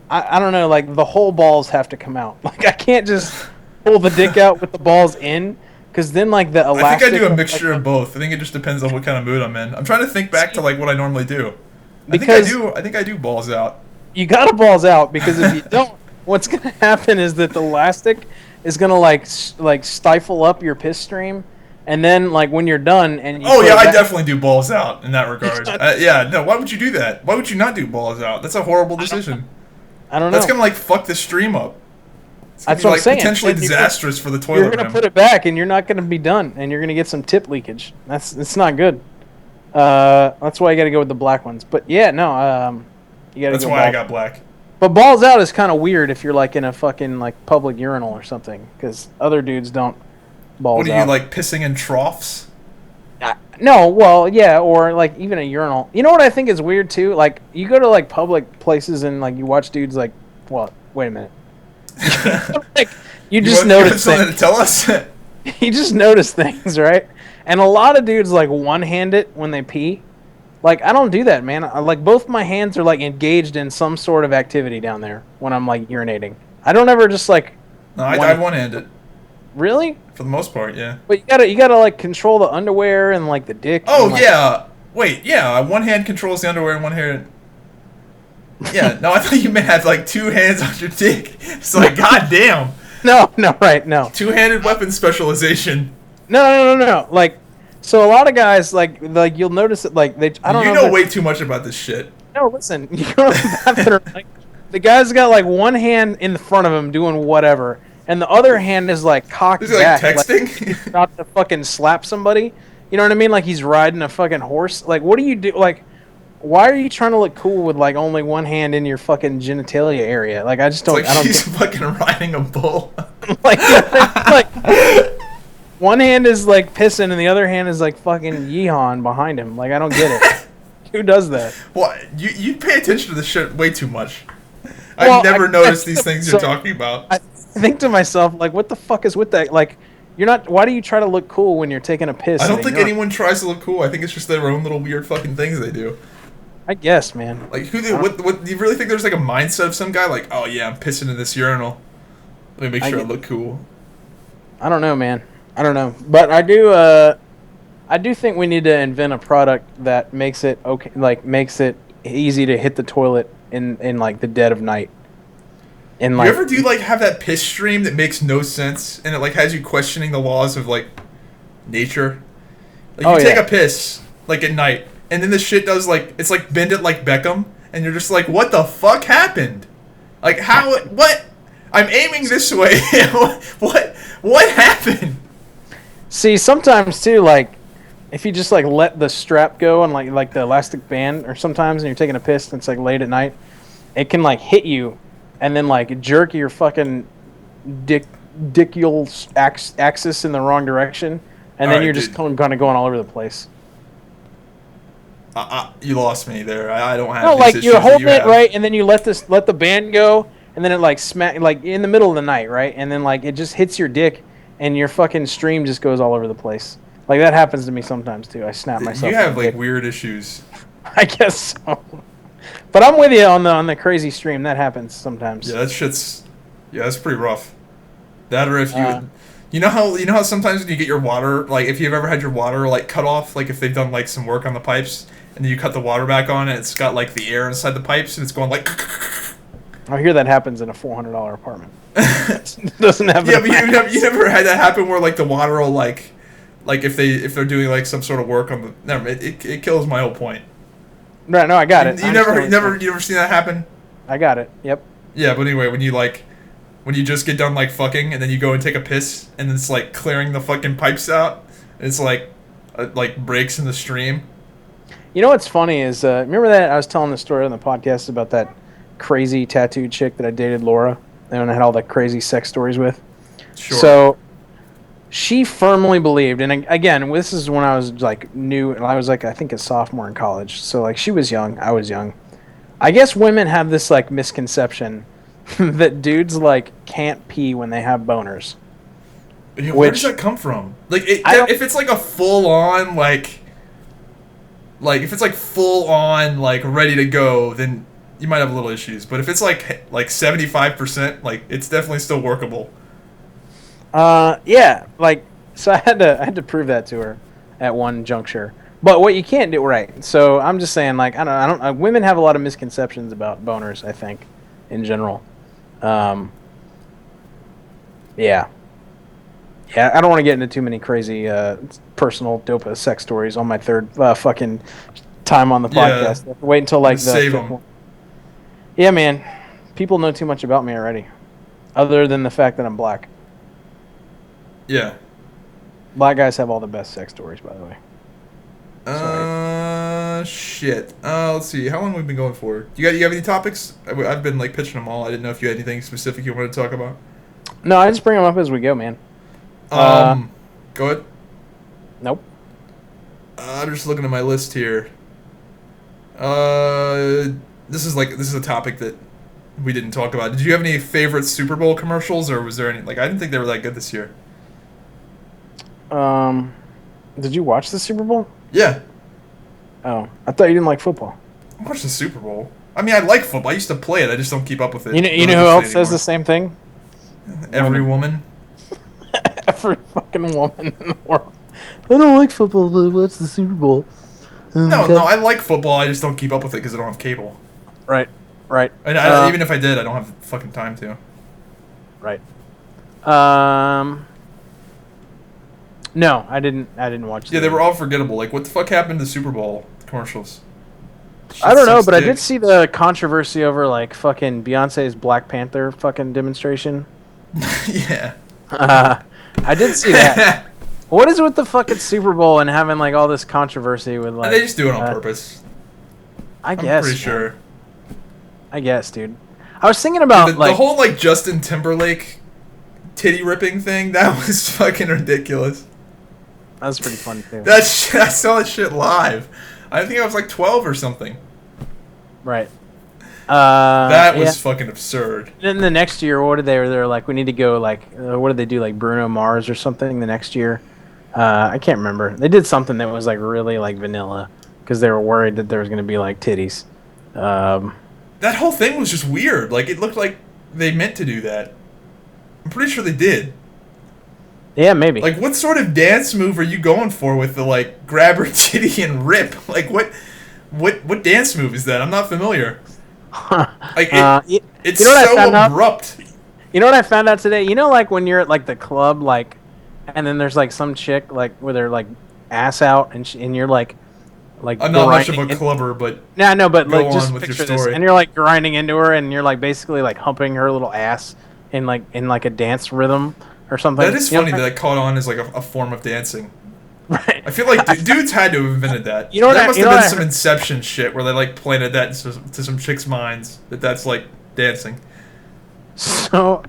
I don't know, like the whole balls have to come out. Like I can't just pull the dick out with the balls in, because then like the elastic... I think I do a mixture of both. I think it just depends on what kind of mood I'm in. I'm trying to think back to like what I normally do. I think I do balls out. You gotta balls out, because if you don't, what's gonna happen is that the elastic is gonna like stifle up your piss stream, and then like when you're done and I definitely do balls out in that regard. No, why would you do that? Why would you not do balls out? That's a horrible decision. I don't know. That's gonna like fuck the stream up. That's what I'm saying. Potentially disastrous for the toilet. You're gonna put it back, and you're not gonna be done, and you're gonna get some tip leakage. It's not good. That's why you gotta go with the black ones. But yeah, no, you gotta. That's why I got black. But balls out is kind of weird if you're like in a fucking like public urinal or something, because other dudes don't balls out. What are you like pissing in troughs? No, well, yeah, or like even a urinal. You know what I think is weird too? Like you go to like public places and like you watch dudes like, well, wait a minute. Like you just you want notice something things. to tell us? You just notice things, right? And a lot of dudes like one-hand it when they pee. Like I don't do that, man. Like both my hands are like engaged in some sort of activity down there when I'm like urinating. I don't ever just like No, I one-handed. Really? For the most part, yeah. But you gotta like control the underwear and like the dick. Oh, and, like, yeah. Wait, yeah. One hand controls the underwear and one hand... Yeah, no, I thought you meant have like two hands on your dick. It's like, goddamn. No, right, no. Two-handed weapon specialization. No. Like, so a lot of guys like you'll notice that like they. I don't know. You know way too much about this shit. No, listen. You go to the bathroom, like, the guy's got like one hand in the front of him doing whatever, and the other hand is like cocked Is he back, like texting? like he's about to fucking slap somebody. You know what I mean? Like he's riding a fucking horse. Like, what do you do? Like, why are you trying to look cool with like only one hand in your fucking genitalia area? Like, I just don't. It's like I don't. he's fucking riding a bull. Like, one hand is like pissing and the other hand is like fucking yeehawing behind him. Like, I don't get it. Who does that? Well, you pay attention to this shit way too much. Well, I've never noticed these things you're so- talking about. I think to myself, like, what the fuck is with that? Like, you're not. Why do you try to look cool when you're taking a piss? I don't in a think urinal? anyone tries to look cool. I think it's just their own little weird fucking things they do. I guess, man. Like, what do you really think there's like a mindset of some guy like, oh yeah, I'm pissing in this urinal. Let me make sure I look cool. I don't know, man. I don't know, but I do think we need to invent a product that makes it okay, like makes it easy to hit the toilet in like the dead of night. And like, You ever do like have that piss stream that makes no sense and it like has you questioning the laws of like nature? Like you take a piss like at night and then the shit does like it's like bend it like Beckham and you're just like, what the fuck happened? Like how what? I'm aiming this way. What happened? See, sometimes too, like if you just like let the strap go and like the elastic band, or sometimes when you're taking a piss and it's like late at night, it can like hit you and then like jerk your fucking dicule axis in the wrong direction, and then you're just kind of going all over the place. You lost me there. I don't have. No, these like issues you're that holding you it have. right, and then you let the band go, and then it like smack like in the middle of the night, right, and then like it just hits your dick, and your fucking stream just goes all over the place. Like that happens to me sometimes too. I snap myself. You have in the like dick. weird issues. I guess so. But I'm with you on the crazy stream. That happens sometimes. Yeah, that's pretty rough. That or if you know how sometimes when you get your water, like if you've ever had your water like cut off, like if they've done like some work on the pipes and then you cut the water back on and it's got like the air inside the pipes and it's going like. I hear that happens in a $400 apartment. Doesn't have. Yeah, but you never had that happen where like the water will like if they're doing like some sort of work on the. Never, it kills my whole point. Right, no, I got it. You never seen that happen? I got it. Yep. Yeah, but anyway, when you just get done like fucking and then you go and take a piss and it's like clearing the fucking pipes out, and it's like breaks in the stream. You know what's funny is remember that I was telling the story on the podcast about that crazy tattooed chick that I dated, Laura, and I had all the crazy sex stories with. Sure. So she firmly believed, and again, this is when I was like new, and I was like I think a sophomore in college. So like she was young, I was young. I guess women have this like misconception that dudes like can't pee when they have boners. Yeah, where does that come from? Like if it's like a full on like if it's like full on like ready to go, then you might have little issues. But if it's like 75%, like it's definitely still workable. Yeah, like so I had to prove that to her at one juncture. But what you can't do, right? So I'm just saying, like I don't. Women have a lot of misconceptions about boners. I think, in general. Yeah. I don't want to get into too many crazy personal dopa sex stories on my third fucking time on the podcast. Yeah. Wait until like the save them. Yeah, man. People know too much about me already, other than the fact that I'm black. Yeah. Black guys have all the best sex stories, by the way. Shit. Let's see. How long have we been going for? You have any topics? I've been like pitching them all. I didn't know if you had anything specific you wanted to talk about. No, I just bring them up as we go, man. Go ahead. Nope. I'm just looking at my list here. This is a topic that we didn't talk about. Did you have any favorite Super Bowl commercials, or was there any? Like, I didn't think they were that good this year. Did you watch the Super Bowl? Yeah. Oh, I thought you didn't like football. I watched the Super Bowl. I mean, I like football. I used to play it. I just don't keep up with it. You know who else says the same thing? Every woman. Every fucking woman in the world. I don't like football, but watch the Super Bowl. No, I like football. I just don't keep up with it because I don't have cable. Right. And even if I did, I don't have fucking time to. Right. No, I didn't watch. Yeah, they were all forgettable. Like, what the fuck happened to Super Bowl commercials? I don't know, but I did see the controversy over like fucking Beyonce's Black Panther fucking demonstration. Yeah. I did see that. What is with the fucking Super Bowl and having like all this controversy with like? And they just do it on purpose. I guess. I'm pretty sure. I guess, dude. I was thinking about the whole like Justin Timberlake titty ripping thing. That was fucking ridiculous. That was pretty funny too. I saw that shit live. I think I was like 12 or something. Right. That was fucking absurd. Then the next year, what did they were like? We need to go like, what did they do? Like Bruno Mars or something the next year? I can't remember. They did something that was like really like vanilla because they were worried that there was going to be like titties. That whole thing was just weird. Like, it looked like they meant to do that. I'm pretty sure they did. Yeah, maybe. Like, what sort of dance move are you going for with the, like, grab her titty and rip? Like, what dance move is that? I'm not familiar. Like, it's so abrupt. You know what I found out today? You know, like, when you're at, like, the club, like, and then there's, like, some chick, like, with her, like, ass out, and you're, like I'm not much of a clubber, but no, but like just with picture your this, and you're like grinding into her, and you're like basically like humping her little ass in like a dance rhythm or something. That is funny that it caught on as like a form of dancing. Right. I feel like dudes had to have invented that. You know what that must have been some Inception shit where they like planted that to some chicks' minds that's like dancing. So,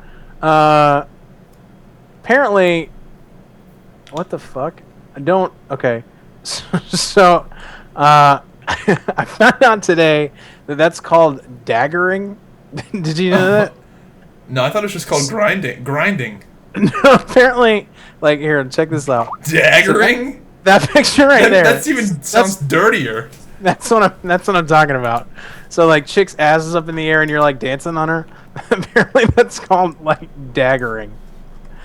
apparently, what the fuck? Okay. So, I found out today that that's called daggering. Did you know that? No, I thought it was just called grinding. No, apparently, like, here, check this out. Daggering? So that picture right there. That sounds dirtier. That's what I'm talking about. So, like, chick's ass is up in the air and you're, like, dancing on her. Apparently, that's called, like, daggering.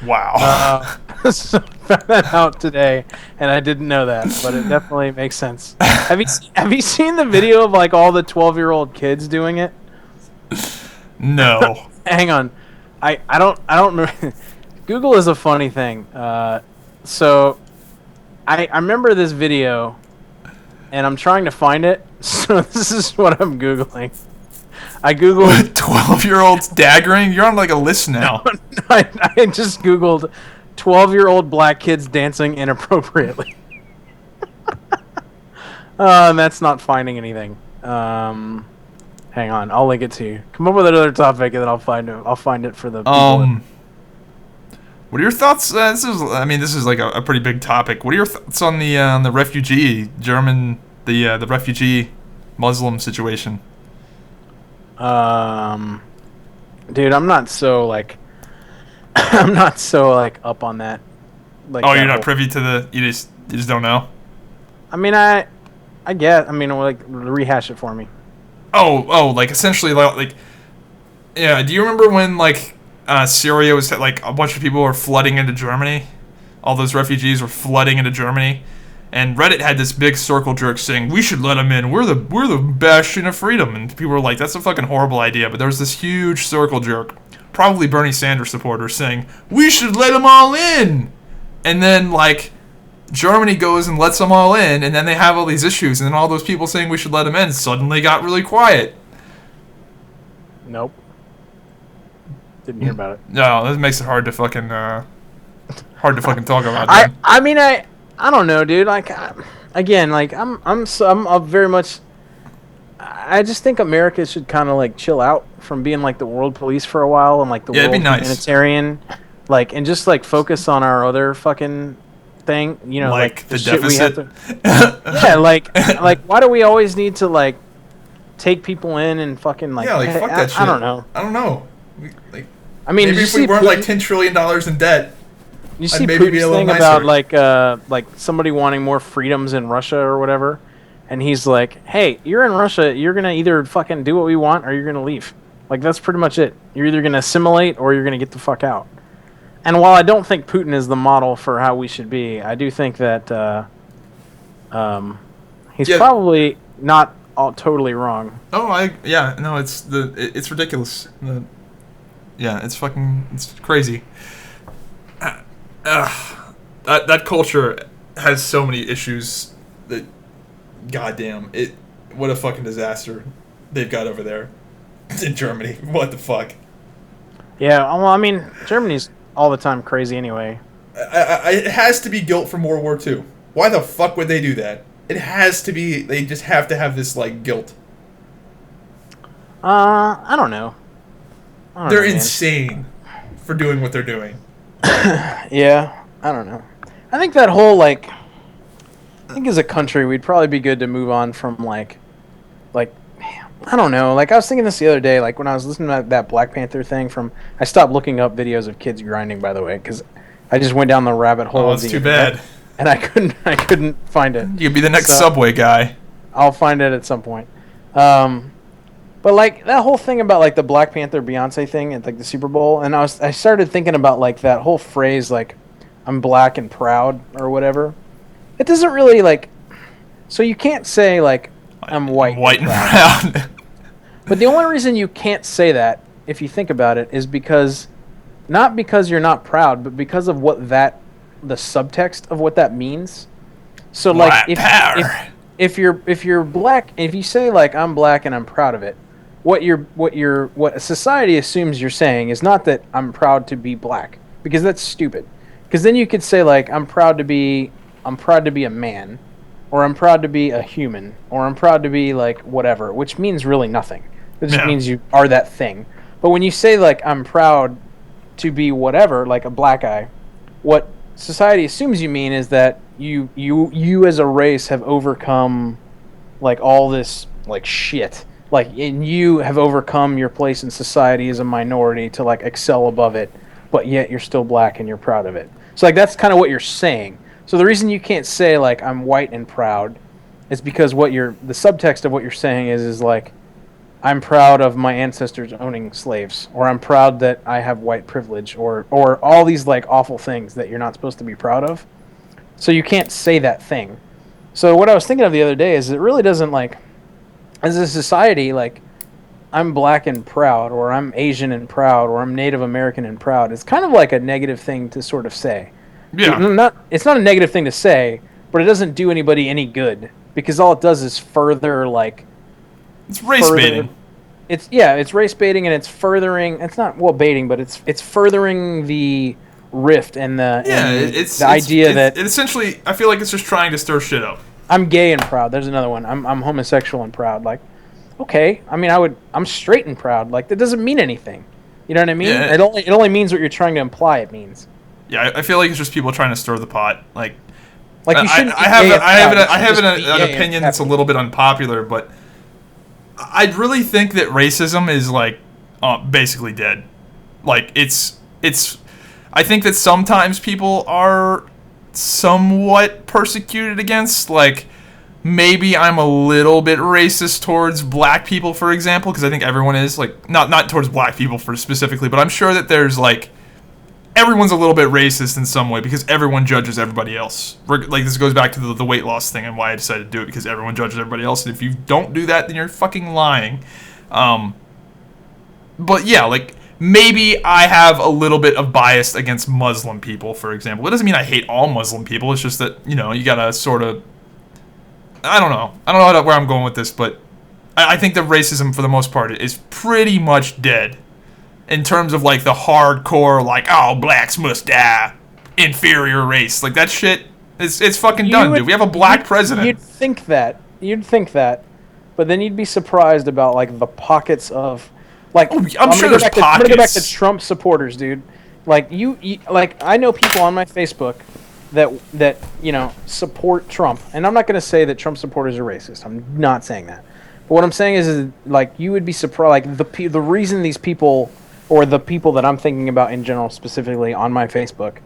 Wow. So I found that out today, and I didn't know that, but it definitely makes sense. Have you seen the video of like all the 12-year-old kids doing it? No. Hang on, I don't remember. Google is a funny thing. So I remember this video, and I'm trying to find it. So this is what I'm googling. I googled 12-year-olds daggering. You're on like a list now. I just googled 12-year-old black kids dancing inappropriately. And that's not finding anything. Hang on, I'll link it to you. Come up with another topic, and then I'll find it. I'll find it for the. What are your thoughts? This is like a pretty big topic. What are your thoughts on the refugee the refugee Muslim situation? Dude, I'm not so like up on that. Like, you're not privy to the. You just don't know. I mean, I guess. I mean, like, rehash it for me. Like essentially, like, yeah. Do you remember when like Syria was like a bunch of people were flooding into Germany? All those refugees were flooding into Germany. And Reddit had this big circle jerk saying, we should let them in. We're the bastion of freedom. And people were like, that's a fucking horrible idea. But there was this huge circle jerk, probably Bernie Sanders supporters, saying, we should let them all in. And then, like, Germany goes and lets them all in. And then they have all these issues. And then all those people saying we should let them in suddenly got really quiet. Nope. Didn't hear about it. No, that makes it hard to fucking talk about. I don't know, dude. Like, again, like I'm very much. I just think America should kind of like chill out from being like the world police for a while and like the world humanitarian, like, and just like focus on our other fucking thing, you know, like the shit deficit. we have to, yeah, like why do we always need to like take people in and fucking like, yeah, like fuck that shit. I don't know. I mean, maybe if we weren't like $10 trillion in debt. You see Putin's thing about like somebody wanting more freedoms in Russia or whatever, and he's like, "Hey, you're in Russia. You're gonna either fucking do what we want or you're gonna leave. Like that's pretty much it. You're either gonna assimilate or you're gonna get the fuck out." And while I don't think Putin is the model for how we should be, I do think that he's probably not totally wrong. Oh, no, it's ridiculous. It's crazy. That culture has so many issues that, goddamn, what a fucking disaster they've got over there in Germany. What the fuck? Yeah, well, I mean, Germany's all the time crazy anyway. It has to be guilt from World War II. Why the fuck would they do that? It has to be, they just have to have this, like, guilt. I don't know. They're insane for doing what they're doing. Yeah, I don't know. I think that whole, like, I think as a country, we'd probably be good to move on from, like, I don't know. Like, I was thinking this the other day, like, when I was listening to that Black Panther thing I stopped looking up videos of kids grinding, by the way, because I just went down the rabbit hole. Oh, it's too bad. And I couldn't find it. You'd be the next Subway guy. I'll find it at some point. But, like, that whole thing about, like, the Black Panther Beyonce thing at, like, the Super Bowl, and I started thinking about, like, that whole phrase, like, I'm black and proud or whatever. It doesn't really, like... So you can't say, like, I'm white and proud. But the only reason you can't say that, if you think about it, is because... Not because you're not proud, but because of what the subtext of what that means. So, like, if you're black, if you say, like, I'm black and I'm proud of it, what society assumes you're saying is not that I'm proud to be black, because that's stupid. Because then you could say, like, I'm proud to be a man, or I'm proud to be a human, or I'm proud to be, like, whatever, which means really nothing. It just means you are that thing. But when you say, like, I'm proud to be whatever, like a black guy, what society assumes you mean is that you as a race have overcome, like, all this, like, shit. Like, and you have overcome your place in society as a minority to, like, excel above it, but yet you're still black and you're proud of it. So, like, that's kind of what you're saying. So the reason you can't say, like, I'm white and proud is because the subtext of what you're saying is like, I'm proud of my ancestors owning slaves, or I'm proud that I have white privilege, or all these, like, awful things that you're not supposed to be proud of. So you can't say that thing. So what I was thinking of the other day is it really doesn't, like, as a society, like, I'm black and proud, or I'm Asian and proud, or I'm Native American and proud. It's kind of like a negative thing to sort of say. Yeah. It's not a negative thing to say, but it doesn't do anybody any good, because all it does is further, like... It's race baiting. It's race baiting, and it's furthering... It's not, well, baiting, but it's furthering the rift and the idea that... It essentially, I feel like it's just trying to stir shit up. I'm gay and proud. There's another one. I'm homosexual and proud. Like, okay. I mean, I'm straight and proud. Like, that doesn't mean anything. You know what I mean? Yeah. It only means what you're trying to imply it means. Yeah, I feel like it's just people trying to stir the pot. Like you shouldn't. I have an opinion that's a little bit unpopular, but I really think that racism is, like, basically dead. Like, it's. I think that sometimes people are somewhat persecuted against. Like, maybe I'm a little bit racist towards black people, for example, because I think everyone is, like, not towards black people specifically, but I'm sure that there's, like, everyone's a little bit racist in some way because everyone judges everybody else. Like, this goes back to the weight loss thing and why I decided to do it, because everyone judges everybody else, and if you don't do that, then you're fucking lying. But yeah, like, maybe I have a little bit of bias against Muslim people, for example. It doesn't mean I hate all Muslim people. It's just that, you know, you gotta sort of... I don't know where I'm going with this, but I think that racism, for the most part, is pretty much dead. In terms of, like, the hardcore, like, oh, blacks must die, inferior race. Like, that shit, it's fucking done, dude. We have a black president. You'd think that. But then you'd be surprised about, like, the pockets of... Like, I'm sure there's pockets. I'm gonna go back to Trump supporters, dude. Like, like, I know people on my Facebook that support Trump, and I'm not going to say that Trump supporters are racist. I'm not saying that. But what I'm saying is like you would be surprised. Like the reason these people, or the people that I'm thinking about in general, specifically on my Facebook,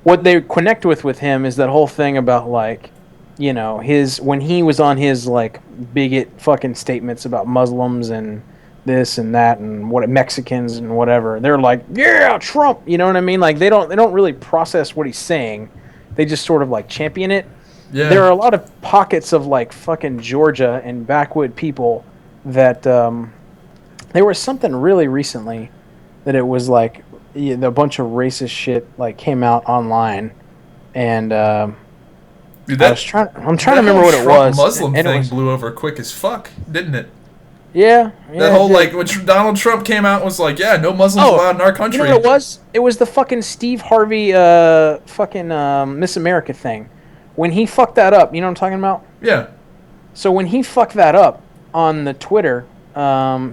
what they connect with him is that whole thing about like, his when he was on his like bigot fucking statements about Muslims and this and that and what Mexicans and whatever. They're like, yeah, Trump. You know what I mean? Like they don't really process what he's saying. They just sort of like champion it. Yeah. There are a lot of pockets of like fucking Georgia and backwood people that there was something really recently that it was like a bunch of racist shit like came out online, and Dude, I'm trying to remember what it was. Muslim thing blew over quick as fuck, didn't it? Yeah. That whole like when Donald Trump came out and was like, yeah, no Muslims allowed in our country. You know what it was? It was the fucking Steve Harvey fucking Miss America thing. When he fucked that up, you know what I'm talking about? Yeah. So when he fucked that up on the Twitter,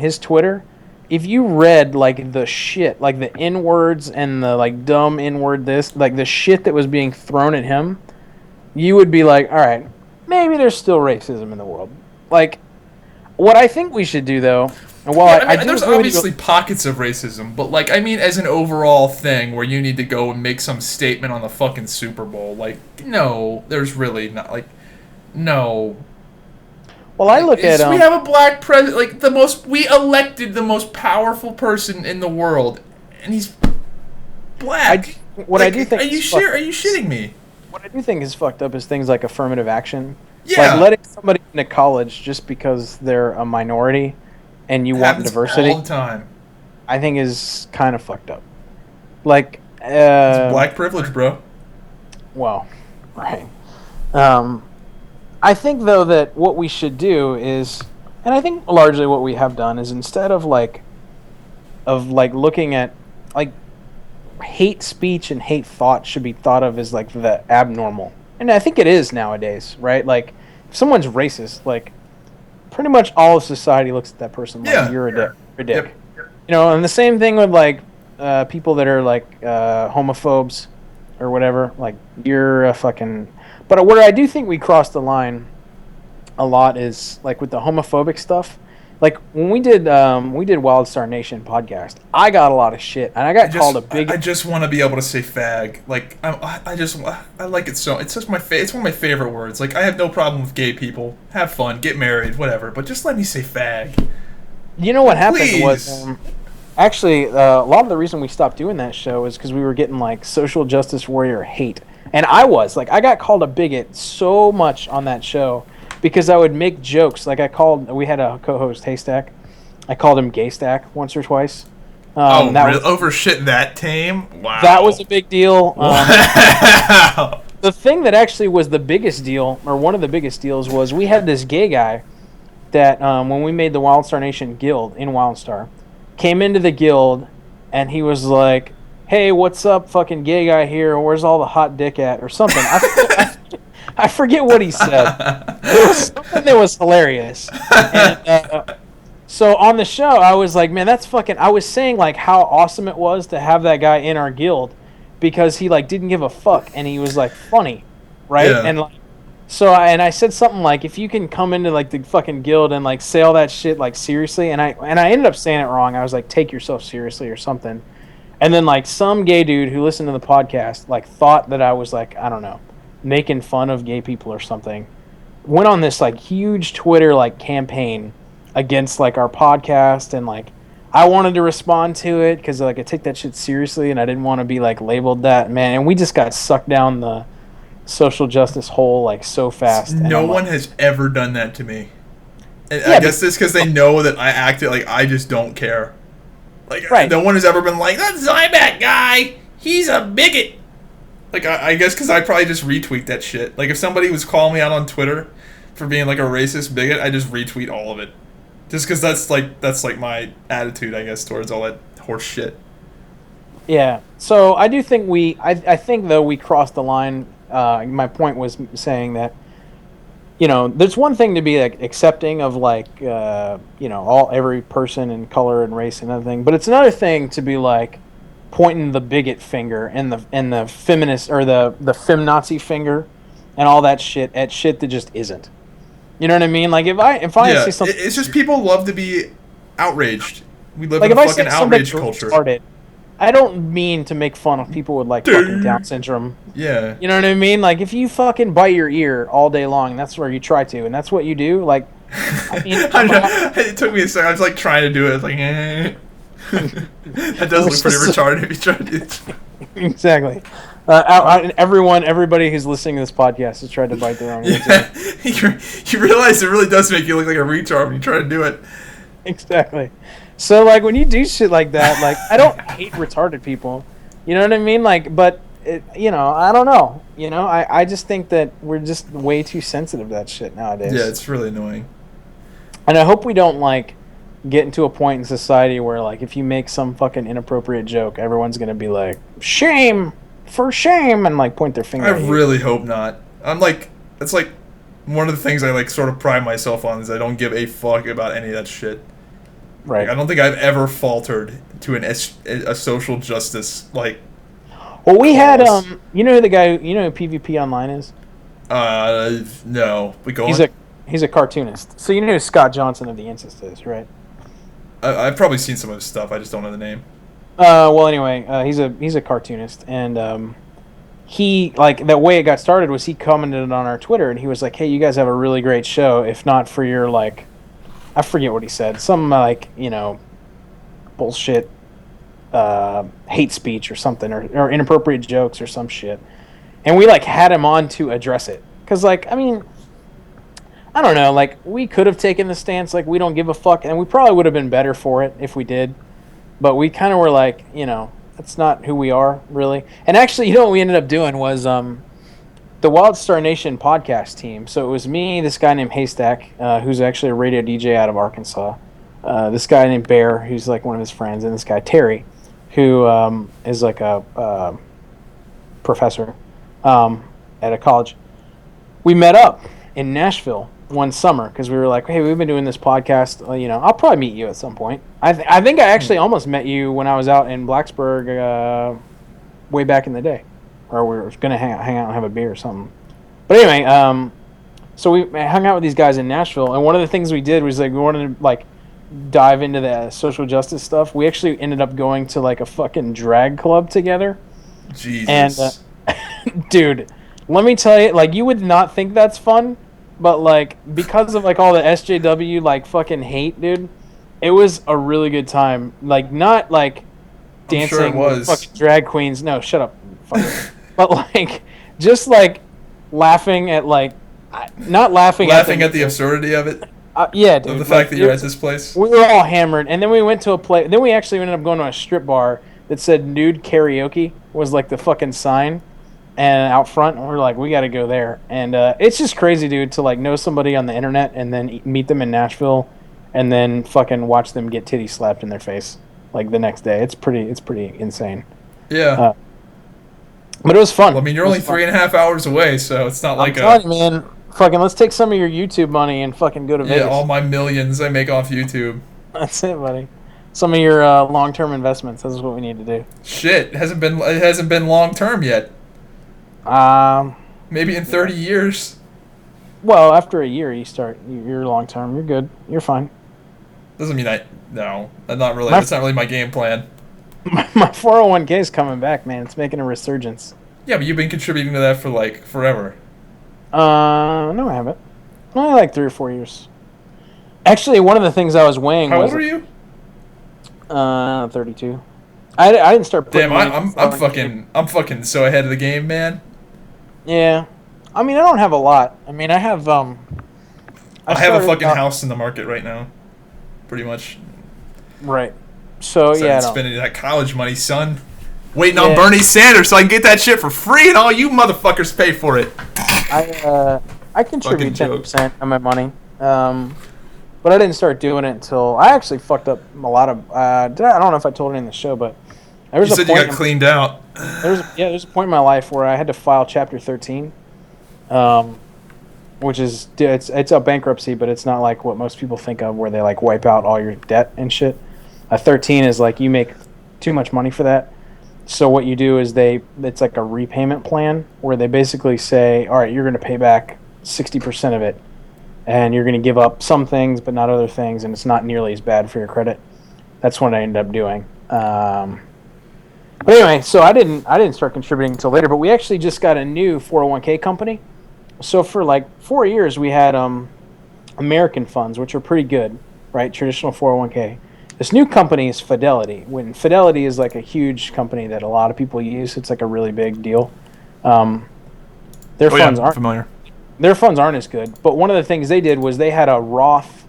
his Twitter, if you read like the shit, like the N-words and the like dumb N-word like the shit that was being thrown at him, you would be like, all right, maybe there's still racism in the world. Like, what I think we should do though, and while there's obviously pockets of racism, but like, I mean, as an overall thing where you need to go and make some statement on the fucking Super Bowl, like, no, there's really not, like, no. Well, I look at we have a black president, like we elected the most powerful person in the world, and he's black. I do think are you shitting me? What I do think is fucked up is things like affirmative action. Yeah. Like letting somebody into college just because they're a minority and you want diversity all the time, I think is kind of fucked up. Like it's black privilege, bro. Well, right. I think though that what we should do is, and I think largely what we have done is instead of looking at like hate speech and hate thought should be thought of as like the abnormal. And I think it is nowadays, right? Like if someone's racist, like pretty much all of society looks at that person like you're a dick. You're a dick. Yep. And the same thing with like people that are like homophobes or whatever, like you're a fucking. But what I do think we crossed the line a lot is like with the homophobic stuff. Like when we did Wildstar Nation podcast, I got a lot of shit, and I got called a big. I just want to be able to say fag. Like I like it so. It's just it's one of my favorite words. Like I have no problem with gay people. Have fun, get married, whatever. But just let me say fag. You know what happened was actually a lot of the reason we stopped doing that show is because we were getting like social justice warrior hate. And I got called a bigot so much on that show because I would make jokes. Like we had a co-host, Haystack. I called him Gaystack once or twice. Over shit that tame? Wow. That was a big deal. The thing that actually was the biggest deal, or one of the biggest deals, was we had this gay guy that when we made the Wildstar Nation guild in Wildstar, came into the guild and he was like, hey, what's up, fucking gay guy here? Where's all the hot dick at? Or something. I forget what he said. It was something that was hilarious. And, so on the show, I was like, man, that's fucking... I was saying, like, how awesome it was to have that guy in our guild because he, like, didn't give a fuck and he was, like, funny, right? Yeah. And, like, I said something like, if you can come into, like, the fucking guild and, like, say all that shit, like, seriously, and I ended up saying it wrong. I was like, take yourself seriously or something. And then, like, some gay dude who listened to the podcast, like, thought that I was, like, I don't know, making fun of gay people or something. Went on this, like, huge Twitter, like, campaign against, like, our podcast. And, like, I wanted to respond to it because, like, I take that shit seriously and I didn't want to be, like, labeled that. Man, and we just got sucked down the social justice hole, like, so fast. No one has ever done that to me. And I guess it's because they know that I acted like I just don't care. Like, right. No one has ever been like, that Zybak guy, he's a bigot. Like, I guess because I probably just retweet that shit. Like, if somebody was calling me out on Twitter for being, like, a racist bigot, I just retweet all of it. Just because that's my attitude, I guess, towards all that horse shit. Yeah. So, I do think I think, though, we crossed the line. My point was saying that, there's one thing to be like accepting of like every person and color and race and everything, but it's another thing to be like pointing the bigot finger and the feminist or the femnazi finger and all that shit at shit that just isn't. You know what I mean? Like if I see something, it's just people love to be outraged. We live like in a if I fucking say something outrage culture. retarded, I don't mean to make fun of people with like fucking Down syndrome. Yeah. You know what I mean? Like if you fucking bite your ear all day long, that's where you try to, and that's what you do. Like, I mean, it took me a second. I was like trying to do it. Like, that does look pretty retarded if you try to do it. Exactly. Everybody who's listening to this podcast has tried to bite their own ear. Yeah. You realize it really does make you look like a retard when you try to do it. Exactly. So, like, when you do shit like that, like, I don't hate retarded people. You know what I mean? Like, but, I don't know. I just think that we're just way too sensitive to that shit nowadays. Yeah, it's really annoying. And I hope we don't, like, get into a point in society where, like, if you make some fucking inappropriate joke, everyone's going to be like, shame! For shame! And, like, point their finger at you. I really hope not. I'm, like, it's, like, one of the things I, like, sort of pride myself on is I don't give a fuck about any of that shit. Right. Like, I don't think I've ever faltered to a social justice, like... Well, we had, you know who PvP Online is? No. We go on? He's a cartoonist. So you know who Scott Johnson of The Incest is, right? I've probably seen some of his stuff. I just don't know the name. Well, anyway, he's a cartoonist, and he, like, the way it got started was he commented on our Twitter, and he was like, hey, you guys have a really great show, if not for your, like, I forget what he said, some, like, bullshit, hate speech or something, or inappropriate jokes or some shit, and we, like, had him on to address it, because, like, I mean, I don't know, like, we could have taken the stance, like, we don't give a fuck, and we probably would have been better for it if we did, but we kind of were like, that's not who we are, really. And actually, what we ended up doing was the Wild Star Nation podcast team. So it was me, this guy named Haystack, who's actually a radio DJ out of Arkansas, this guy named Bear, who's like one of his friends, and this guy Terry, who is like a professor at a college. We met up in Nashville one summer because we were like, hey, we've been doing this podcast. I'll probably meet you at some point. I think I actually almost met you when I was out in Blacksburg way back in the day, or we were gonna hang out and have a beer or something. But anyway, so we hung out with these guys in Nashville, and one of the things we did was like we wanted to like dive into the social justice stuff. We actually ended up going to like a fucking drag club together. Jesus. And dude, let me tell you, like, you would not think that's fun. But, like, because of, like, all the SJW, like, fucking hate, dude, it was a really good time. Like, not, like, dancing with fucking drag queens. No, shut up. But, like, just, like, laughing at, like, not laughing at the absurdity of it? Yeah, dude. Of the fact that you're at this place? We were all hammered. And then we went to a place. Then we actually ended up going to a strip bar that said nude karaoke was, like, the fucking sign. And out front, we're like, we got to go there. And it's just crazy, dude, to like know somebody on the internet and then meet them in Nashville, and then fucking watch them get titties slapped in their face like the next day. It's pretty insane. Yeah. But it was fun. Well, I mean, you're only 3.5 hours away, so it's not like I'm telling you, man. Fucking, let's take some of your YouTube money and fucking go to Vegas. Yeah, all my millions I make off YouTube. That's it, buddy. Some of your long-term investments. This is what we need to do. Shit, it hasn't been long-term yet. Maybe in 30 years. Well, after a year, you're long term. You're good. You're fine. Doesn't mean that's not really my game plan. My 401k is coming back, man. It's making a resurgence. Yeah, but you've been contributing to that for like forever. No, I haven't. Only like 3 or 4 years. Actually, one of the things I was weighing. How old are you? 32. I didn't start putting. Damn, I'm fucking so ahead of the game, man. Yeah, I mean, I don't have a lot. I mean, I have I have a fucking house in the market right now, pretty much. Right. So yeah, spending that college money, son. Waiting on Bernie Sanders so I can get that shit for free, and all you motherfuckers pay for it. I contribute 10% of my money, but I didn't start doing it until I actually fucked up a lot of. I don't know if I told it in the show, but there was you said you got cleaned out. There's a point in my life where I had to file Chapter 13, which is it's a bankruptcy, but it's not like what most people think of, where they like wipe out all your debt and shit. 13 is like you make too much money for that. So what you do is it's like a repayment plan where they basically say, all right, you're going to pay back 60% of it, and you're going to give up some things but not other things, and it's not nearly as bad for your credit. That's what I ended up doing. But anyway, so I didn't start contributing until later, but we actually just got a new 401k company. So for like 4 years we had American funds, which are pretty good, right? Traditional 401k. This new company is Fidelity. When Fidelity is like a huge company that a lot of people use, it's like a really big deal. Their funds aren't familiar. Their funds aren't as good. But one of the things they did was they had a Roth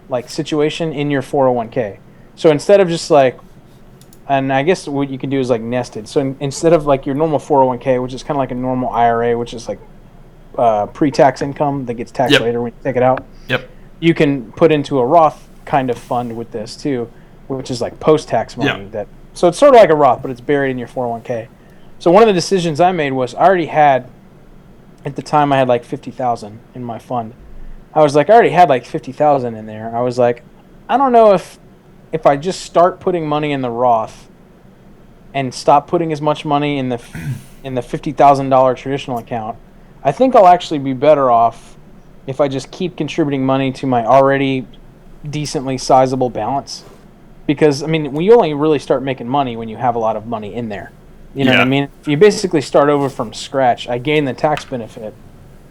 like situation in your 401k. So instead of just like, and I guess what you can do is like nested. So instead of like your normal 401k, which is kind of like a normal IRA, which is like pre-tax income that gets taxed later when you take it out. Yep. You can put into a Roth kind of fund with this too, which is like post-tax money. So it's sort of like a Roth, but it's buried in your 401k. So one of the decisions I made was I already had, at the time I had like 50,000 in my fund. I was like, I already had like 50,000 in there. I was like, I don't know if I just start putting money in the Roth and stop putting as much money in the $50,000 traditional account, I think I'll actually be better off if I just keep contributing money to my already decently sizable balance. Because, I mean, we only really start making money when you have a lot of money in there. You know what I mean? If you basically start over from scratch, I gain the tax benefit,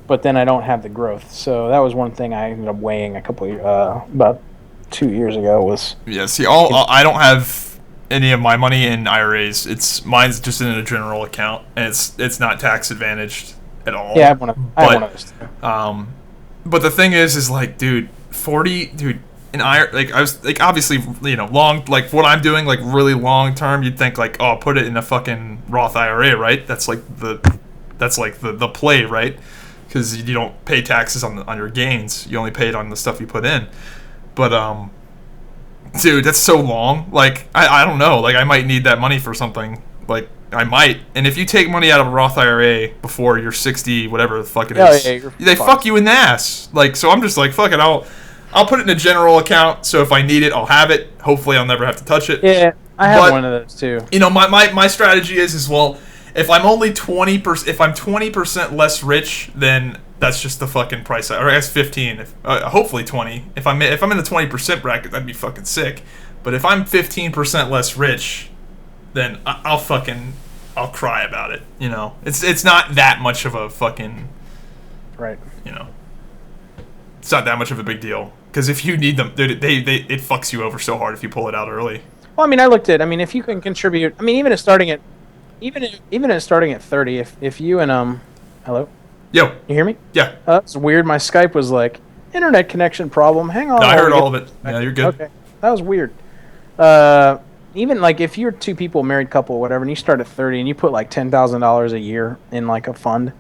but then I don't have the growth. So that was one thing I ended up weighing about 2 years ago was... Yeah, see, I don't have any of my money in IRAs. Mine's just in a general account, and it's not tax advantaged at all. Yeah, I have one of those too. But the thing is like, dude, 40, dude, in IRA, like, I was, like, obviously, you know, long, like, what I'm doing, like, really long term, you'd think, like, oh, put it in a fucking Roth IRA, right? That's the play, right? Because you don't pay taxes on your gains. You only pay it on the stuff you put in. But, dude, that's so long. Like, I don't know. Like, I might need that money for something. Like, I might. And if you take money out of a Roth IRA before you're 60, whatever the fuck it is, they fuck you in the ass. Like, so I'm just like, fuck it, I'll put it in a general account, so if I need it, I'll have it. Hopefully I'll never have to touch it. Yeah, I have one of those too. You know, my strategy is well, if I'm only 20%, if I'm 20% less rich, then that's just the fucking price. Or I guess 15, hopefully 20. If I'm in the 20% bracket, that'd be fucking sick. But if I'm 15% less rich, then I'll cry about it. You know, it's not that much of a fucking, right. You know, it's not that much of a big deal. Because if you need them, dude, it fucks you over so hard if you pull it out early. Well, I mean, if you can contribute, I mean, even at starting at 30, if you and hello, yo, you hear me? Yeah. That's weird. My Skype was like internet connection problem. Hang on. No, I heard all of it. Yeah, you're good. Okay, that was weird. Even like if you're two people, married couple, or whatever, and you start at 30 and you put like $10,000 a year in like a fund,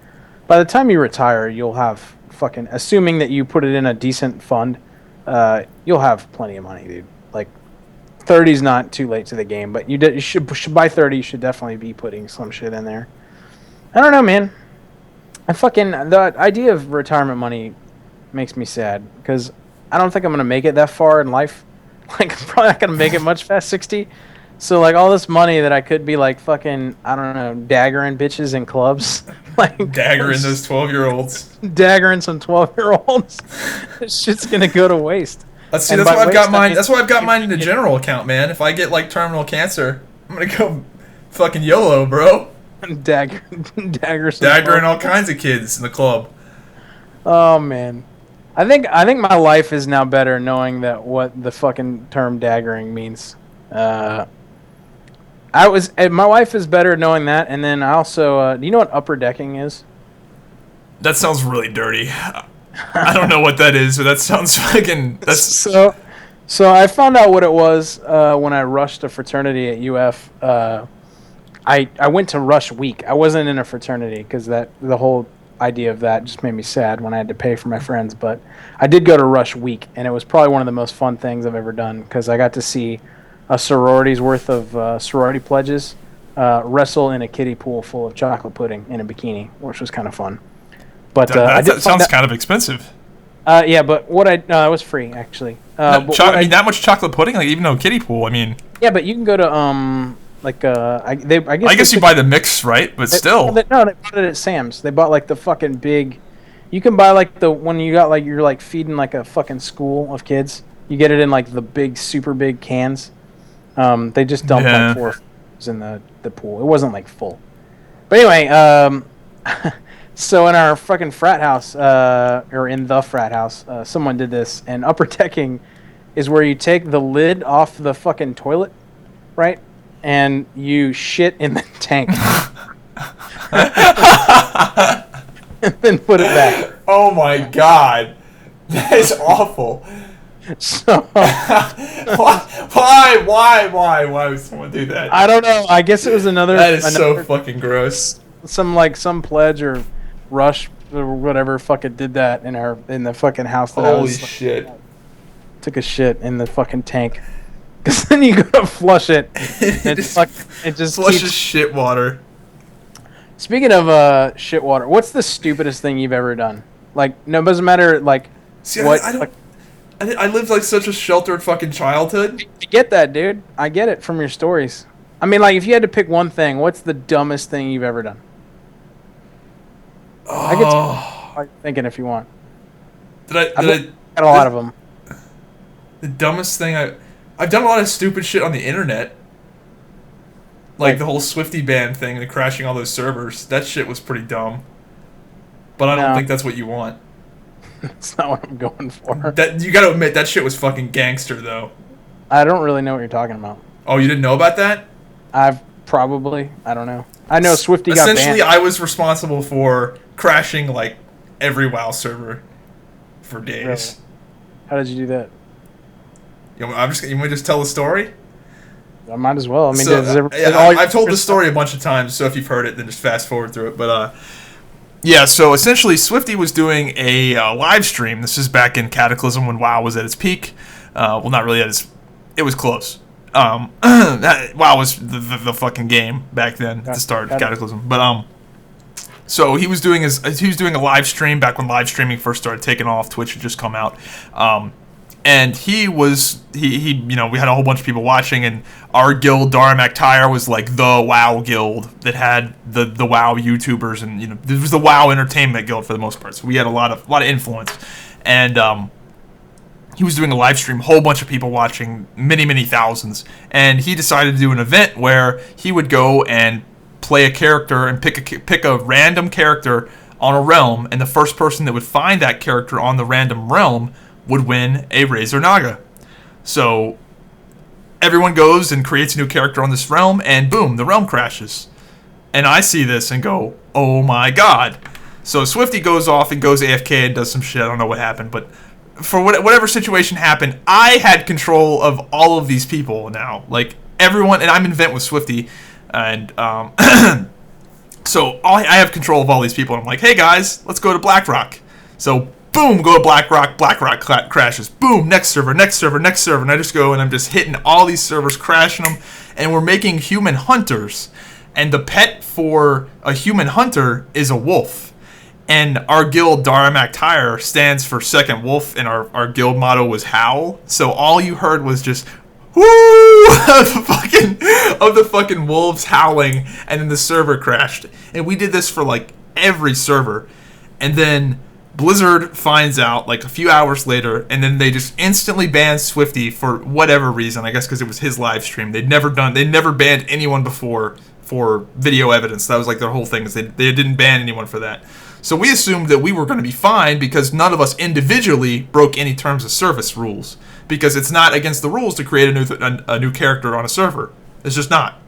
by the time you retire, you'll have fucking, assuming that you put it in a decent fund, you'll have plenty of money, dude. Like 30's not too late to the game, but you should by 30 you should definitely be putting some shit in there. I don't know, man. The idea of retirement money makes me sad because I don't think I'm gonna make it that far in life. Like, I'm probably not gonna make it much past 60. So like all this money that I could be like fucking, I don't know, daggering bitches in clubs, like daggering those 12-year-olds, daggering some 12-year-olds. This shit's gonna go to waste. That's why I've got mine. That's why I've got mine in the general account, man. If I get like terminal cancer, I'm gonna go fucking YOLO, bro. Daggering all kinds of kids in the club. Oh man, I think my life is now better knowing that what the fucking term daggering means. My wife is better knowing that, and then I also, do you know what upper decking is? That sounds really dirty. I don't know what that is, but that sounds fucking. That's so I found out what it was when I rushed a fraternity at UF. I went to Rush Week. I wasn't in a fraternity because the whole idea of that just made me sad when I had to pay for my friends. But I did go to Rush Week, and it was probably one of the most fun things I've ever done because I got to see a sorority's worth of sorority pledges wrestle in a kiddie pool full of chocolate pudding in a bikini, which was kind of fun. But that sounds kind of expensive. Yeah, but it was free actually. That much chocolate pudding, like even though kiddie pool, I mean. Yeah, but you can go to I I guess you buy the mix, right? But still. They bought it at Sam's. They bought like the fucking big. You can buy like the when you got like you're like feeding like a fucking school of kids. You get it in like the big, super big cans. They just dumped like 4 in the pool. It wasn't like full. But anyway, so in our fucking frat house, or in the frat house, someone did this, and upper decking is where you take the lid off the fucking toilet, right? And you shit in the tank. And then put it back. Oh my god. That is awful. So why would someone do that? I don't know. I guess it was another. That is so fucking gross. Some pledge or rush or whatever fucking did that in the fucking house that Holy shit. Took a shit in the fucking tank. Because then you go to flush it. It just flushes shit water. Speaking of shit water, what's the stupidest thing you've ever done? Like, no, it doesn't matter. Like, see, what? I lived like such a sheltered fucking childhood. I get that, dude. I get it from your stories. I mean, like, if you had to pick one thing, what's the dumbest thing you've ever done? I get to thinking if you want. I got a lot of them. The dumbest thing I've done a lot of stupid shit on the internet. Like the whole Swifty ban thing, the crashing all those servers. That shit was pretty dumb. But I don't think that's what you want. That's not what I'm going for. That you gotta admit, that shit was fucking gangster, though. I don't really know what you're talking about. Oh, you didn't know about that? I don't know. I know Swifty got banned. Essentially, I was responsible for crashing, like, every WoW server for days. Really? How did you do that? You want me to just tell the story? I might as well. I mean, I've told this story a bunch of times, so if you've heard it, then just fast forward through it. But, yeah, so essentially, Swifty was doing a live stream. This is back in Cataclysm when WoW was at its peak. Well, not really at its... It was close. WoW was the fucking game back then at the start of Cataclysm. But, so he was doing a live stream back when live streaming first started taking off. Twitch had just come out. And he you know, we had a whole bunch of people watching, and our guild, Daggering, was like the WoW guild that had the WoW YouTubers, and, you know, it was the WoW entertainment guild for the most part. So we had a lot of influence, and he was doing a live stream, whole bunch of people watching, many thousands, and he decided to do an event where he would go and play a character and pick a random character on a realm, and the first person that would find that character on the random realm would win a Razor Naga. So everyone goes and creates a new character on this realm, and boom, the realm crashes. And I see this and go, oh my god. So Swifty goes off and goes AFK and does some shit. I don't know what happened, but for whatever situation happened, I had control of all of these people now. Like, everyone, and I'm in vent with Swifty, and so I have control of all these people, and I'm like, hey guys, let's go to Blackrock. So boom, go to Blackrock crashes. Boom, next server, and I just go and I'm just hitting all these servers, crashing them, and we're making human hunters. And the pet for a human hunter is a wolf. And our guild, Daggering, stands for second wolf, and our guild motto was howl. So all you heard was just woo of the fucking wolves howling, and then the server crashed. And we did this for like every server. And then Blizzard finds out like a few hours later, and then they just instantly banned Swifty for whatever reason. I guess because it was his live stream. They'd never banned anyone before for video evidence. That was like their whole thing, is they didn't ban anyone for that. So we assumed that we were going to be fine because none of us individually broke any terms of service rules, because it's not against the rules to create a new character on a server. It's just not.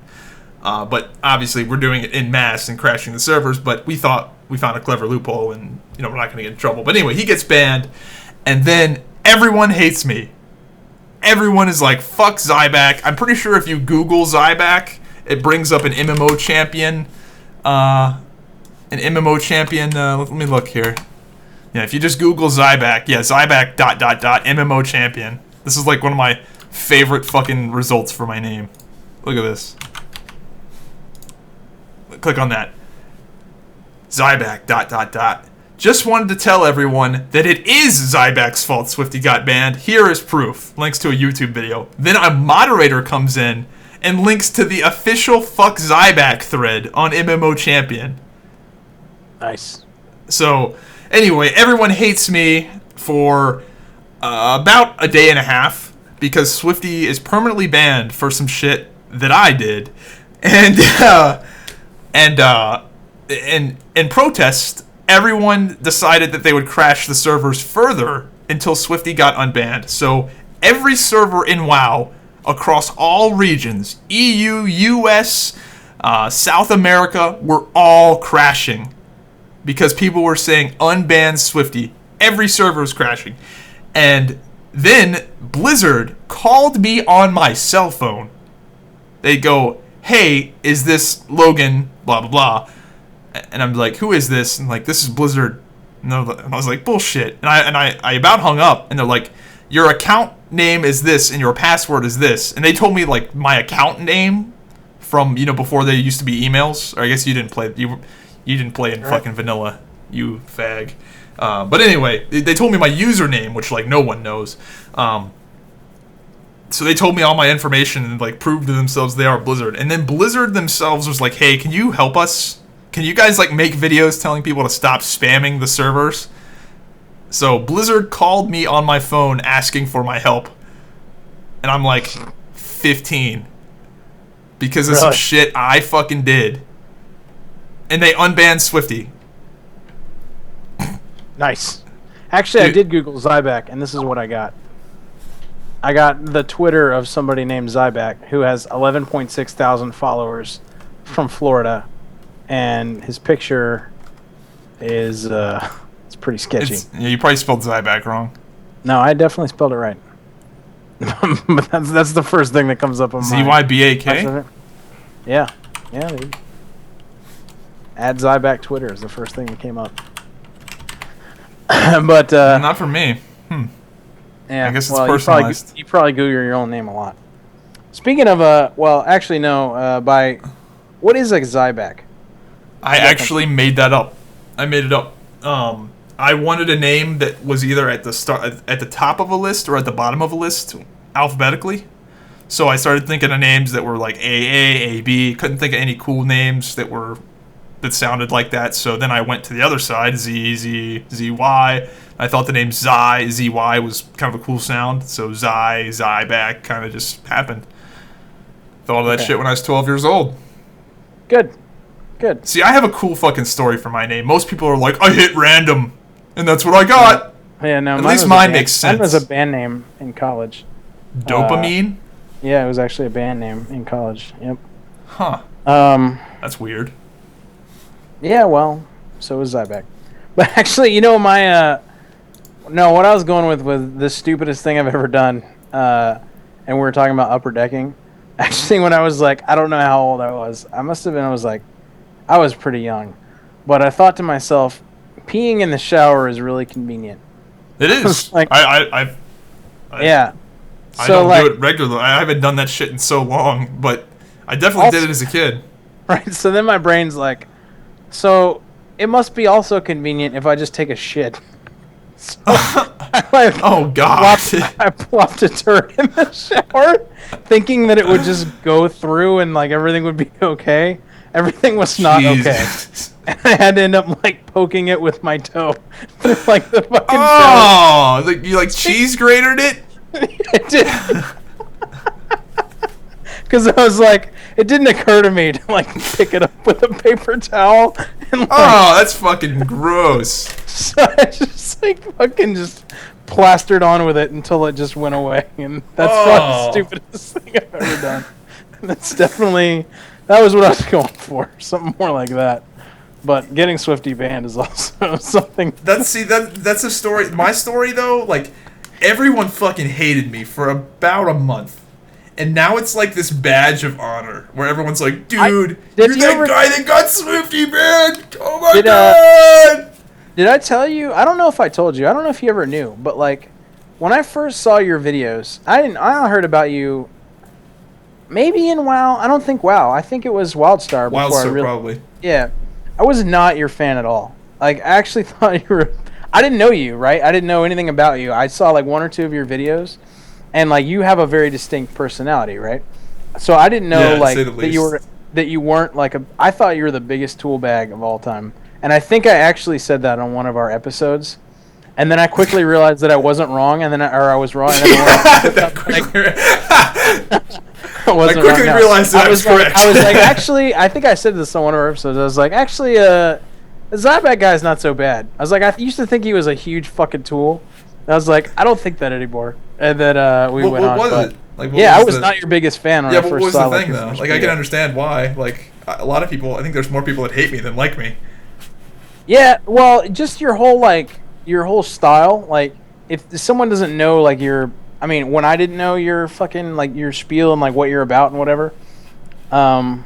But obviously we're doing it en masse and crashing the servers, but we thought we found a clever loophole, and, you know, we're not going to get in trouble. But anyway, he gets banned, and then everyone hates me. Everyone is like, fuck Zybak. I'm pretty sure if you Google Zybak, it brings up an MMO champion. Let me look here. Yeah, if you just Google Zybak, Zybak ... MMO champion. This is like one of my favorite fucking results for my name. Look at this. Click on that. Zybak ... Just wanted to tell everyone that it is Zybak's fault Swifty got banned. Here is proof. Links to a YouTube video. Then a moderator comes in and links to the official Fuck Zybak thread on MMO Champion. Nice. So, anyway, everyone hates me for about a day and a half because Swifty is permanently banned for some shit that I did. And in protest, everyone decided that they would crash the servers further until Swifty got unbanned. So every server in WoW across all regions, EU, US, South America, were all crashing because people were saying unban Swifty. Every server was crashing. And then Blizzard called me on my cell phone. They go, hey, is this Logan, blah, blah, blah. And I'm like, who is this? And like, this is Blizzard. And I was like, bullshit. And I about hung up. And they're like, your account name is this and your password is this. And they told me like my account name from, before they used to be emails. Or I guess you didn't play in fucking vanilla, you fag. But anyway, they told me my username, which like no one knows. So they told me all my information and like proved to themselves they are Blizzard. And then Blizzard themselves was like, hey, can you help us? Can you guys like make videos telling people to stop spamming the servers? So Blizzard called me on my phone asking for my help. And I'm like 15. Because of some shit I fucking did. And they unbanned Swifty. Nice. Actually, I did Google Zybak, and this is what I got. I got the Twitter of somebody named Zybak, who has 11.6 thousand followers from Florida. And his picture is, it's pretty sketchy. You probably spelled Zybak wrong. No, I definitely spelled it right. But that's the first thing that comes up on my... Zybak? Yeah, dude. Add Zybak Twitter is the first thing that came up. But not for me. Yeah, I guess it's personalized. You probably Google your own name a lot. Speaking of by what is a Zybak? I actually made that up. I made it up. I wanted a name that was either at the top of a list or at the bottom of a list alphabetically. So I started thinking of names that were like AA, AB. Couldn't think of any cool names that sounded like that. So then I went to the other side, ZY. I thought the name ZY was kind of a cool sound. So Zybak kind of just happened. Thought of that shit when I was 12 years old. Good. See, I have a cool fucking story for my name. Most people are like, I hit random, and that's what I got. Yeah, no. At least mine makes sense. Mine was a band name in college. Dopamean? Yeah, it was actually a band name in college. Yep. Huh. That's weird. Yeah, well, so was Zybak. But actually, what I was going with was the stupidest thing I've ever done. And we were talking about upper decking. Actually, when I was like, I don't know how old I was. I was pretty young. But I thought to myself, peeing in the shower is really convenient. It is. Like, yeah. I don't do it regularly. I haven't done that shit in so long, but I definitely did it as a kid. Right, so then my brain's like, so it must be also convenient if I just take a shit. So oh God! I plopped a turd in the shower, thinking that it would just go through and like everything would be okay. Everything was not okay, and I had to end up like poking it with my toe through like the fucking. Oh, you cheese grated it? I did. Because I was like, it didn't occur to me to like pick it up with a paper towel. And, that's fucking gross. So I just fucking plastered on with it until it just went away, and that's the stupidest thing I've ever done. That was what I was going for, something more like that. But getting Swifty banned is also something. That's a story. My story though, like everyone fucking hated me for about a month. And now it's like this badge of honor where everyone's like, dude, you're that guy that got Swifty banned. Oh my God. Did I tell you? I don't know if I told you. I don't know if you ever knew. But like, when I first saw your videos, I heard about you maybe in WoW. I don't think WoW. I think it was WildStar. WildStar probably. Yeah. I was not your fan at all. Like, I actually thought you were... I didn't know you, right? I didn't know anything about you. I saw like one or two of your videos. And like, you have a very distinct personality, right? So I didn't know Yeah, like to say the least. that you weren't like a. I thought you were the biggest tool bag of all time, and I think I actually said that on one of our episodes, and then I quickly realized that I wasn't wrong, and then I was wrong. And then I wasn't quickly wrong. realized that I was correct. I was like, actually, I think I said this on one of our episodes. I was like, actually, the Zybak guy's not so bad. I was like, I used to think he was a huge fucking tool. I was like, I don't think that anymore. And then we went on. What was but, it? Like, yeah, I was not your biggest fan when I but first what was saw the thing your though? first Like, I can video. understand why. Like, a lot of people. I think there's more people that hate me than like me. Yeah, well, just your whole style. Like, if someone doesn't know, like, I mean, when I didn't know your fucking, like, your spiel and, like, what you're about and whatever, I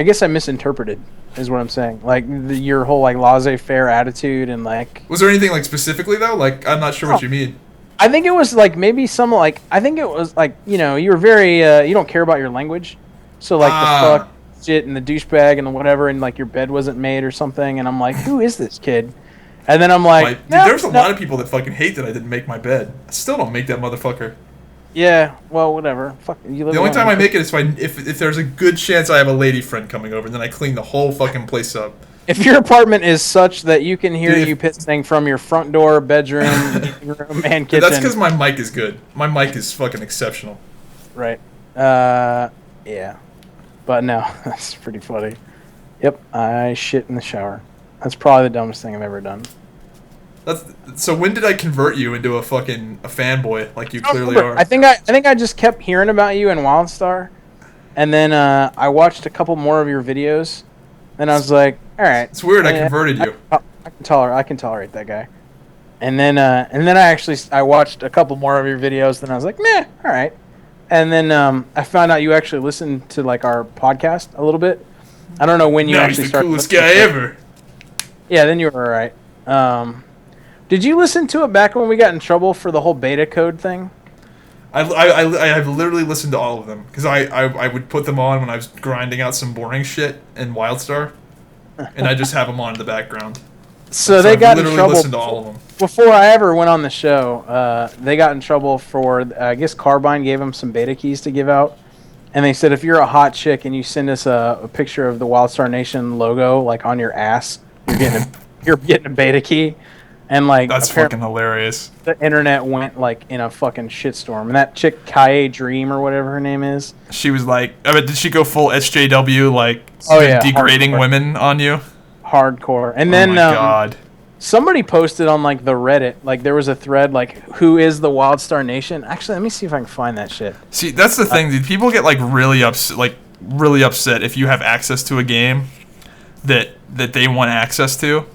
guess I misinterpreted, is what I'm saying. Like, your whole, like, laissez-faire attitude and, like... Was there anything, like, specifically, though? Like, I'm not sure what you mean. I think it was, like, maybe some, like... I think it was, like, you know, you were very... you don't care about your language. So, like, the fuck shit and the douchebag and the whatever, and, like, your bed wasn't made or something, and I'm like, who is this kid? And then I'm like... Dude, there's a lot of people that fucking hate that I didn't make my bed. I still don't make that motherfucker. Yeah, well, whatever. Fuck, you live The only alone. time I make it is if there's a good chance I have a lady friend coming over, and then I clean the whole fucking place up. If your apartment is such that you can hear Dude, you pissing from your front door, bedroom, living room, and kitchen. That's because my mic is good. My mic is fucking exceptional. Right. Yeah. But no, that's pretty funny. Yep, I shit in the shower. That's probably the dumbest thing I've ever done. So when did I convert you into a fanboy like you clearly are? I think I just kept hearing about you in WildStar, and then I watched a couple more of your videos. Then I was like, all right. It's weird. I converted you. I can tolerate that guy. And then I watched a couple more of your videos. Then I was like, meh, all right. And then I found out you actually listened to like our podcast a little bit. I don't know when you actually started. He's the coolest guy ever. Yeah, then you were all right. Did you listen to it back when we got in trouble for the whole beta code thing? I've literally listened to all of them because I would put them on when I was grinding out some boring shit in WildStar, and I just have them on in the background. So they got in trouble. Listened to all of them. Before I ever went on the show, they got in trouble for, I guess Carbine gave them some beta keys to give out. And they said, if you're a hot chick and you send us a picture of the WildStar Nation logo, like on your ass, you're getting a beta key. And like, that's fucking hilarious. The internet went like in a fucking shitstorm. And that chick, Kaye Dream or whatever her name is. She was like, I mean, did she go full SJW, like degrading hardcore. Women on you? Hardcore. And then, oh my God. Somebody posted on like the Reddit, like there was a thread like, who is the WildStar Nation? Actually, let me see if I can find that shit. See, that's the thing, dude. People get like really upset if you have access to a game that they want access to.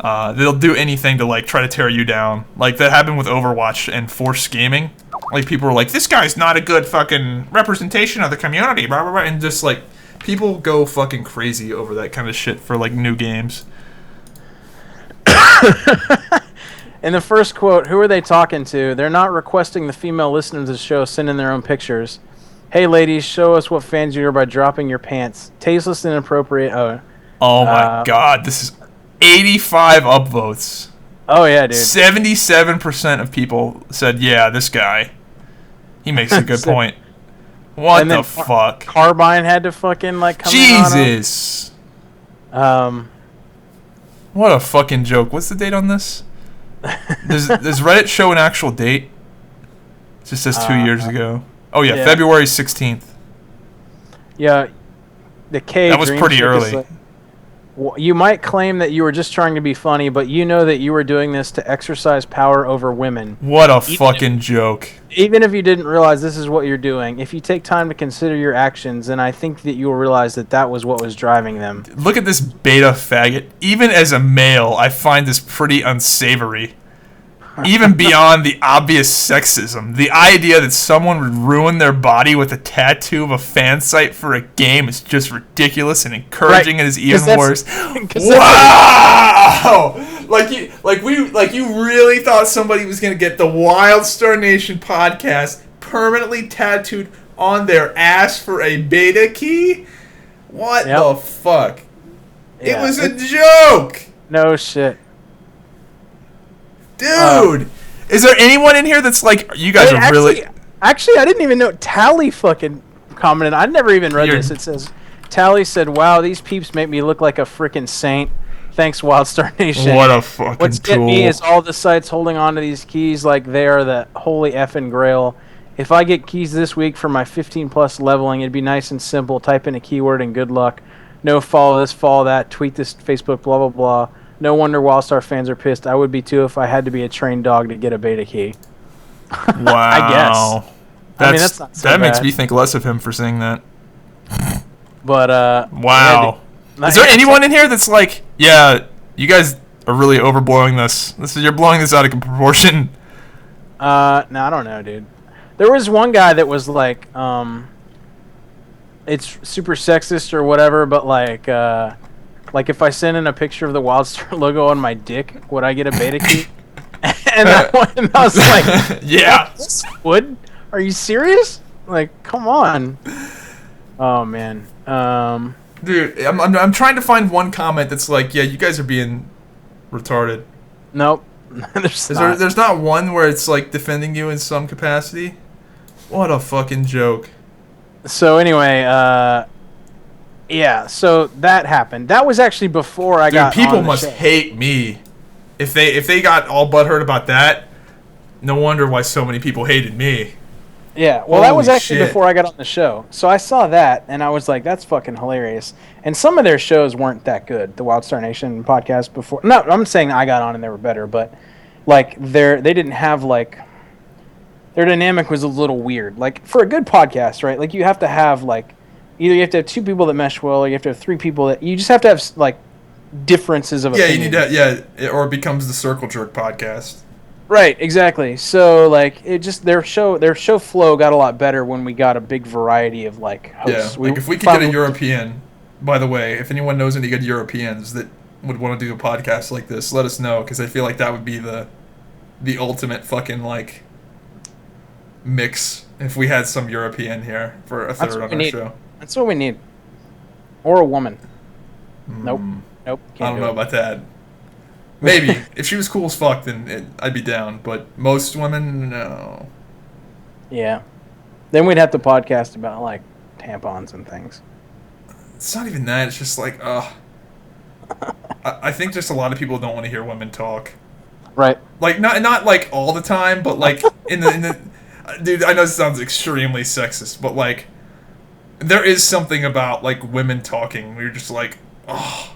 They'll do anything to like try to tear you down. Like that happened with Overwatch and Force Gaming. Like people were like, this guy's not a good fucking representation of the community, blah blah blah, and just like people go fucking crazy over that kind of shit for like new games. In the first quote, who are they talking to? They're not requesting the female listeners of the show send in their own pictures. Hey, ladies, show us what fans you are by dropping your pants. Tasteless and inappropriate. Oh my God, this is 85 upvotes. Oh yeah, dude. 77% of people said, yeah, this guy. He makes a good point. What the fuck? Carbine had to fucking like come in on him. Jesus. What a fucking joke. What's the date on this? Does Reddit show an actual date? It just says 2 years ago. Oh yeah, February 16th. Yeah, the K. That was pretty early. You might claim that you were just trying to be funny, but you know that you were doing this to exercise power over women. What a fucking joke. Even if you didn't realize this is what you're doing, if you take time to consider your actions, then I think that you will realize that that was what was driving them. Look at this beta faggot. Even as a male, I find this pretty unsavory. Even beyond the obvious sexism, the idea that someone would ruin their body with a tattoo of a fan site for a game is just ridiculous, and encouraging it is even worse. Wow! You really thought somebody was gonna get the WildStar Nation podcast permanently tattooed on their ass for a beta key? What the fuck? Yeah, it was a joke! No shit. Dude! Is there anyone in here that's like, you guys are really... Actually, I didn't even know Tally fucking commented. I never even read this. It says, Tally said, "Wow, these peeps make me look like a freaking saint. Thanks, Wildstar Nation. What a fucking What's tool. get me is all the sites holding on to these keys like they are the holy effing grail. If I get keys this week for my 15+ leveling, it'd be nice and simple. Type in a keyword and good luck. No follow this, follow that, tweet this, Facebook, blah, blah, blah. No wonder Wildstar fans are pissed. I would be too if I had to be a trained dog to get a beta key." Wow. I guess. That's not so that makes bad. me think less of him for saying that. But, wow. Is there anyone in here that's like, yeah, you guys are really overblowing this. You're blowing this out of proportion. No, I don't know, dude. There was one guy that was like, it's super sexist or whatever, but like if I send in a picture of the Wildstar logo on my dick, would I get a beta key? And I was like, yeah. Would? Are you serious? Like, come on. Oh man. Dude, I'm trying to find one comment that's like, yeah, you guys are being retarded. Nope. There's not one where it's like defending you in some capacity? What a fucking joke. So anyway, yeah, so that happened. That was actually before I got people on the must show. hate me. If they got all butthurt about that, no wonder why so many people hated me. Yeah, well, that was Holy actually shit. before I got on the show. So I saw that, and I was like, that's fucking hilarious. And some of their shows weren't that good, the Wildstar Nation podcast before. No, I'm saying I got on and they were better, but, like, they didn't have, like, their dynamic was a little weird. Like, for a good podcast, right, like, you have to have, like, either you have to have 2 people that mesh well, or you have to have 3 people that, you just have to have, like, differences of opinion. You need to, or it becomes the Circle Jerk podcast. Right, exactly. So like it just their show flow got a lot better when we got a big variety of like hosts. Yeah, like if we could get a European, by the way, if anyone knows any good Europeans that would want to do a podcast like this, let us know, because I feel like that would be the ultimate fucking like mix if we had some European here for a third on our show. That's what we need. Or a woman. Nope. I don't know about that. Maybe. If she was cool as fuck, then I'd be down. But most women, no. Yeah. Then we'd have to podcast about, like, tampons and things. It's not even that. It's just like, I think just a lot of people don't want to hear women talk. Right. Like, not like all the time, but like in the dude, I know this sounds extremely sexist, but like there is something about like women talking where you're just like, oh.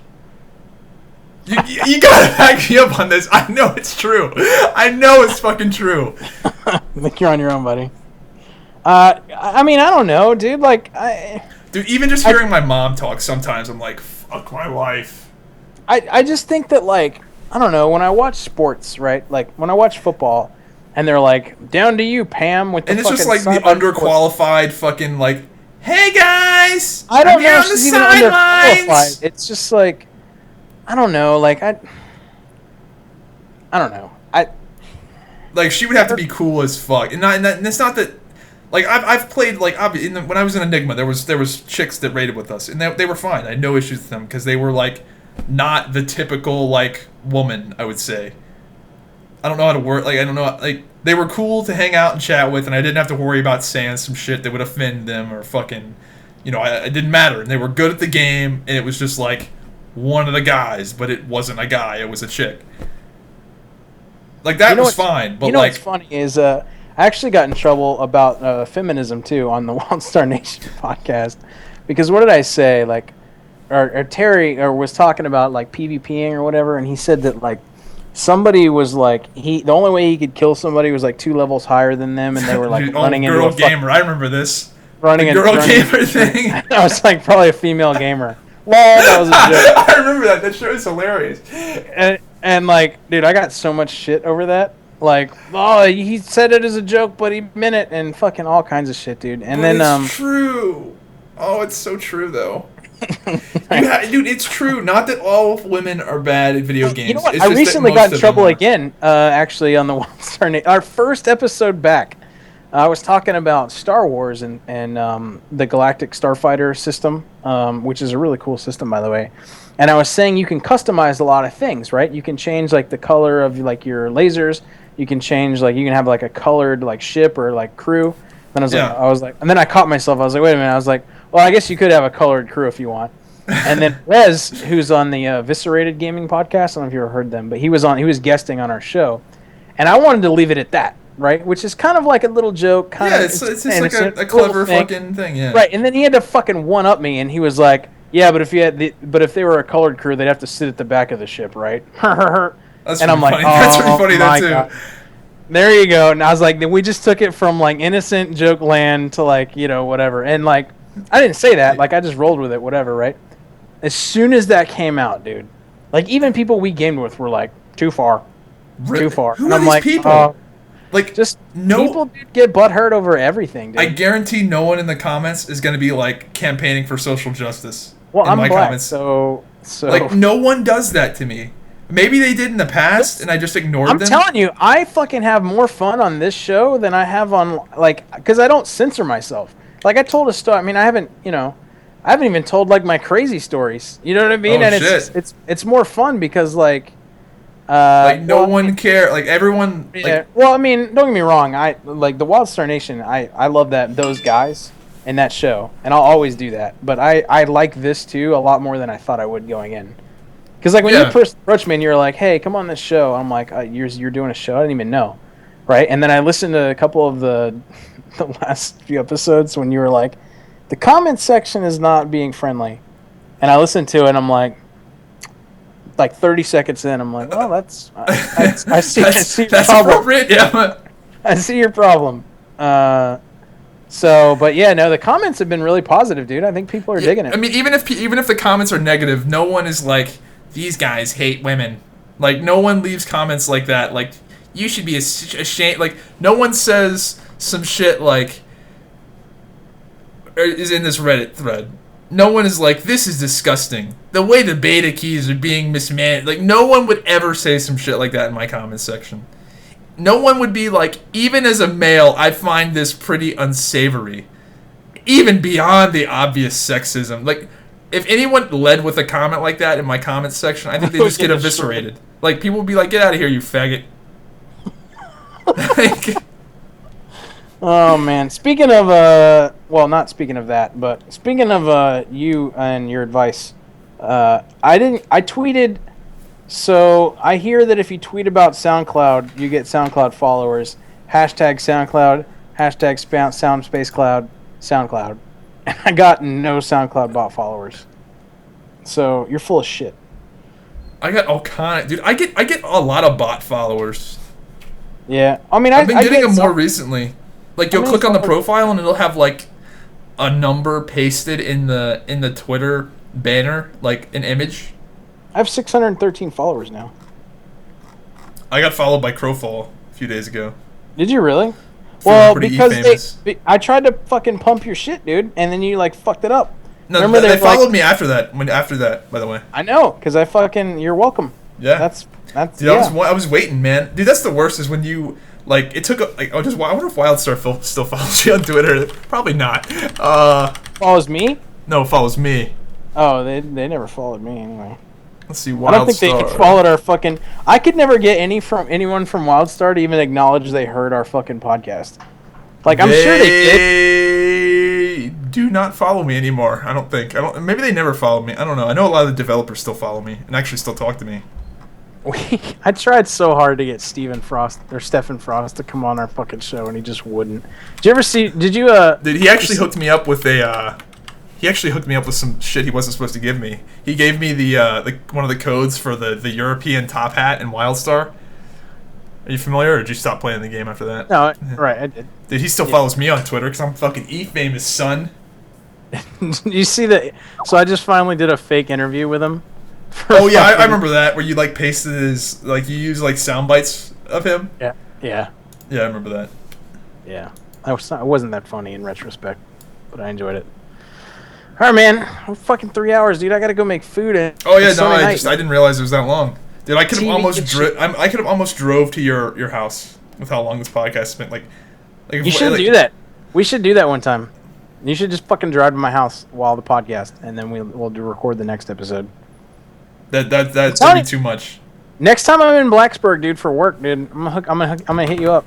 You gotta back me up on this. I know it's true. I know it's fucking true. I think you're on your own, buddy. I mean, I don't know, dude. Like, dude, even just hearing my mom talk sometimes, I'm like, fuck my life. I just think that, like, I don't know, when I watch sports, right? Like, when I watch football, and they're like, down to you, Pam, with the and it's fucking just like the underqualified fucking, like, hey, guys! I don't know on if the she's even sidelines. underqualified. It's just like, I don't know, like, I don't know. Like, she would have to be cool as fuck. And it's not that... Like, I've played, like, when I was in Enigma, there was chicks that raided with us. And they were fine. I had no issues with them. Because they were, like, not the typical, like, woman, I would say. I don't know how to work... Like, I don't know... Like, they were cool to hang out and chat with. And I didn't have to worry about saying some shit that would offend them. Or fucking... You know, it didn't matter. And they were good at the game. And it was just, like... one of the guys, but it wasn't a guy, it was a chick. Like, that was fine, but, like... what's funny is, I actually got in trouble about feminism, too, on the Wildstar Nation podcast. Because what did I say? Like, or Terry was talking about, like, PvPing or whatever, and he said that, like, somebody was, like... the only way he could kill somebody was, like, 2 levels higher than them, and they were, like, running into girl gamer, I remember this. Running the girl gamer thing. I was, like, probably a female gamer. Well, that was a joke. I remember that. That show is hilarious. And like, dude, I got so much shit over that. Like, oh, he said it as a joke, but he meant it, and fucking all kinds of shit, dude. And but then, it's true. Oh, it's so true, though. Dude, it's true. Not that all women are bad at video games. You know what? It's I just recently that got most in of trouble them are. again, actually, on the Wildstar Nation. Our first episode back. I was talking about Star Wars and the Galactic Starfighter system, which is a really cool system, by the way. And I was saying you can customize a lot of things, right? You can change, like, the color of, like, your lasers. You can change, like, you can have, like, a colored, like, ship or, like, crew. Then I was like, and then I caught myself. I was like, wait a minute. I was like, well, I guess you could have a colored crew if you want. And then Rez, who's on the Eviscerated Gaming podcast, I don't know if you ever heard them, but he was guesting on our show, and I wanted to leave it at that, right? Which is kind of like a little joke, it's just like a clever fucking thing, yeah. Right, and then he had to fucking one up me, and he was like, yeah, but if they were a colored crew, they'd have to sit at the back of the ship, right? That's and I'm like, funny. That's pretty funny my too. God. There you go. And I was like, we just took it from like innocent joke land to like, whatever. And like, I didn't say that. Like, I just rolled with it, whatever, right? As soon as that came out, dude, like even people we gamed with were like, too far. Too far. Who and are I'm these like, people? Like, just people dude, get butthurt over everything, dude. I guarantee no one in the comments is going to be like campaigning for social justice. Well, I'm my black, comments. so like no one does that to me. Maybe they did in the past, and I just ignored them. I'm telling you, I fucking have more fun on this show than I have on, like, because I don't censor myself. Like, I told a story. I mean, I haven't even told, like, my crazy stories. You know what I mean? Oh, and shit. it's more fun because, like... no one care. Like, everyone... Yeah. Like, well, I mean, don't get me wrong. I like, the Wildstar Nation, I love those guys and that show. And I'll always do that. But I like this, too, a lot more than I thought I would going in. Because, like, when you first approached me and you're like, hey, come on this show, I'm like, you're doing a show? I didn't even know, right? And then I listened to a couple of the last few episodes when you were like, the comment section is not being friendly. And I listened to it, and I'm like 30 seconds in, I'm like, well, that's... I see your problem. Appropriate, yeah. I see your problem. But yeah, no, the comments have been really positive, dude. I think people are digging it. I mean, even if the comments are negative, no one is like... These guys hate women. Like, no one leaves comments like that. Like, you should be ashamed. Like, no one says some shit like... is in this Reddit thread. No one is like, this is disgusting. The way the beta keys are being mismanaged. Like, no one would ever say some shit like that in my comments section. No one would be like, even as a male, I find this pretty unsavory. Even beyond the obvious sexism. Like... If anyone led with a comment like that in my comments section, I think they just get eviscerated. Like, people would be like, get out of here, you faggot. Oh, man. Speaking of, well, not speaking of that, but speaking of you and your advice, I tweeted, so I hear that if you tweet about SoundCloud, you get SoundCloud followers. Hashtag SoundCloud, hashtag SoundSpaceCloud, SoundCloud. And I got no SoundCloud bot followers. So you're full of shit. I got all kind of... Dude, I get a lot of bot followers. Yeah. I mean, I've been getting them more recently. Like, you'll click on the profile and it'll have, like, a number pasted in the Twitter banner, like an image. I have 613 followers now. I got followed by Crowfall a few days ago. Did you really? Well, because I tried to fucking pump your shit, dude, and then you like fucked it up. No, remember they followed me after that. By the way. I know, because I fucking... You're welcome. Yeah. That's dude, yeah. I was waiting, man. Dude, that's the worst is when you... Like, it took... I wonder if Wildstar still follows you on Twitter. Probably not. Follows me? No, follows me. Oh, they never followed me anyway. Let's see, Wildstar. I don't think they followed our fucking... I could never get anyone from Wildstar to even acknowledge they heard our fucking podcast. Like, I'm sure they did. They do not follow me anymore, I don't think. Maybe they never followed me. I don't know. I know a lot of the developers still follow me and actually still talk to me. I tried so hard to get Stephen Frost to come on our fucking show, and he just wouldn't. Did you ever see... Did you, Dude, he actually hooked me up with a, He actually hooked me up with some shit he wasn't supposed to give me. He gave me the one of the codes for the European top hat in Wildstar. Are you familiar, or did you stop playing the game after that? No, right, I did. Dude, he still follows me on Twitter because I'm fucking E-famous, son. You see that? So I just finally did a fake interview with him. Oh yeah, I remember that, where you like pasted his, like you use like sound bites of him. Yeah. Yeah, I remember that. Yeah, it wasn't that funny in retrospect, but I enjoyed it. All right, man. Fucking 3 hours, dude. I gotta go make food. Oh yeah, no, I didn't realize it was that long. Dude, I could have almost drove to your house with how long this podcast has been. Like you should do that. We should do that one time. You should just fucking drive to my house while the podcast, and then we'll record the next episode. That'd be too much. Next time I'm in Blacksburg, dude, for work, dude, I'm gonna hit you up,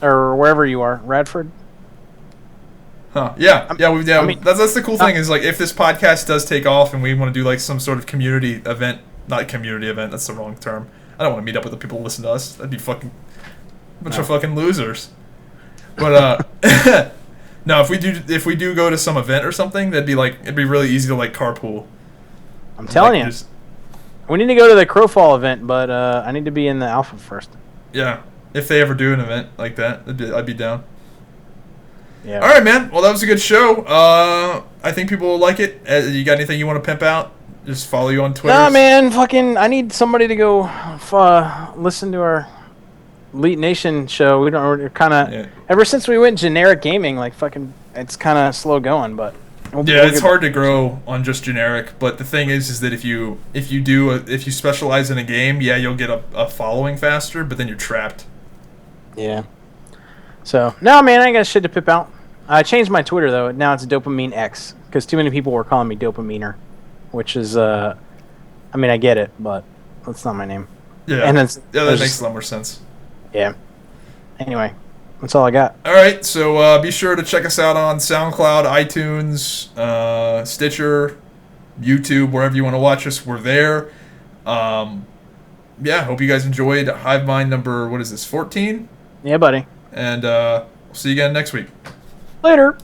or wherever you are, Radford. Huh. Yeah. I mean, that's the cool thing is like if this podcast does take off and we want to do like some sort of community event, not community event, that's the wrong term. I don't want to meet up with the people who listen to us. That'd be fucking bunch of fucking losers. But no, if we do go to some event or something, it'd be really easy to like carpool. I'm telling you. We need to go to the Crowfall event, but I need to be in the Alpha first. Yeah. If they ever do an event like that, I'd be down. Yeah. All right, man. Well, that was a good show. I think people will like it. You got anything you want to pimp out? Just follow you on Twitter. Nah, man. I need somebody to go listen to our Elite Nation show. We're kind of ever since we went generic gaming, like fucking, it's kind of slow going. But it's hard to grow on just generic. But the thing is that if you specialize in a game, you'll get a following faster. But then you're trapped. Yeah. So no, man, I ain't got shit to pip out. I changed my Twitter though. Now it's Dopamine X because too many people were calling me Dopaminer, which is I mean I get it, but that's not my name. Yeah. And that makes a lot more sense. Yeah. Anyway, that's all I got. All right, so be sure to check us out on SoundCloud, iTunes, Stitcher, YouTube, wherever you want to watch us. We're there. Hope you guys enjoyed Hive Mind number, 14? Yeah, buddy. And we'll see you again next week. Later.